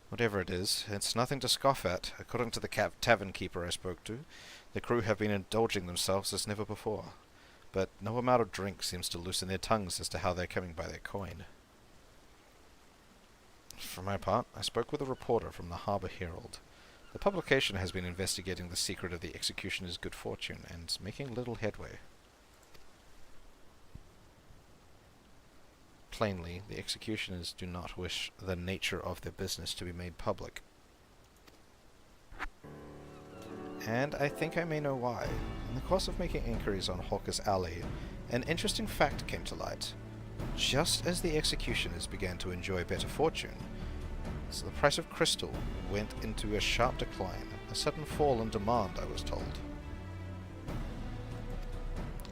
Whatever it is, it's nothing to scoff at. According to the tavern keeper I spoke to, the crew have been indulging themselves as never before. But no amount of drink seems to loosen their tongues as to how they're coming by their coin. For my part, I spoke with a reporter from the Harbour Herald. The publication has been investigating the secret of the executioner's good fortune and making little headway. Plainly, the executioners do not wish the nature of their business to be made public. and I think I may know why. In the course of making inquiries on Hawker's Alley, an interesting fact came to light. Just as the executioners began to enjoy better fortune, so the price of crystal went into a sharp decline, a sudden fall in demand, I was told.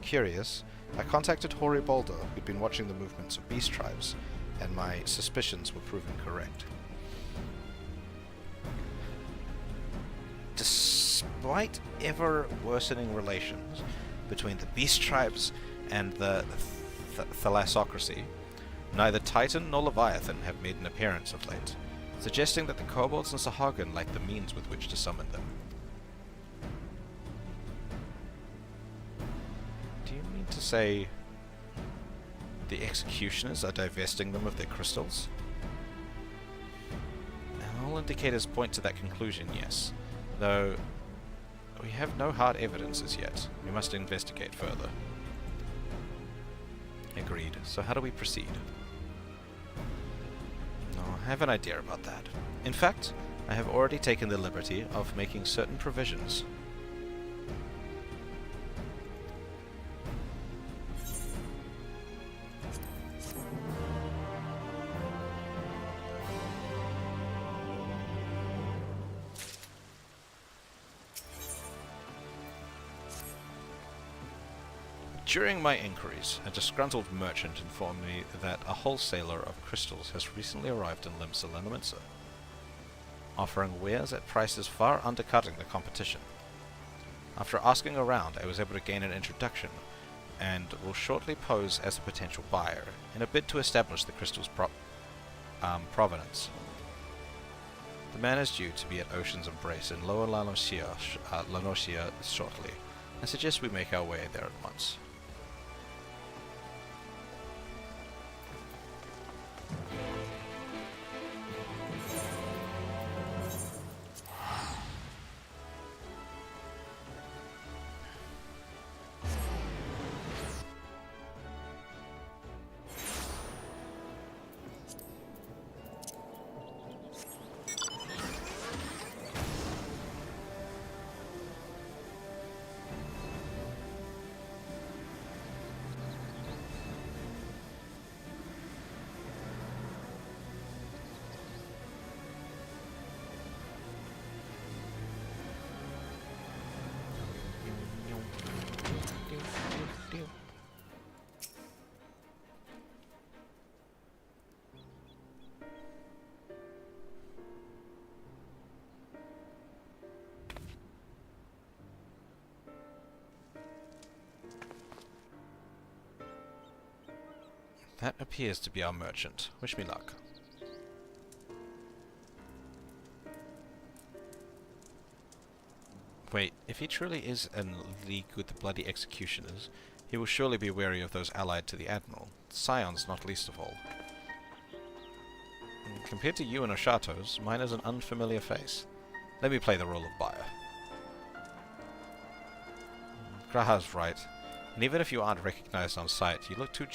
Curious, I contacted Hoary Boulder, who'd been watching the movements of beast tribes, and my suspicions were proven correct. Despite ever-worsening relations between the beast tribes and the thalassocracy, neither Titan nor Leviathan have made an appearance of late, suggesting that the kobolds and Sahagin lack the means with which to summon them. Do you mean to say the executioners are divesting them of their crystals? And all indicators point to that conclusion, yes. Though we have no hard evidence as yet. We must investigate further. Agreed. So how do we proceed? Oh, I have an idea about that. In fact, I have already taken the liberty of making certain provisions. During my inquiries, a disgruntled merchant informed me that a wholesaler of crystals has recently arrived in Limsa Lenemitsa, offering wares at prices far undercutting the competition. After asking around, I was able to gain an introduction, and will shortly pose as a potential buyer, in a bid to establish the crystal's provenance. The man is due to be at Ocean's Embrace in Lower Lanosia shortly, and suggest we make our way there at once. That appears to be our merchant. Wish me luck. Wait, if he truly is in league with the bloody executioners, he will surely be wary of those allied to the Admiral, Scions not least of all. And compared to you and Oshato's, mine is an unfamiliar face. Let me play the role of buyer. Graha's right, and even if you aren't recognized on sight, you look too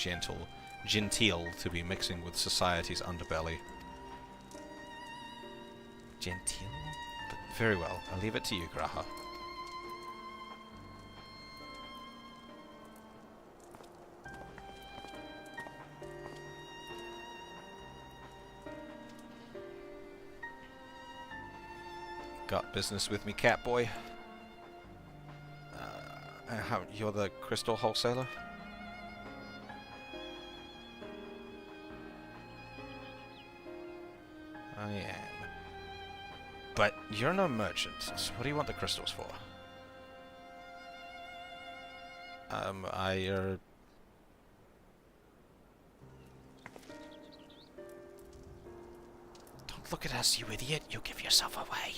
genteel to be mixing with society's underbelly. Genteel? But very well, I'll leave it to you, Graha. Got business with me, Catboy? You're the crystal wholesaler? I am. But you're no merchant, so what do you want the crystals for? Don't look at us, you idiot. You'll give yourself away.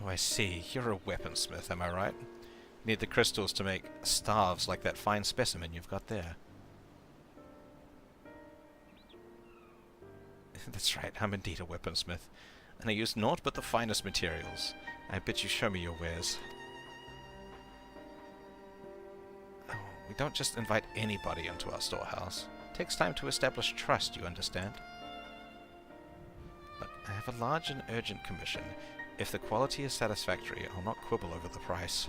Oh, I see. You're a weaponsmith, am I right? Need the crystals to make staves like that fine specimen you've got there. That's right, I'm indeed a weaponsmith, and I use naught but the finest materials. I bid you show me your wares. Oh, we don't just invite anybody into our storehouse. Takes time to establish trust, you understand? Look, I have a large and urgent commission. If the quality is satisfactory, I'll not quibble over the price.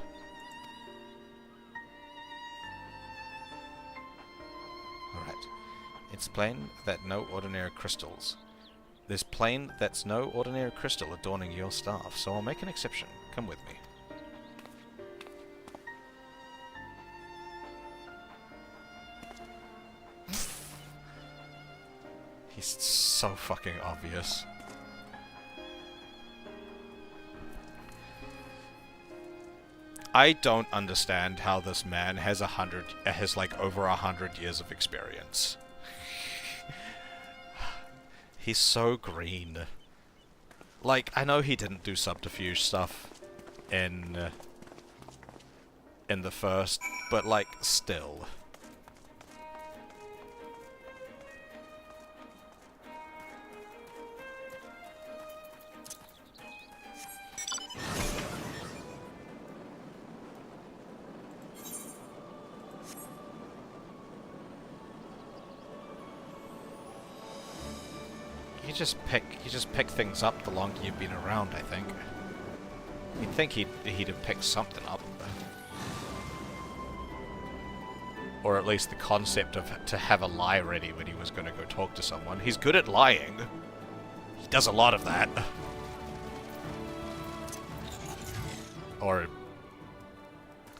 Alright. It's plain that no ordinary crystals. There's plain that's no ordinary crystal adorning your staff, so I'll make an exception. Come with me. He's so fucking obvious. I don't understand how this man has like over 100 years of experience. He's so green. Like, I know he didn't do subterfuge stuff in the first, but like, still. You just pick things up the longer you've been around, I think. You'd think he'd have picked something up. Or at least the concept of to have a lie ready when he was going to go talk to someone. He's good at lying. He does a lot of that. Or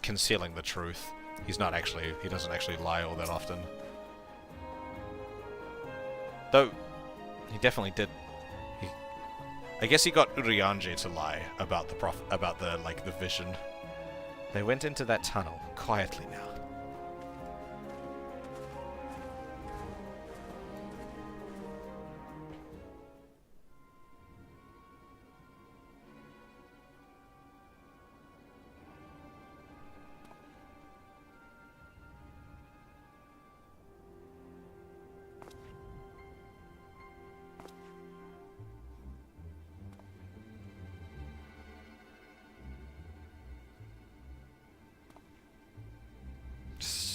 concealing the truth. He doesn't actually lie all that often. Though he definitely did. I guess he got Urianger to lie about the vision. They went into that tunnel quietly now.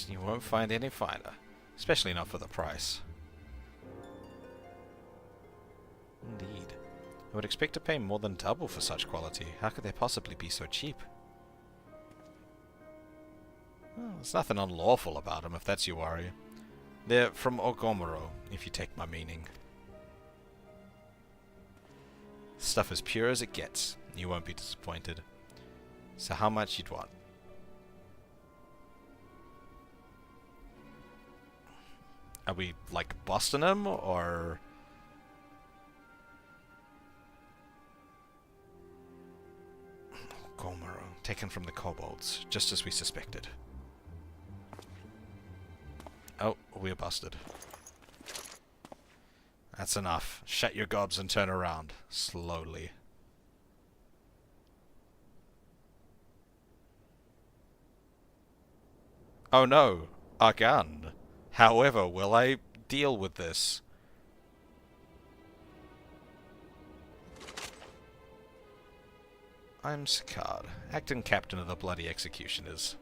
You won't find any finer, especially not for the price. Indeed. I would expect to pay more than double for such quality. How could they possibly be so cheap? Well, there's nothing unlawful about them, if that's your worry. They're from Orgomero, if you take my meaning. Stuff as pure as it gets. You won't be disappointed. So how much you'd want? Are we, like, busting him, or... Gomero, taken from the kobolds, just as we suspected. Oh, we're busted. That's enough. Shut your gobs and turn around. Slowly. Oh no, a gun. However, will I deal with this? I'm Sicard, acting captain of the Bloody Executioners.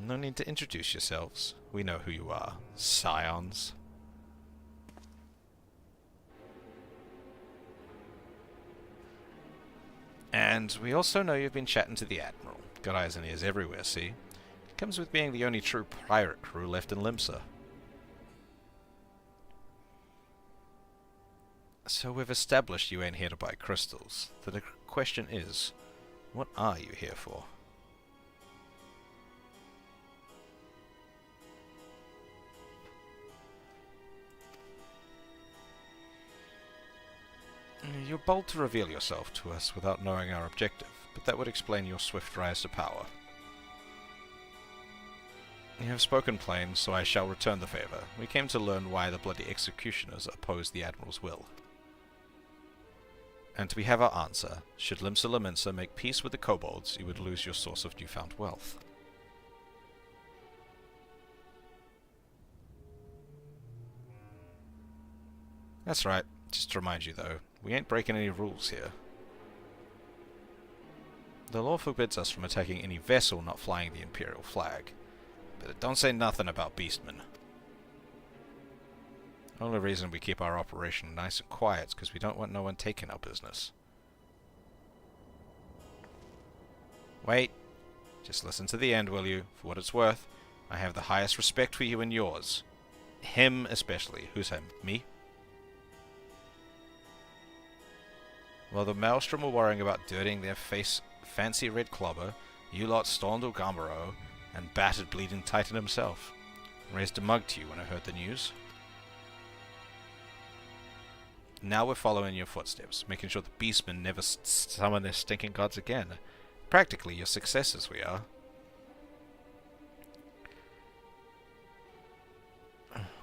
No need to introduce yourselves. We know who you are. Scions. And we also know you've been chatting to the Admiral. Got eyes and ears everywhere, see? Comes with being the only true pirate crew left in Limsa. So we've established you ain't here to buy crystals. The question is, what are you here for? You're bold to reveal yourself to us without knowing our objective, but that would explain your swift rise to power. You have spoken plain, so I shall return the favor. We came to learn why the Bloody Executioners oppose the Admiral's will. And we have our answer. Should Limsa Lominsa make peace with the kobolds, you would lose your source of newfound wealth. That's right. Just to remind you, though, we ain't breaking any rules here. The law forbids us from attacking any vessel not flying the Imperial flag. But it don't say nothing about beastmen. Only reason we keep our operation nice and quiet is because we don't want no one taking our business. Wait. Just listen to the end, will you? For what it's worth, I have the highest respect for you and yours. Him especially. Who's him? Me? While the Maelstrom were worrying about dirtying their face fancy red clobber, you lot stormed Ogamaro and battered Bleeding Titan himself. Raised a mug to you when I heard the news. Now we're following your footsteps, making sure the beastmen never summon their stinking gods again. Practically your successors we are.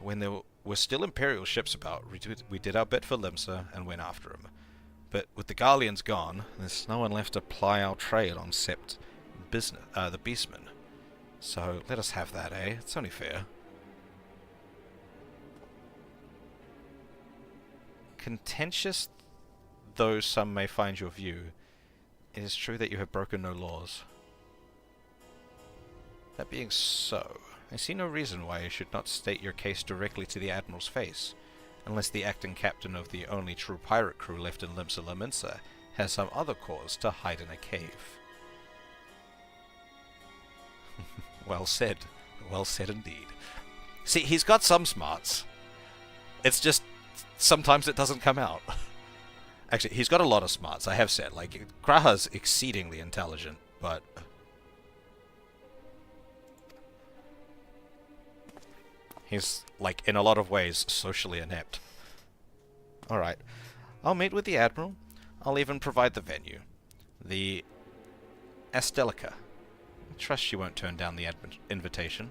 When there were still Imperial ships about, we did our bit for Limsa and went after him. But with the Garleans gone, there's no one left to ply our trade on except the beastmen. So let us have that, eh? It's only fair. Contentious though some may find your view, it is true that you have broken no laws. That being so, I see no reason why you should not state your case directly to the Admiral's face, unless the acting captain of the only true pirate crew left in Limsa Lominsa has some other cause to hide in a cave. Well said. Well said indeed. See, he's got some smarts. It's just sometimes it doesn't come out. Actually, he's got a lot of smarts, I have said. Like, Graha's exceedingly intelligent, but he's, like, in a lot of ways, socially inept. Alright. I'll meet with the Admiral. I'll even provide the venue. The Astelica. I trust she won't turn down the invitation.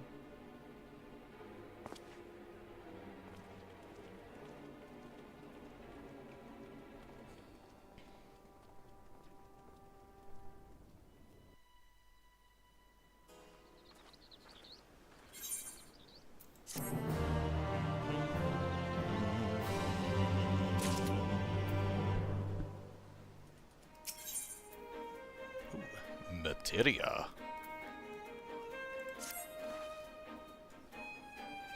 Materia.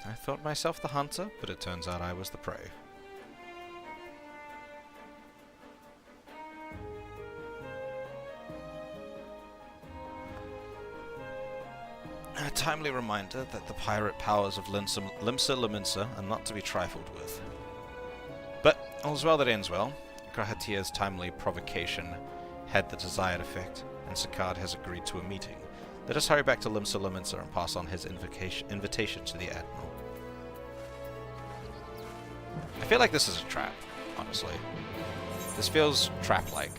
I thought myself the hunter, but it turns out I was the prey. A timely reminder that the pirate powers of Limsa Lominsa are not to be trifled with. But all's well that ends well. Grahatia's timely provocation had the desired effect, and Sakard has agreed to a meeting. Let us hurry back to Limsa Lominsa and pass on his invitation to the Admiral. I feel like this is a trap, honestly. This feels trap-like.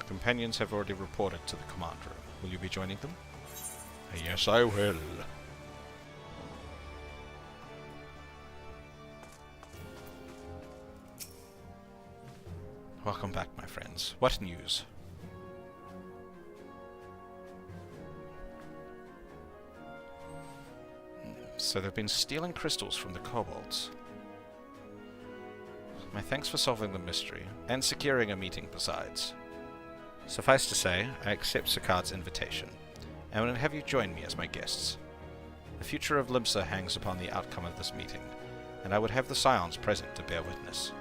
Companions have already reported to the command room. Will you be joining them? Yes, I will. Welcome back, my friends. What news? So they've been stealing crystals from the kobolds. My thanks for solving the mystery, and securing a meeting besides. Suffice to say, I accept Sakard's invitation, and will have you join me as my guests. The future of Limsa hangs upon the outcome of this meeting, and I would have the Scions present to bear witness.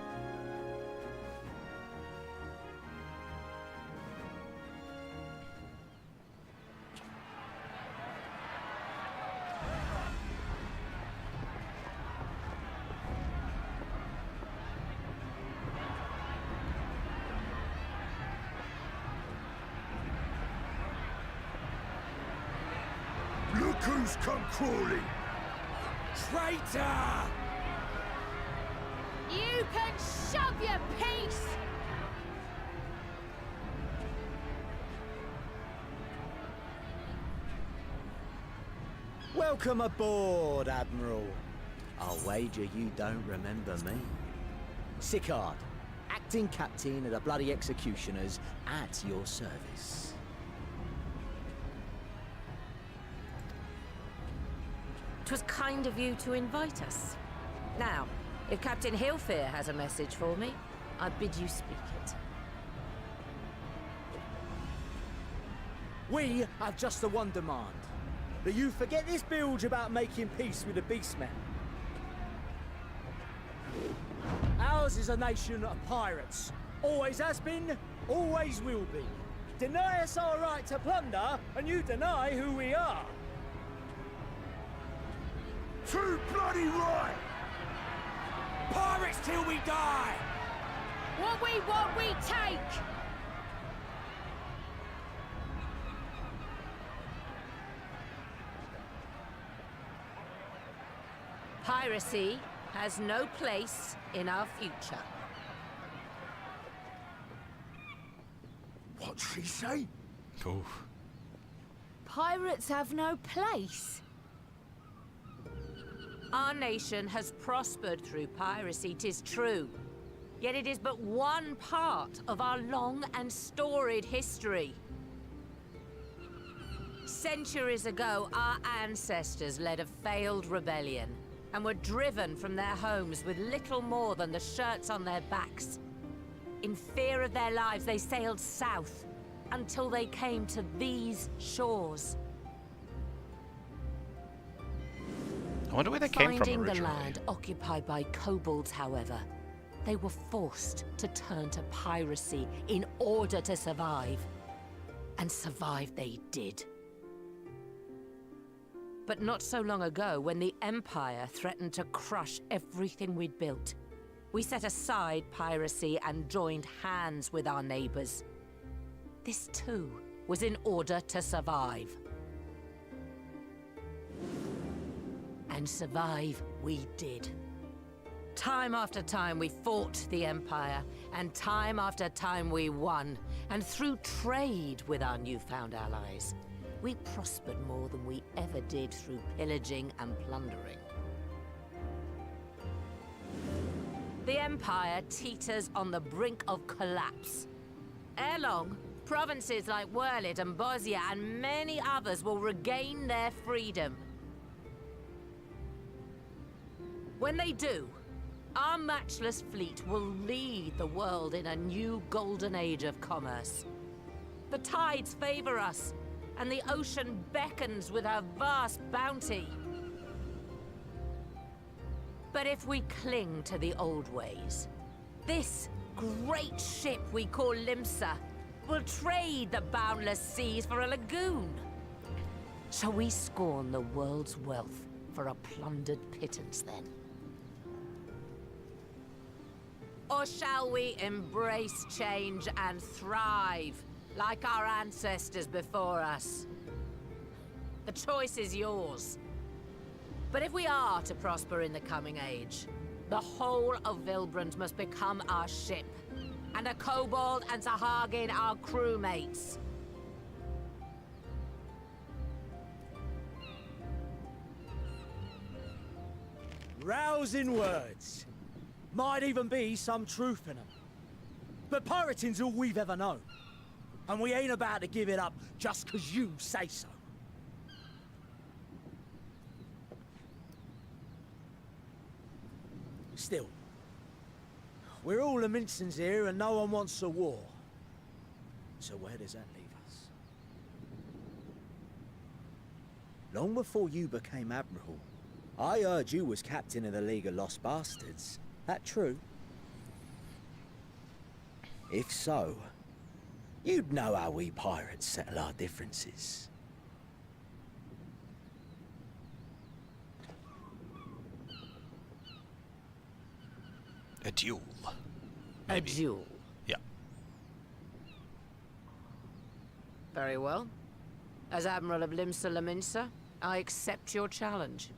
Look who's come crawling! Traitor! You can shove your piece! Welcome aboard, Admiral. I'll wager you don't remember me. Sickard, acting captain of the bloody executioners, at your service. 'Twas kind of you to invite us. Now, if Captain Hillfear has a message for me, I bid you speak it. We have just the one demand. That you forget this bilge about making peace with the beastmen. Ours is a nation of pirates. Always has been, always will be. Deny us our right to plunder, and you deny who we are. Too bloody right! Pirates till we die! What we want, we take! Piracy has no place in our future. What'd she say? Oh. Pirates have no place. Our nation has prospered through piracy, 'tis true. Yet it is but one part of our long and storied history. Centuries ago, our ancestors led a failed rebellion and were driven from their homes with little more than the shirts on their backs. In fear of their lives, they sailed south until they came to these shores. I wonder where they came from Finding originally. the land occupied by kobolds, however, they were forced to turn to piracy in order to survive. And survive they did. But not so long ago, when the Empire threatened to crush everything we'd built, we set aside piracy and joined hands with our neighbors. This too was in order to survive. And survive we did. Time after time we fought the Empire, and time after time we won. And through trade with our newfound allies, we prospered more than we ever did through pillaging and plundering. The Empire teeters on the brink of collapse. Ere long, provinces like Wurlid and Bosnia and many others will regain their freedom. When they do, our matchless fleet will lead the world in a new golden age of commerce. The tides favor us, and the ocean beckons with her vast bounty. But if we cling to the old ways, this great ship we call Limsa will trade the boundless seas for a lagoon. Shall we scorn the world's wealth for a plundered pittance then? Or shall we embrace change and thrive, like our ancestors before us? The choice is yours. But if we are to prosper in the coming age, the whole of Vilbrand must become our ship, and a kobold and Sahagin our crewmates. Rousing words. Might even be some truth in them. But pirating's all we've ever known. And we ain't about to give it up just 'cause you say so. Still, we're all the Mincins here and no one wants a war. So where does that leave us? Long before you became Admiral, I heard you was captain of the League of Lost Bastards. That true? If so, you'd know how we pirates settle our differences. A duel. A duel? Yeah. Very well. As Admiral of Limsa Laminsa, I accept your challenge.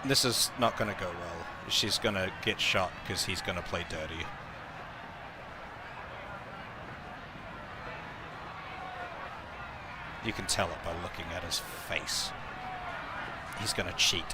This is not going to go well. She's going to get shot because he's going to play dirty. You can tell it by looking at his face. He's going to cheat.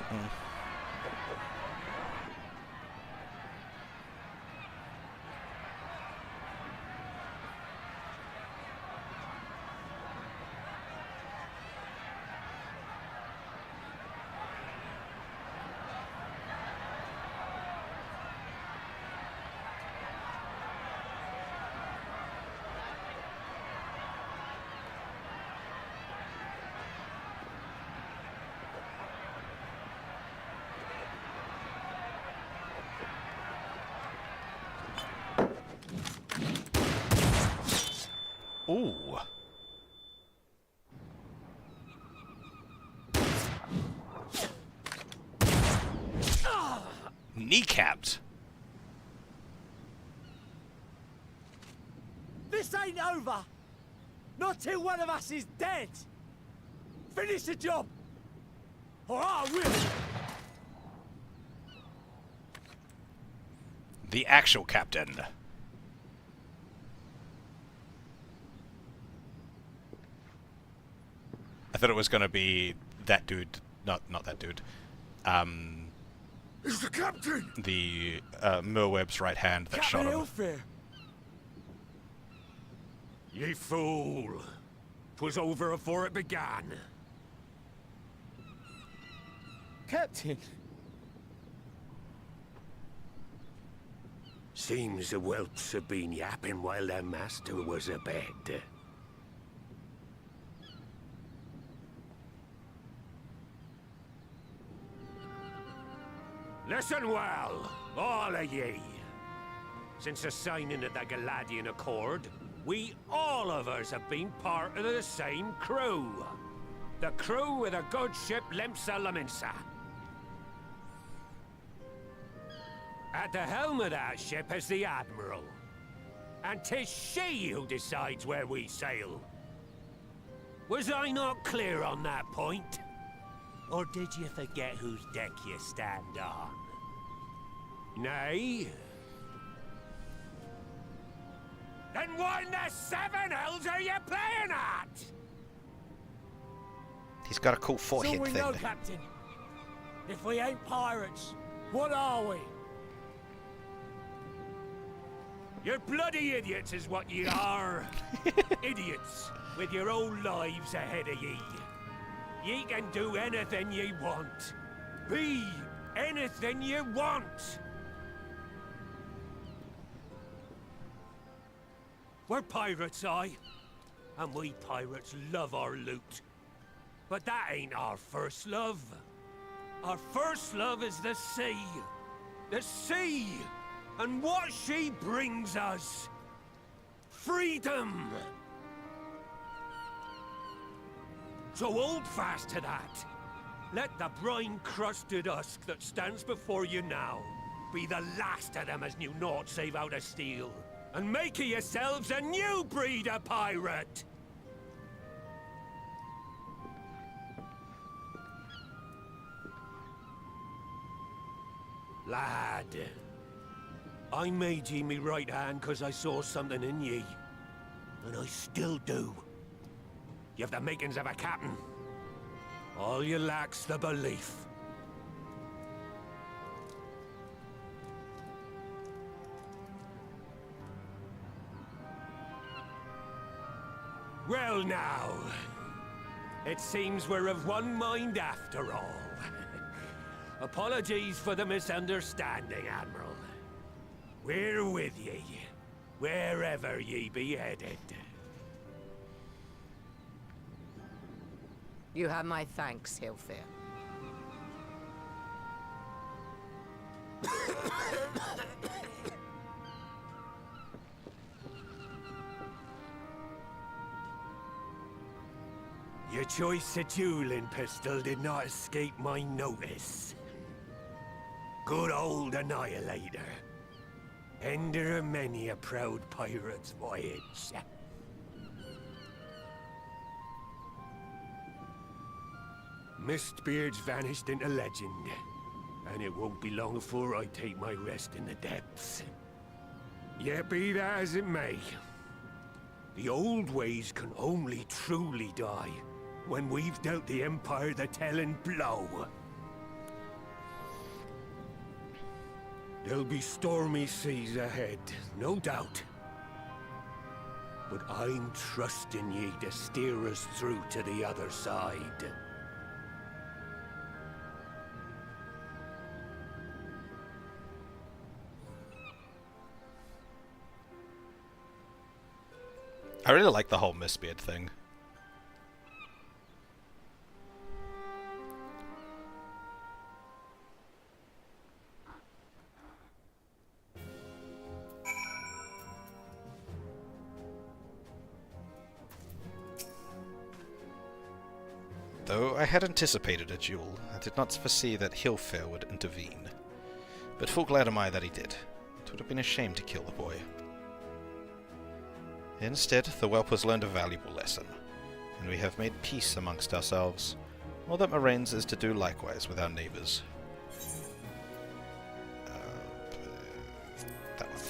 Ooh. Kneecapped. This ain't over. Not till one of us is dead. Finish the job. Or I will. The actual captain. I thought it was going to be that dude, not that dude. It's the captain. The Merweb's right hand that shot him. Ye fool! 'Twas over afore it began. Captain. Seems the whelps have been yapping while their master was abed. Listen well, all of ye. Since the signing of the Galadian Accord, we all of us have been part of the same crew. The crew with a good ship Lemsa Laminsa. At the helm of that ship is the Admiral. And 'tis she who decides where we sail. Was I not clear on that point? Or did you forget whose deck you stand on? Nay? Then what in the seven hells are you playing at? He's got a cool forehead So we thing. know, Captain. If we ain't pirates, what are we? You're bloody idiots is what ye are. Idiots with your own lives ahead of ye. Ye can do anything ye want. Be anything ye want. We're pirates, aye. And we pirates love our loot. But that ain't our first love. Our first love is the sea. The sea! And what she brings us. Freedom! So hold fast to that. Let the brine-crusted husk that stands before you now be the last of them as knew naught save out of steel. And make of yourselves a new breed of pirate! Lad, I made ye me right hand because I saw something in ye. And I still do. You have the makings of a captain. All you lack's the belief. Well now, it seems we're of one mind after all. Apologies for the misunderstanding, Admiral. We're with ye, wherever ye be headed. You have my thanks, Hilfir. Your choice of dueling pistol did not escape my notice. Good old Annihilator. Ender of many a proud pirate's voyage. Mistbeard's vanished into legend. and it won't be long before I take my rest in the depths. Yet be that as it may, the old ways can only truly die when we've dealt the Empire the telling blow. There'll be stormy seas ahead, no doubt. But I'm trusting ye to steer us through to the other side. I really like the whole Mistbeard thing. Though I had anticipated a duel, I did not foresee that Hilfair would intervene. But full glad am I that he did. It would have been a shame to kill the boy. Instead, the whelp has learned a valuable lesson, and we have made peace amongst ourselves. All that remains is to do likewise with our neighbours. That one.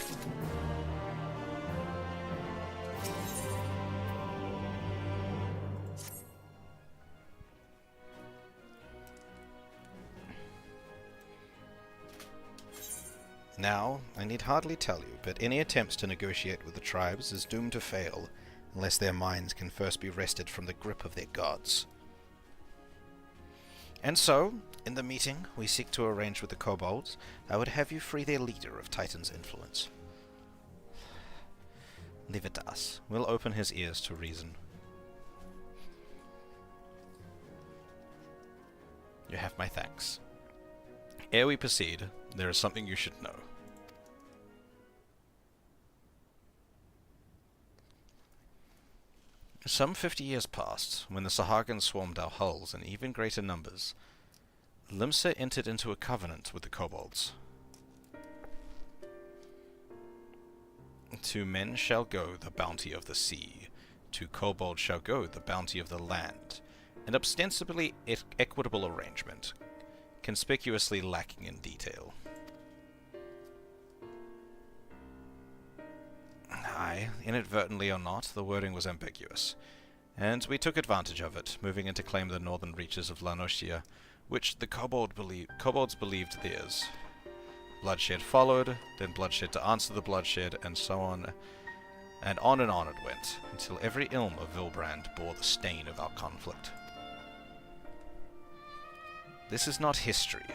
Now, I need hardly tell you, but any attempts to negotiate with the tribes is doomed to fail, unless their minds can first be wrested from the grip of their gods. And so, in the meeting we seek to arrange with the kobolds, I would have you free their leader of Titan's influence. Leave it to us. We'll open his ears to reason. You have my thanks. Ere we proceed, there is something you should know. Some 50 years past, when the Sahagins swarmed our hulls in even greater numbers, Limsa entered into a covenant with the kobolds. To men shall go the bounty of the sea, to kobolds shall go the bounty of the land, an ostensibly equitable arrangement, conspicuously lacking in detail. Aye, inadvertently or not, the wording was ambiguous, and we took advantage of it, moving in to claim the northern reaches of La Nocia, which the kobolds believed theirs. Bloodshed followed, then bloodshed to answer the bloodshed, and so on it went, until every ilm of Vilbrand bore the stain of our conflict. This is not history.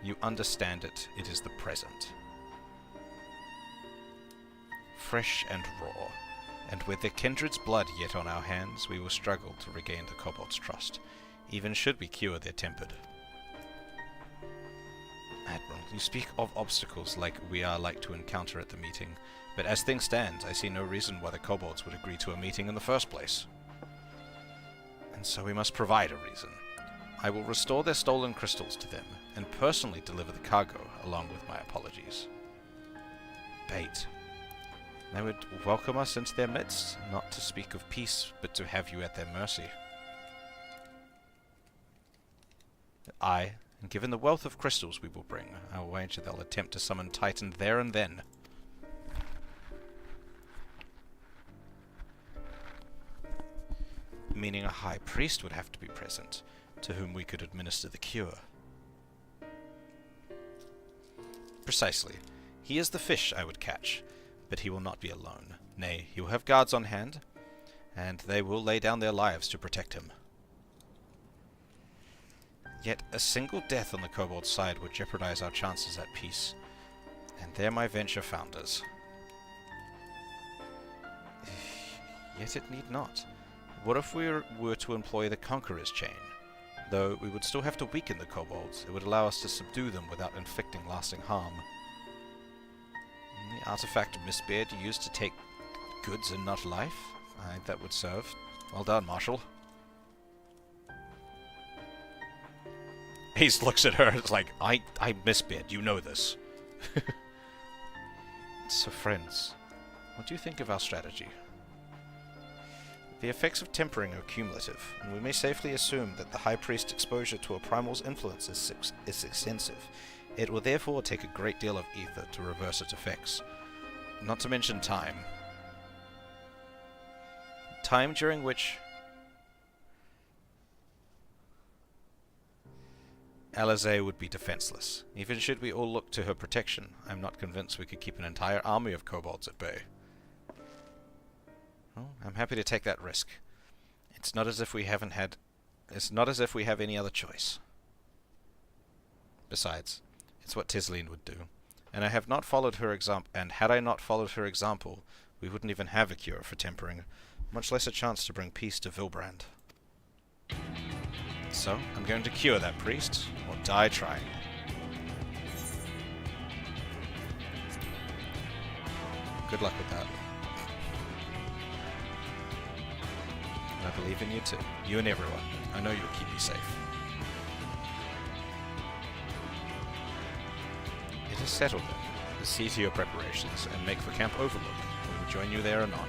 You understand it. It is the present. Fresh and raw, and with the kindred's blood yet on our hands, we will struggle to regain the kobolds' trust, even should we cure their temper. Admiral, you speak of obstacles like we are like to encounter at the meeting, but as things stand, I see no reason why the kobolds would agree to a meeting in the first place. And so we must provide a reason. I will restore their stolen crystals to them, and personally deliver the cargo, along with my apologies. Bait. They would welcome us into their midst, not to speak of peace, but to have you at their mercy. Aye, and given the wealth of crystals we will bring, I will wager they'll attempt to summon Titan there and then. Meaning a high priest would have to be present, to whom we could administer the cure. Precisely. He is the fish I would catch, but he will not be alone. Nay, he will have guards on hand, and they will lay down their lives to protect him. Yet a single death on the kobold side would jeopardize our chances at peace, and there my venture found us. Yet it need not. What if we were to employ the Conqueror's Chain? Though we would still have to weaken the kobolds, it would allow us to subdue them without inflicting lasting harm. The artifact Mistbeard used to take goods and not life? Aye, that would serve. Well done, Marshal. He looks at her, it's like, I Mistbeard, you know this. So friends, what do you think of our strategy? The effects of tempering are cumulative, and we may safely assume that the High Priest's exposure to a primal's influence is extensive, It will therefore take a great deal of ether to reverse its effects, not to mention time. Time during which Eorzea would be defenseless. Even should we all look to her protection, I'm not convinced we could keep an entire army of kobolds at bay. Well, I'm happy to take that risk. It's not as if we have any other choice. Besides, it's what Tisleen would do. And I have not followed her example, and had I not followed her example, we wouldn't even have a cure for tempering, much less a chance to bring peace to Vilbrand. So, I'm going to cure that priest, or die trying. Good luck with that. And I believe in you too. You and everyone. I know you'll keep me safe. It is settled then. See to your preparations and make for Camp Overlook. We will join you there anon.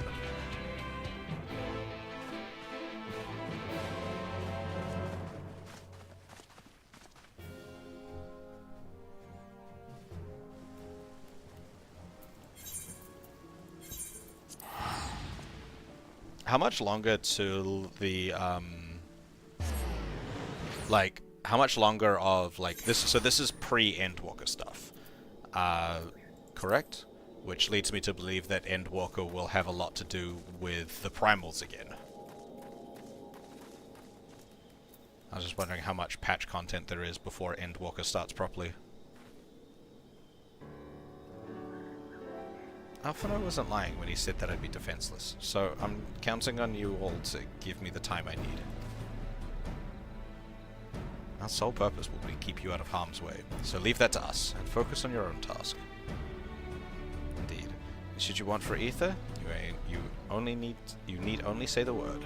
How much longer till the, like, how much longer of, like, this, so this is pre-Endwalker stuff, correct? Which leads me to believe that Endwalker will have a lot to do with the Primals again. I was just wondering how much patch content there is before Endwalker starts properly. Alphino wasn't lying when he said that I'd be defenseless, so I'm counting on you all to give me the time I need. Our sole purpose will be to keep you out of harm's way, so leave that to us, and focus on your own task. Indeed. Should you want for ether, you need only say the word.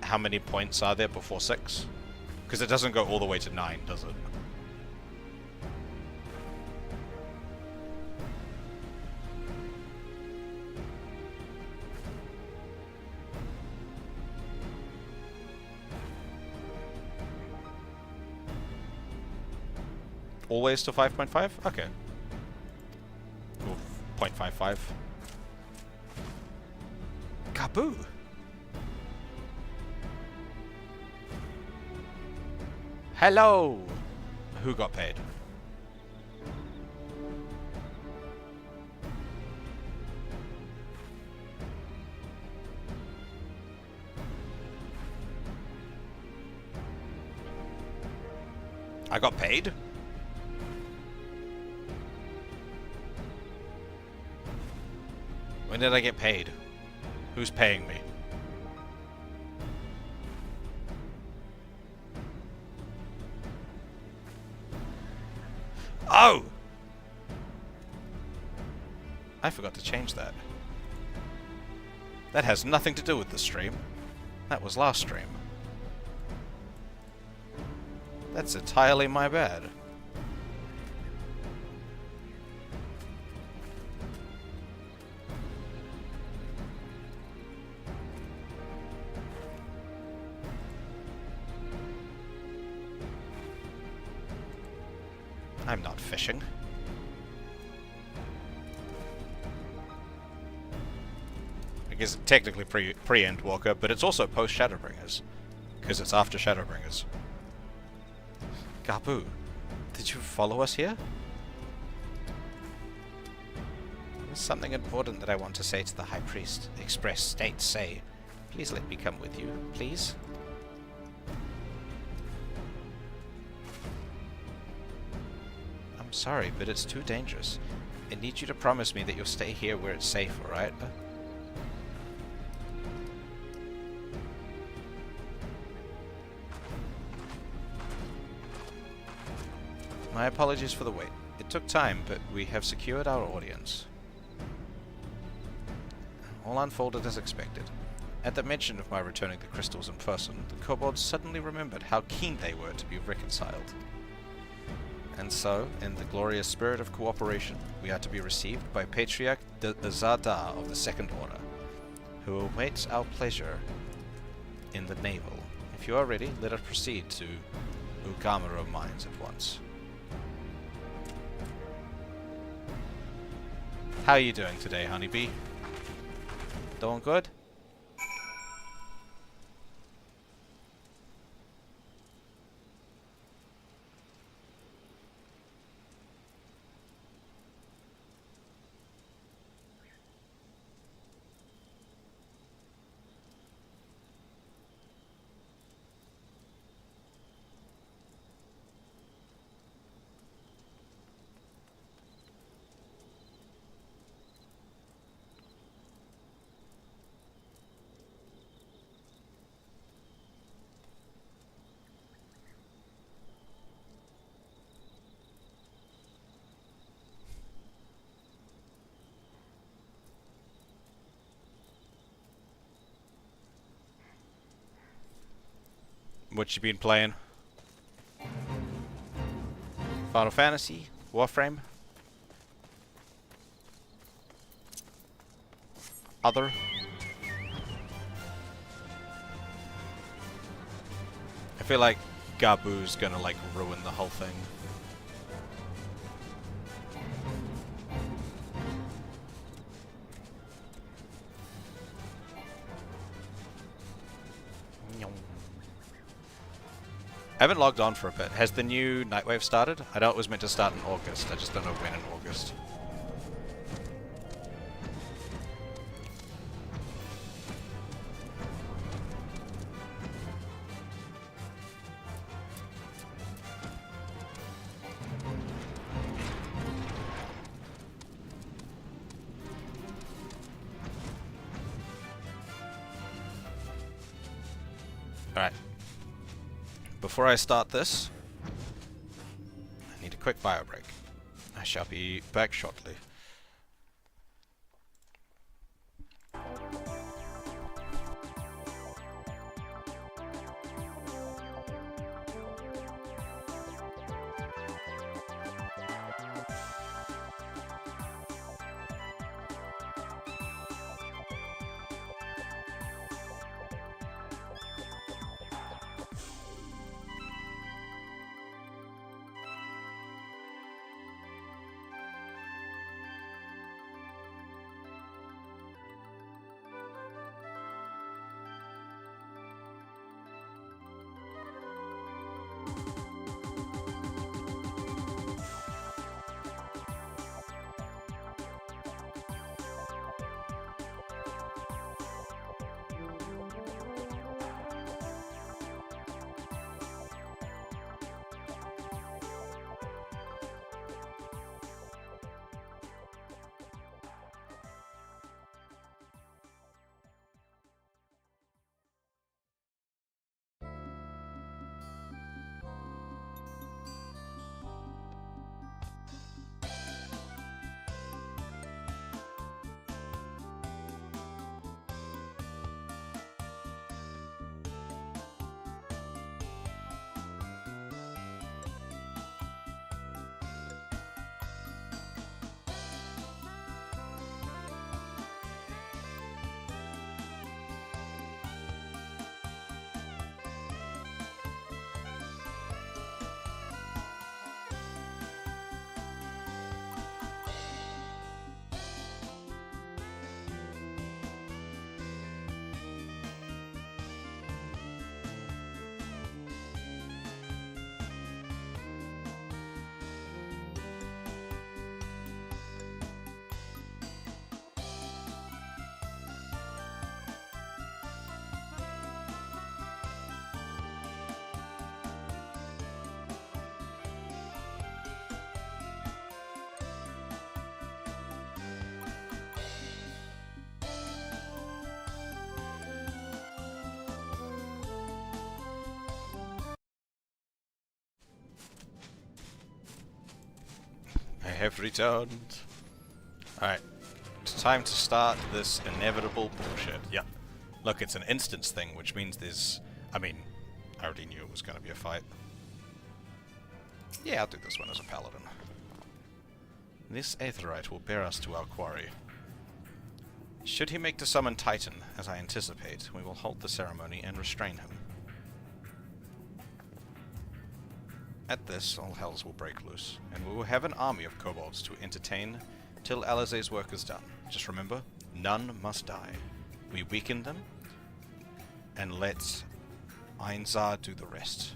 How many points are there before 6? Because it doesn't go all the way to 9, does it? Always to 5.5? Okay. Or 0.55. Kaboo! Hello! Who got paid? I got paid? When did I get paid? Who's paying me? Oh! I forgot to change that. That has nothing to do with the stream. That was last stream. That's entirely my bad. I'm not fishing. I guess technically pre-Endwalker, but it's also post-Shadowbringers. Because it's after Shadowbringers. Gabu, did you follow us here? There's something important that I want to say to the High Priest. Express state say. Please let me come with you, please. I'm sorry, but it's too dangerous. I need you to promise me that you'll stay here where it's safe, alright? My apologies for the wait. It took time, but we have secured our audience. All unfolded as expected. At the mention of my returning the crystals in person, the kobolds suddenly remembered how keen they were to be reconciled. And so, in the glorious spirit of cooperation, we are to be received by Patriarch Zardar of the Second Order, who awaits our pleasure in the navel. If you are ready, let us proceed to Ugamaro mines at once. How are you doing today, honeybee? Doing good? What you been playing? Final Fantasy? Warframe? Other? I feel like Gabu's gonna like ruin the whole thing. I haven't logged on for a bit. Has the new Nightwave started? I know it was meant to start in August. I just don't know when in August. Alright. Before I start this, I need a quick bio break. I shall be back shortly. I have returned. Alright. It's time to start this inevitable bullshit. Yeah. Look, it's an instance thing, which means there's... I mean, I already knew it was going to be a fight. Yeah, I'll do this one as a paladin. This aetherite will bear us to our quarry. Should he make to summon Titan, as I anticipate, we will halt the ceremony and restrain him. At this, all hells will break loose, and we will have an army of kobolds to entertain till Alize's work is done. Just remember, none must die. We weaken them, and let Einzar do the rest.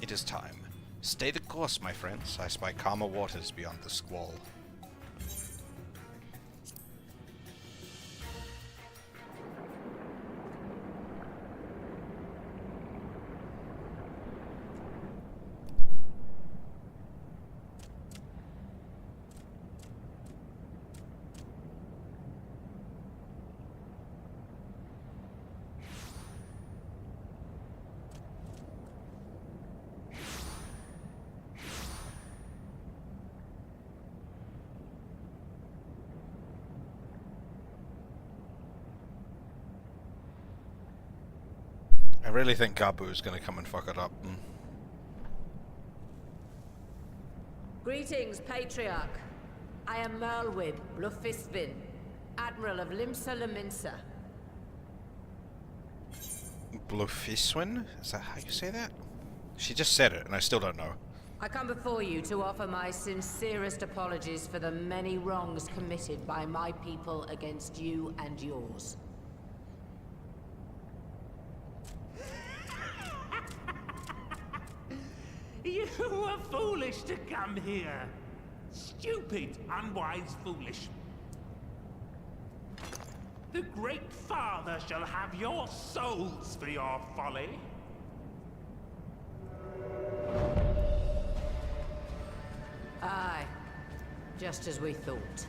It is time. Stay the course, my friends. I spy calmer waters beyond the squall. I really think Gabu's gonna come and fuck it up. Greetings, Patriarch. I am Merlwyd Blufisvin, Admiral of Limsa Laminsa. Blufiswin? Is that how you say that? She just said it, and I still don't know. I come before you to offer my sincerest apologies for the many wrongs committed by my people against you and yours. You were foolish to come here. Stupid, unwise, foolish. The Great Father shall have your souls for your folly. Aye, just as we thought.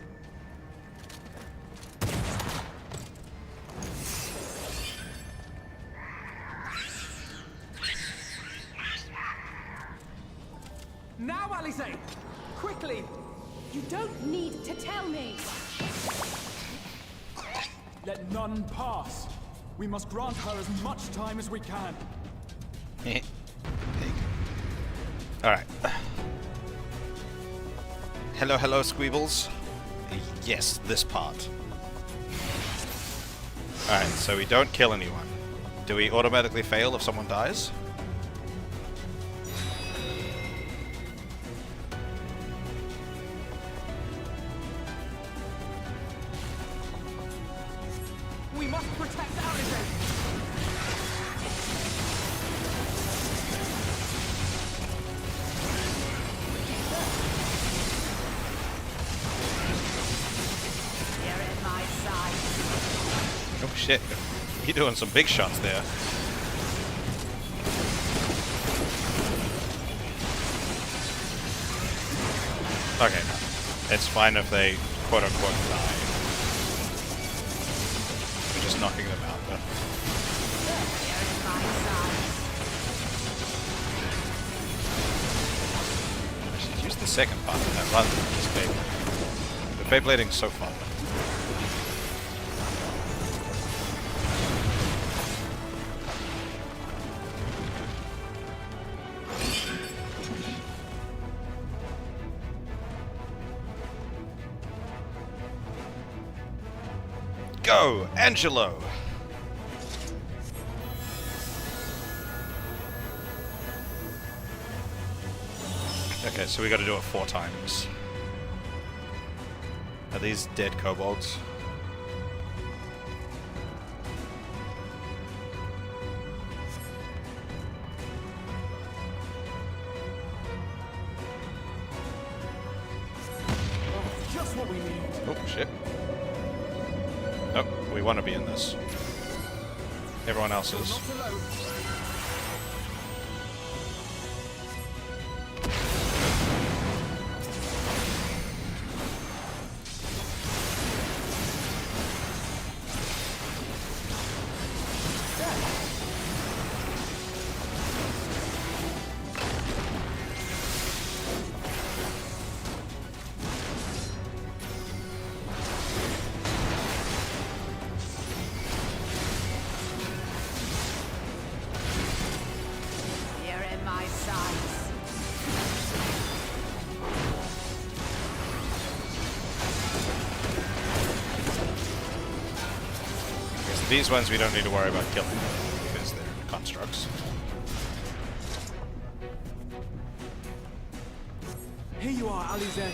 Now, Alize! Quickly! You don't need to tell me! Let none pass. We must grant her as much time as we can. Alright. Hello, hello, Squeebles. Yes, this part. Alright, so we don't kill anyone. Do we automatically fail if someone dies? We must protect Alize! You're in my sight. Oh shit, you're doing some big shots there. Okay, no. It's fine if they quote-unquote die. We're just knocking them out, but... I should use the second part of that rather than just Beyblade. The Beyblading's so fun. Go, Angelo! Okay, so we gotta do it 4 times. Are these dead kobolds? Just what we need. Oh, shit. Nope, we want to be in this. Everyone else is. These ones we don't need to worry about killing because they're constructs. constructs. Here you are, Eorzea.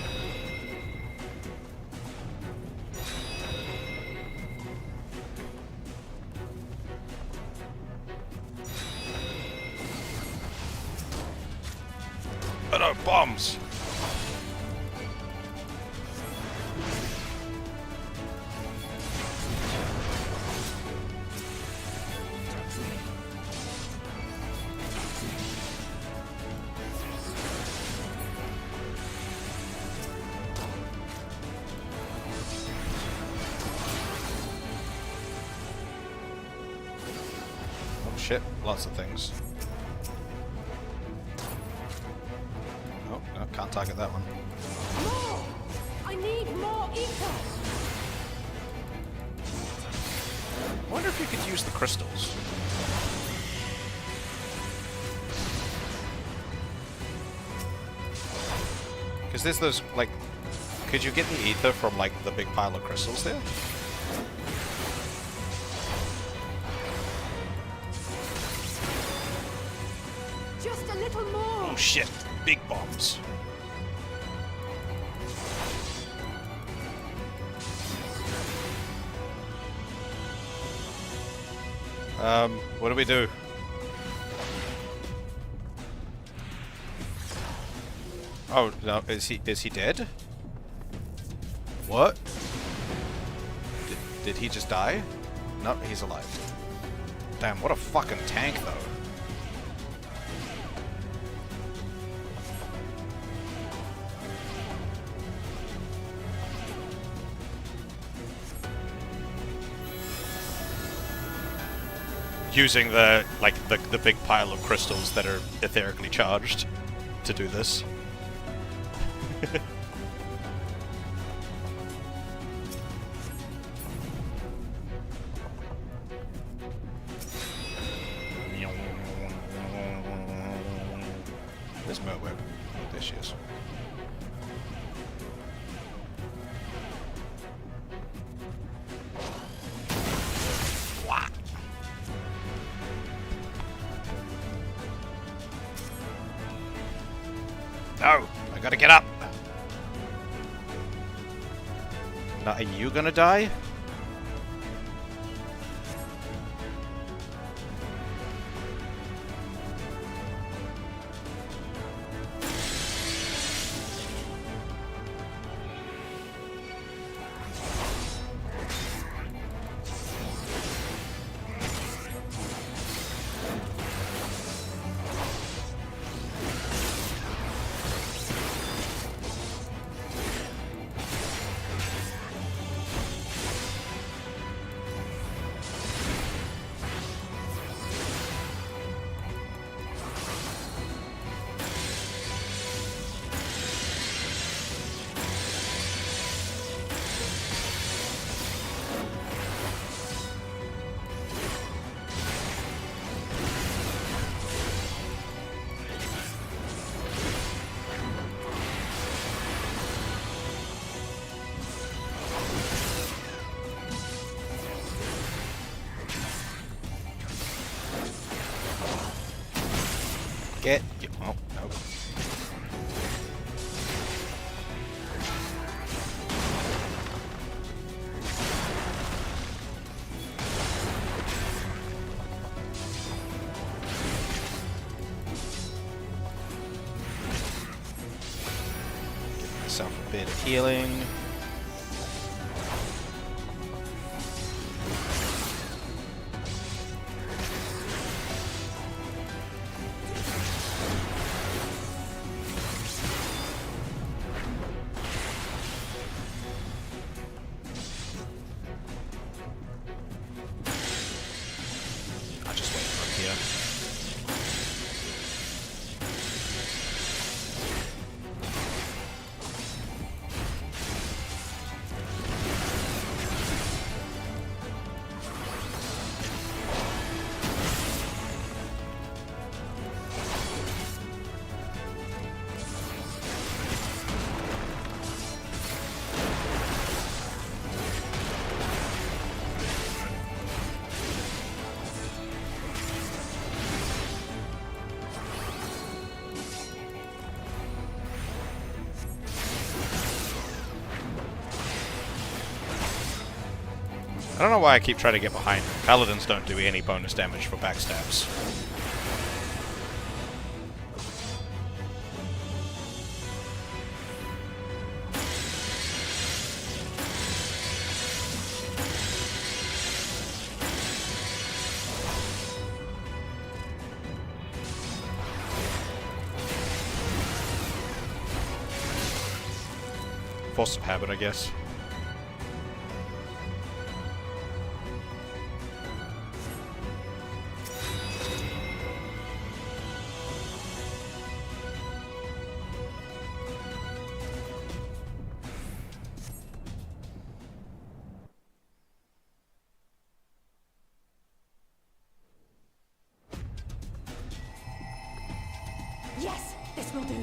Oh no, bombs! Oh shit, lots of things. Oh, no, can't target that one. More! I need more ether! I wonder if you could use the crystals. Because there's those, like... Could you get the ether from, like, the big pile of crystals there? Just a little more! Oh shit, big bombs. What do we do? Oh no, is he dead? What? Did he just die? No, he's alive. Damn, what a fucking tank though. Using the big pile of crystals that are etherically charged to do this. There's Merweb. Oh, there she is. No! I gotta get up! Now, are you gonna die? Oh, no. Give myself a bit of healing. I don't know why I keep trying to get behind him. Paladins don't do any bonus damage for backstabs. Force of habit, I guess. Yes, this will do.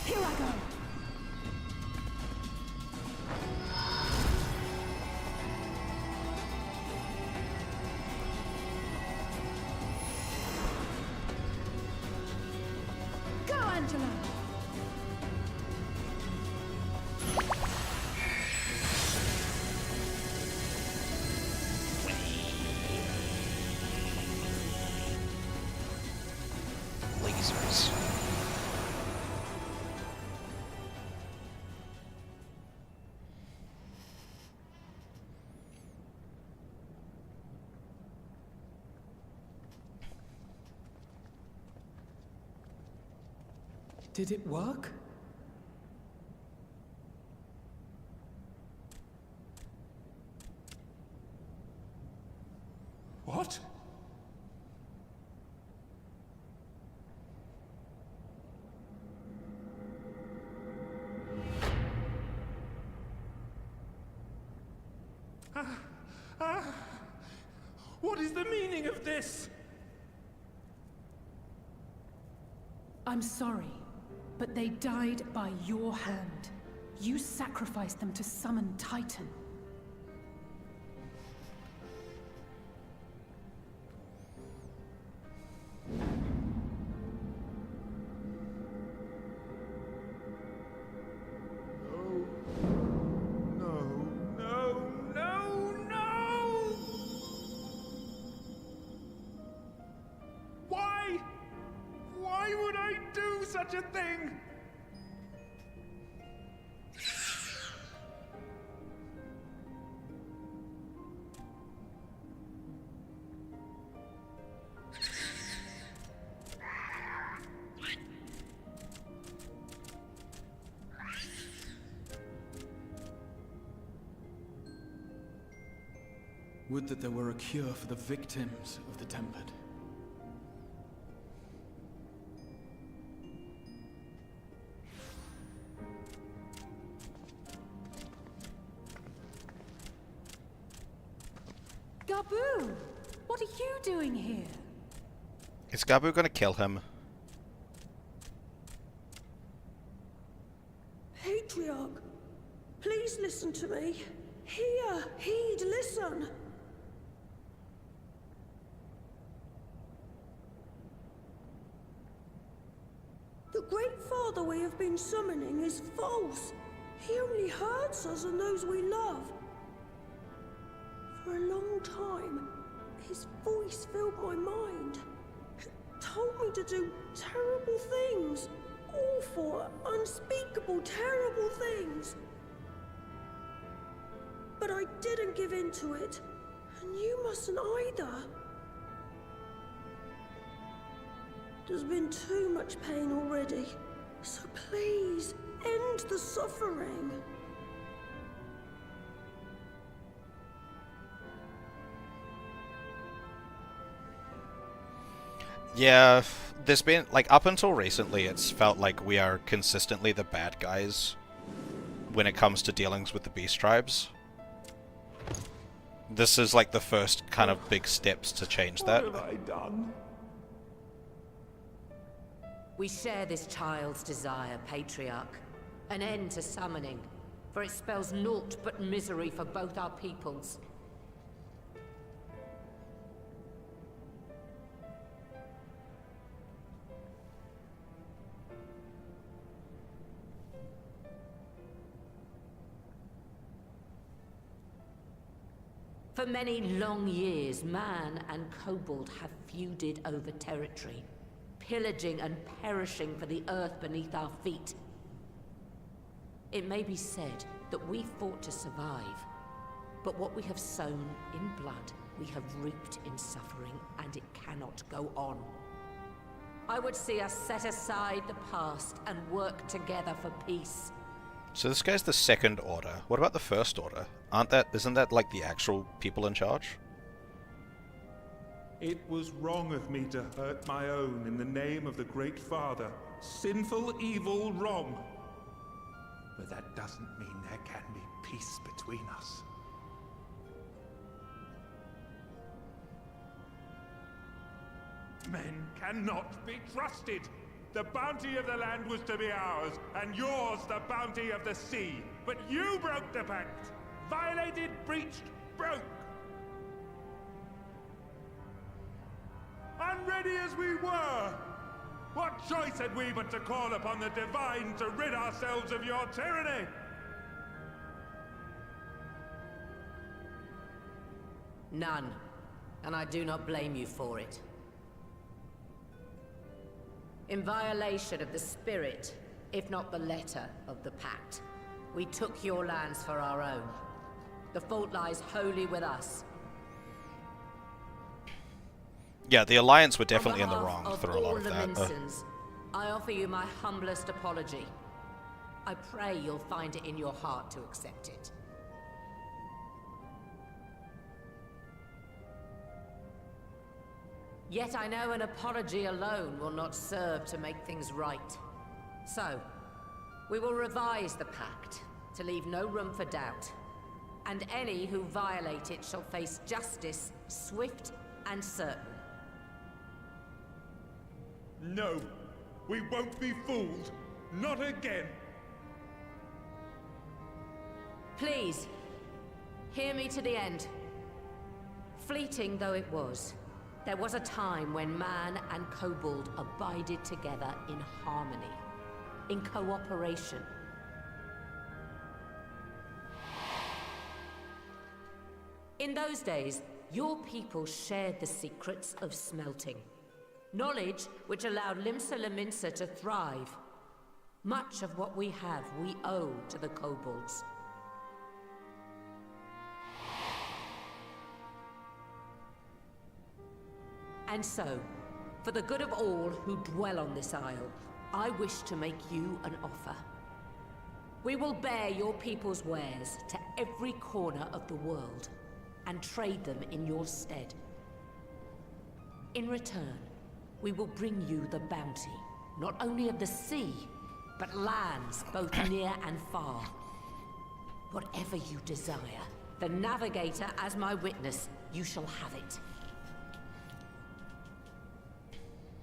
Here I go. Go, Angela. Lasers. Did it work? What? What is the meaning of this? I'm sorry, but they died by your hand. You sacrificed them to summon Titan. Why would I do such a thing? Would that there were a cure for the victims of the Tempered. Gabu! What are you doing here? Is Gabu gonna kill him? Patriarch, please listen to me. Hear, heed, listen. The Great Father we have been summoning is false. He only hurts us and those we love. For a long time, his voice filled my mind. It told me to do terrible things. Awful, unspeakable, terrible things. But I didn't give in to it, and you mustn't either. There's been too much pain already, so please, end the suffering. Yeah, there's been, like, up until recently, it's felt like we are consistently the bad guys when it comes to dealings with the Beast Tribes. This is, like, the first kind of big steps to change that. What have I done? We share this child's desire, Patriarch. An end to summoning, for it spells naught but misery for both our peoples. For many long years, man and kobold have feuded over territory, pillaging and perishing for the earth beneath our feet. It may be said that we fought to survive, but what we have sown in blood, we have reaped in suffering, and it cannot go on. I would see us set aside the past and work together for peace. So this guy's the Second Order. What about the First Order? Isn't that like the actual people in charge? It was wrong of me to hurt my own in the name of the Great Father. Sinful, evil, wrong. But that doesn't mean there can be peace between us. Men cannot be trusted. The bounty of the land was to be ours, and yours the bounty of the sea. But you broke the pact. Violated, breached, broke. Unready as we were, what choice had we but to call upon the divine to rid ourselves of your tyranny? None, and I do not blame you for it. In violation of the spirit, if not the letter, of the pact, we took your lands for our own. The fault lies wholly with us. Yeah, the Alliance were definitely in the wrong for a lot of that. Mincens, I offer you my humblest apology. I pray you'll find it in your heart to accept it. Yet I know an apology alone will not serve to make things right. So, we will revise the pact to leave no room for doubt. And any who violate it shall face justice, swift and certain. No, we won't be fooled. Not again. Please, hear me to the end. Fleeting though it was, there was a time when man and kobold abided together in harmony, in cooperation. In those days, your people shared the secrets of smelting. Knowledge which allowed Limsa Lominsa to thrive. Much of what we have, we owe to the kobolds. And so, for the good of all who dwell on this isle, I wish to make you an offer. We will bear your people's wares to every corner of the world, and trade them in your stead. In return, we will bring you the bounty, not only of the sea, but lands both near and far. Whatever you desire, the Navigator as my witness, you shall have it.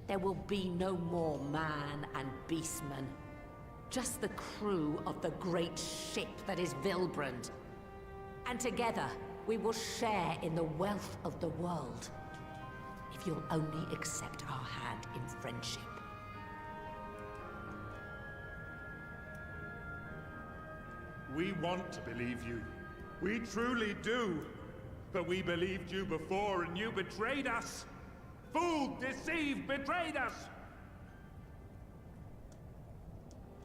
There will be no more man and beastman, just the crew of the great ship that is Vilbrand. And together, we will share in the wealth of the world, if you'll only accept our hand in friendship. We want to believe you. We truly do. But we believed you before and you betrayed us. Fooled, deceived, betrayed us.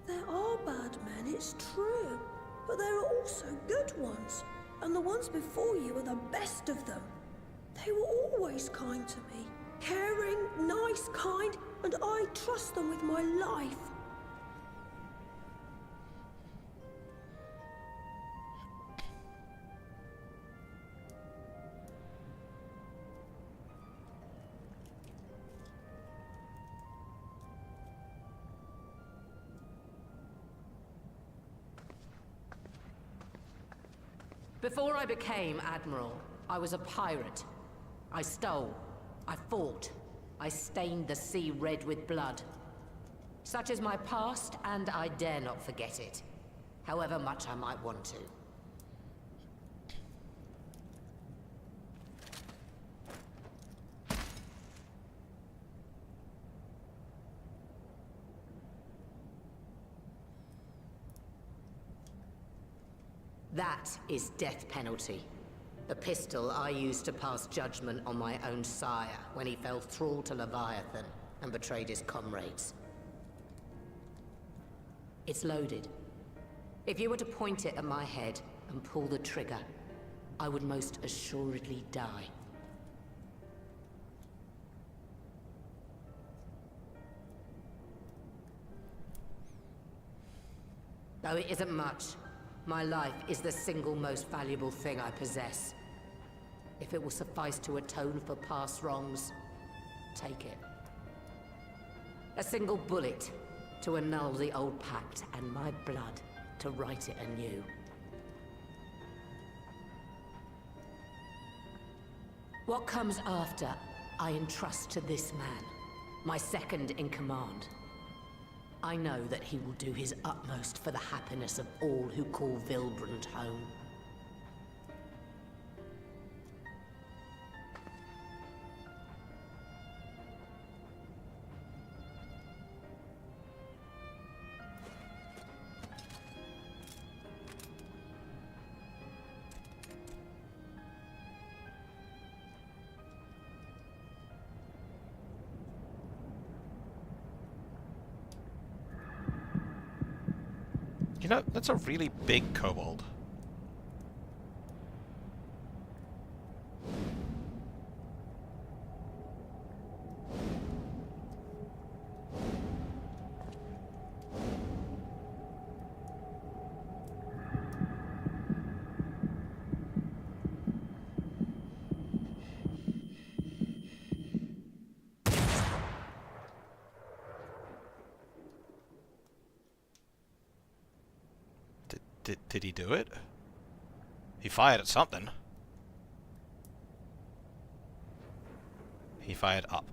There are bad men, it's true. But there are also good ones. And the ones before you are the best of them. They were always kind to me. Caring, nice, kind, and I trust them with my life. Before I became Admiral, I was a pirate. I stole, I fought, I stained the sea red with blood. Such is my past, and I dare not forget it, however much I might want to. That is death penalty. The pistol I used to pass judgment on my own sire when he fell thrall to Leviathan and betrayed his comrades. It's loaded. If you were to point it at my head and pull the trigger, I would most assuredly die. Though it isn't much, my life is the single most valuable thing I possess. If it will suffice to atone for past wrongs, take it. A single bullet to annul the old pact, and my blood to write it anew. What comes after, I entrust to this man, my second in command. I know that he will do his utmost for the happiness of all who call Vilbrand home. You know, that's a really big kobold. Did he do it? He fired at something. He fired up.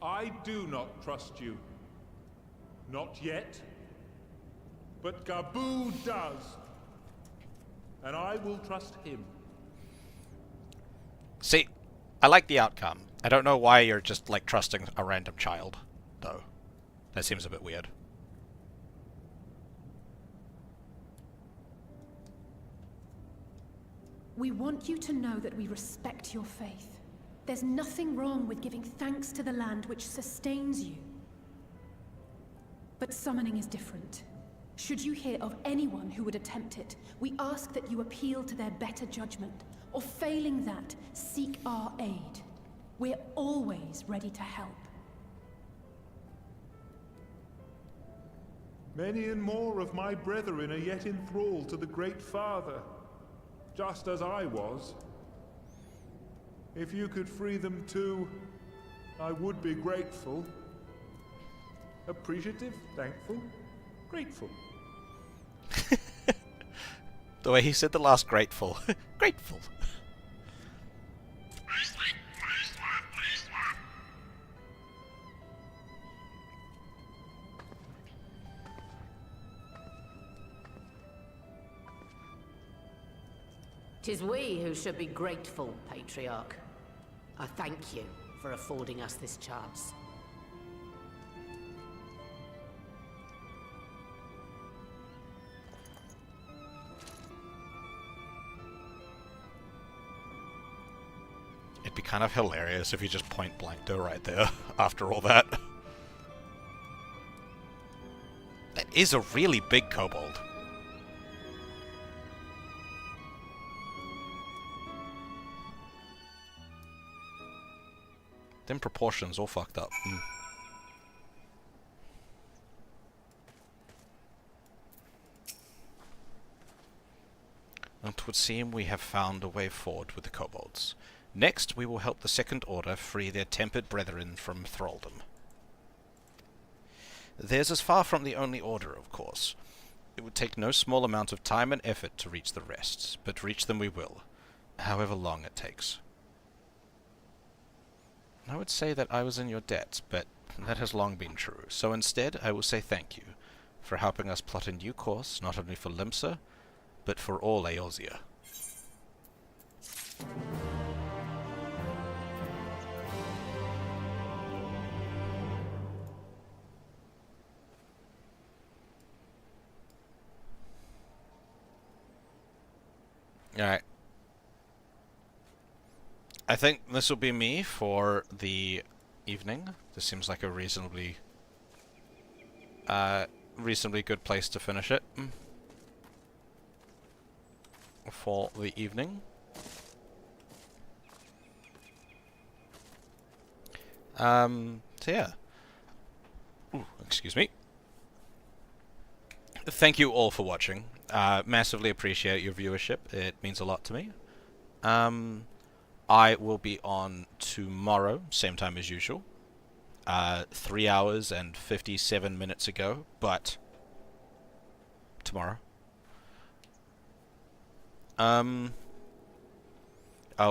I do not trust you. Not yet. But Gaboo does. And I will trust him. See, I like the outcome. I don't know why you're just, like, trusting a random child, though. That seems a bit weird. We want you to know that we respect your faith. There's nothing wrong with giving thanks to the land which sustains you. But summoning is different. Should you hear of anyone who would attempt it, we ask that you appeal to their better judgment, or failing that, seek our aid. We're always ready to help. Many and more of my brethren are yet enthralled to the Great Father, just as I was. If you could free them too, I would be grateful. Appreciative, thankful, grateful. The way he said the last grateful. Grateful. Tis we who should be grateful, Patriarch. I thank you for affording us this chance. It'd be kind of hilarious if you just point blanked her right there after all that. That is a really big kobold. Them proportions all fucked up. It would seem we have found a way forward with the kobolds. Next, we will help the Second Order free their tempered brethren from thraldom. Theirs is far from the only order, of course. It would take no small amount of time and effort to reach the rest, but reach them we will, however long it takes. I would say that I was in your debt, but that has long been true, so instead I will say thank you for helping us plot a new course, not only for Limsa, but for all Eorzea. Alright. I think this will be me for the evening. This seems like a reasonably good place to finish it for the evening. So yeah. Ooh, excuse me. Thank you all for watching. Massively appreciate your viewership. It means a lot to me. I will be on tomorrow, same time as usual. 3 hours and 57 minutes ago, but tomorrow. I'll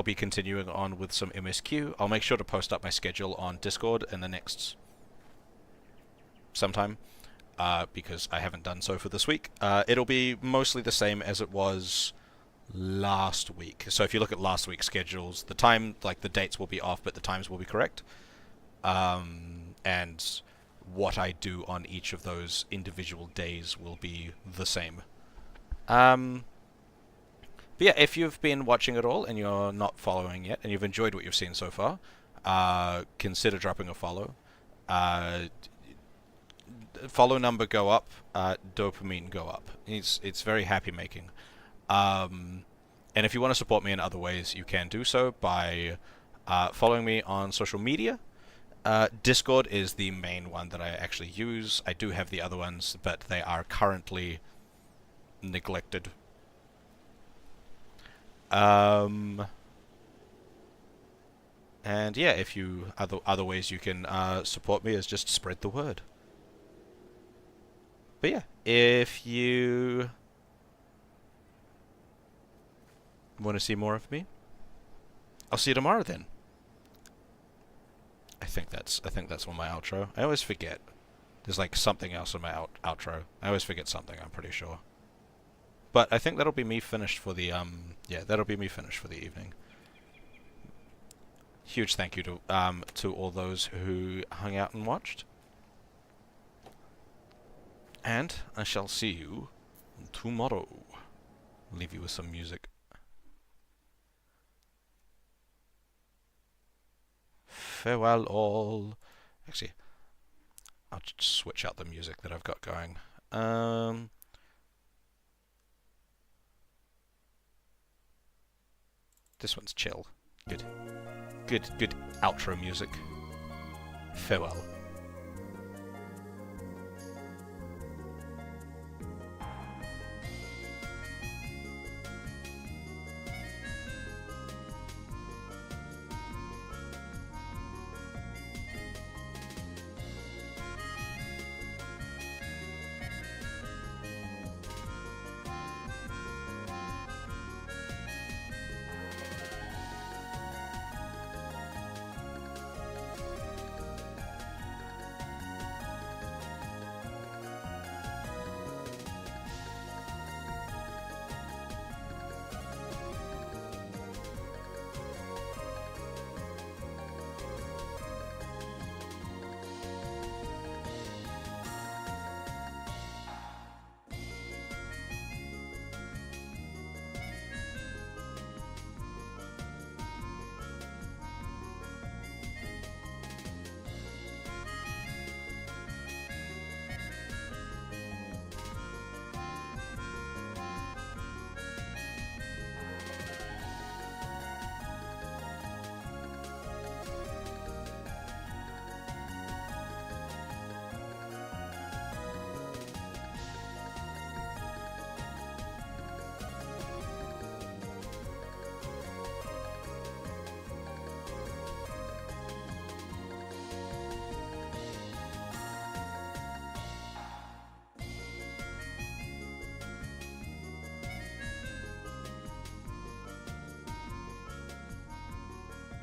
be continuing on with some MSQ. I'll make sure to post up my schedule on Discord in the next sometime, because I haven't done so for this week. It'll be mostly the same as it was last week. So if you look at last week's schedules, the time, like the dates will be off, but the times will be correct. And what I do on each of those individual days will be the same. But yeah, if you've been watching it all and you're not following yet, and you've enjoyed what you've seen so far, consider dropping a follow. Follow number go up, dopamine go up. It's very happy making. And if you want to support me in other ways, you can do so by following me on social media. Discord is the main one that I actually use. I do have the other ones, but they are currently neglected. And yeah, if you other ways you can support me is just spread the word. But yeah, if you want to see more of me, I'll see you tomorrow then. I think that's on my outro. I always forget. There's like something else on my outro. I always forget something, I'm pretty sure. But I think that'll be me finished for the yeah, that'll be me finished for the evening. Huge thank you to all those who hung out and watched. And I shall see you tomorrow. I'll leave you with some music. Farewell all. Actually, I'll just switch out the music that I've got going. This one's chill. Good outro music. Farewell.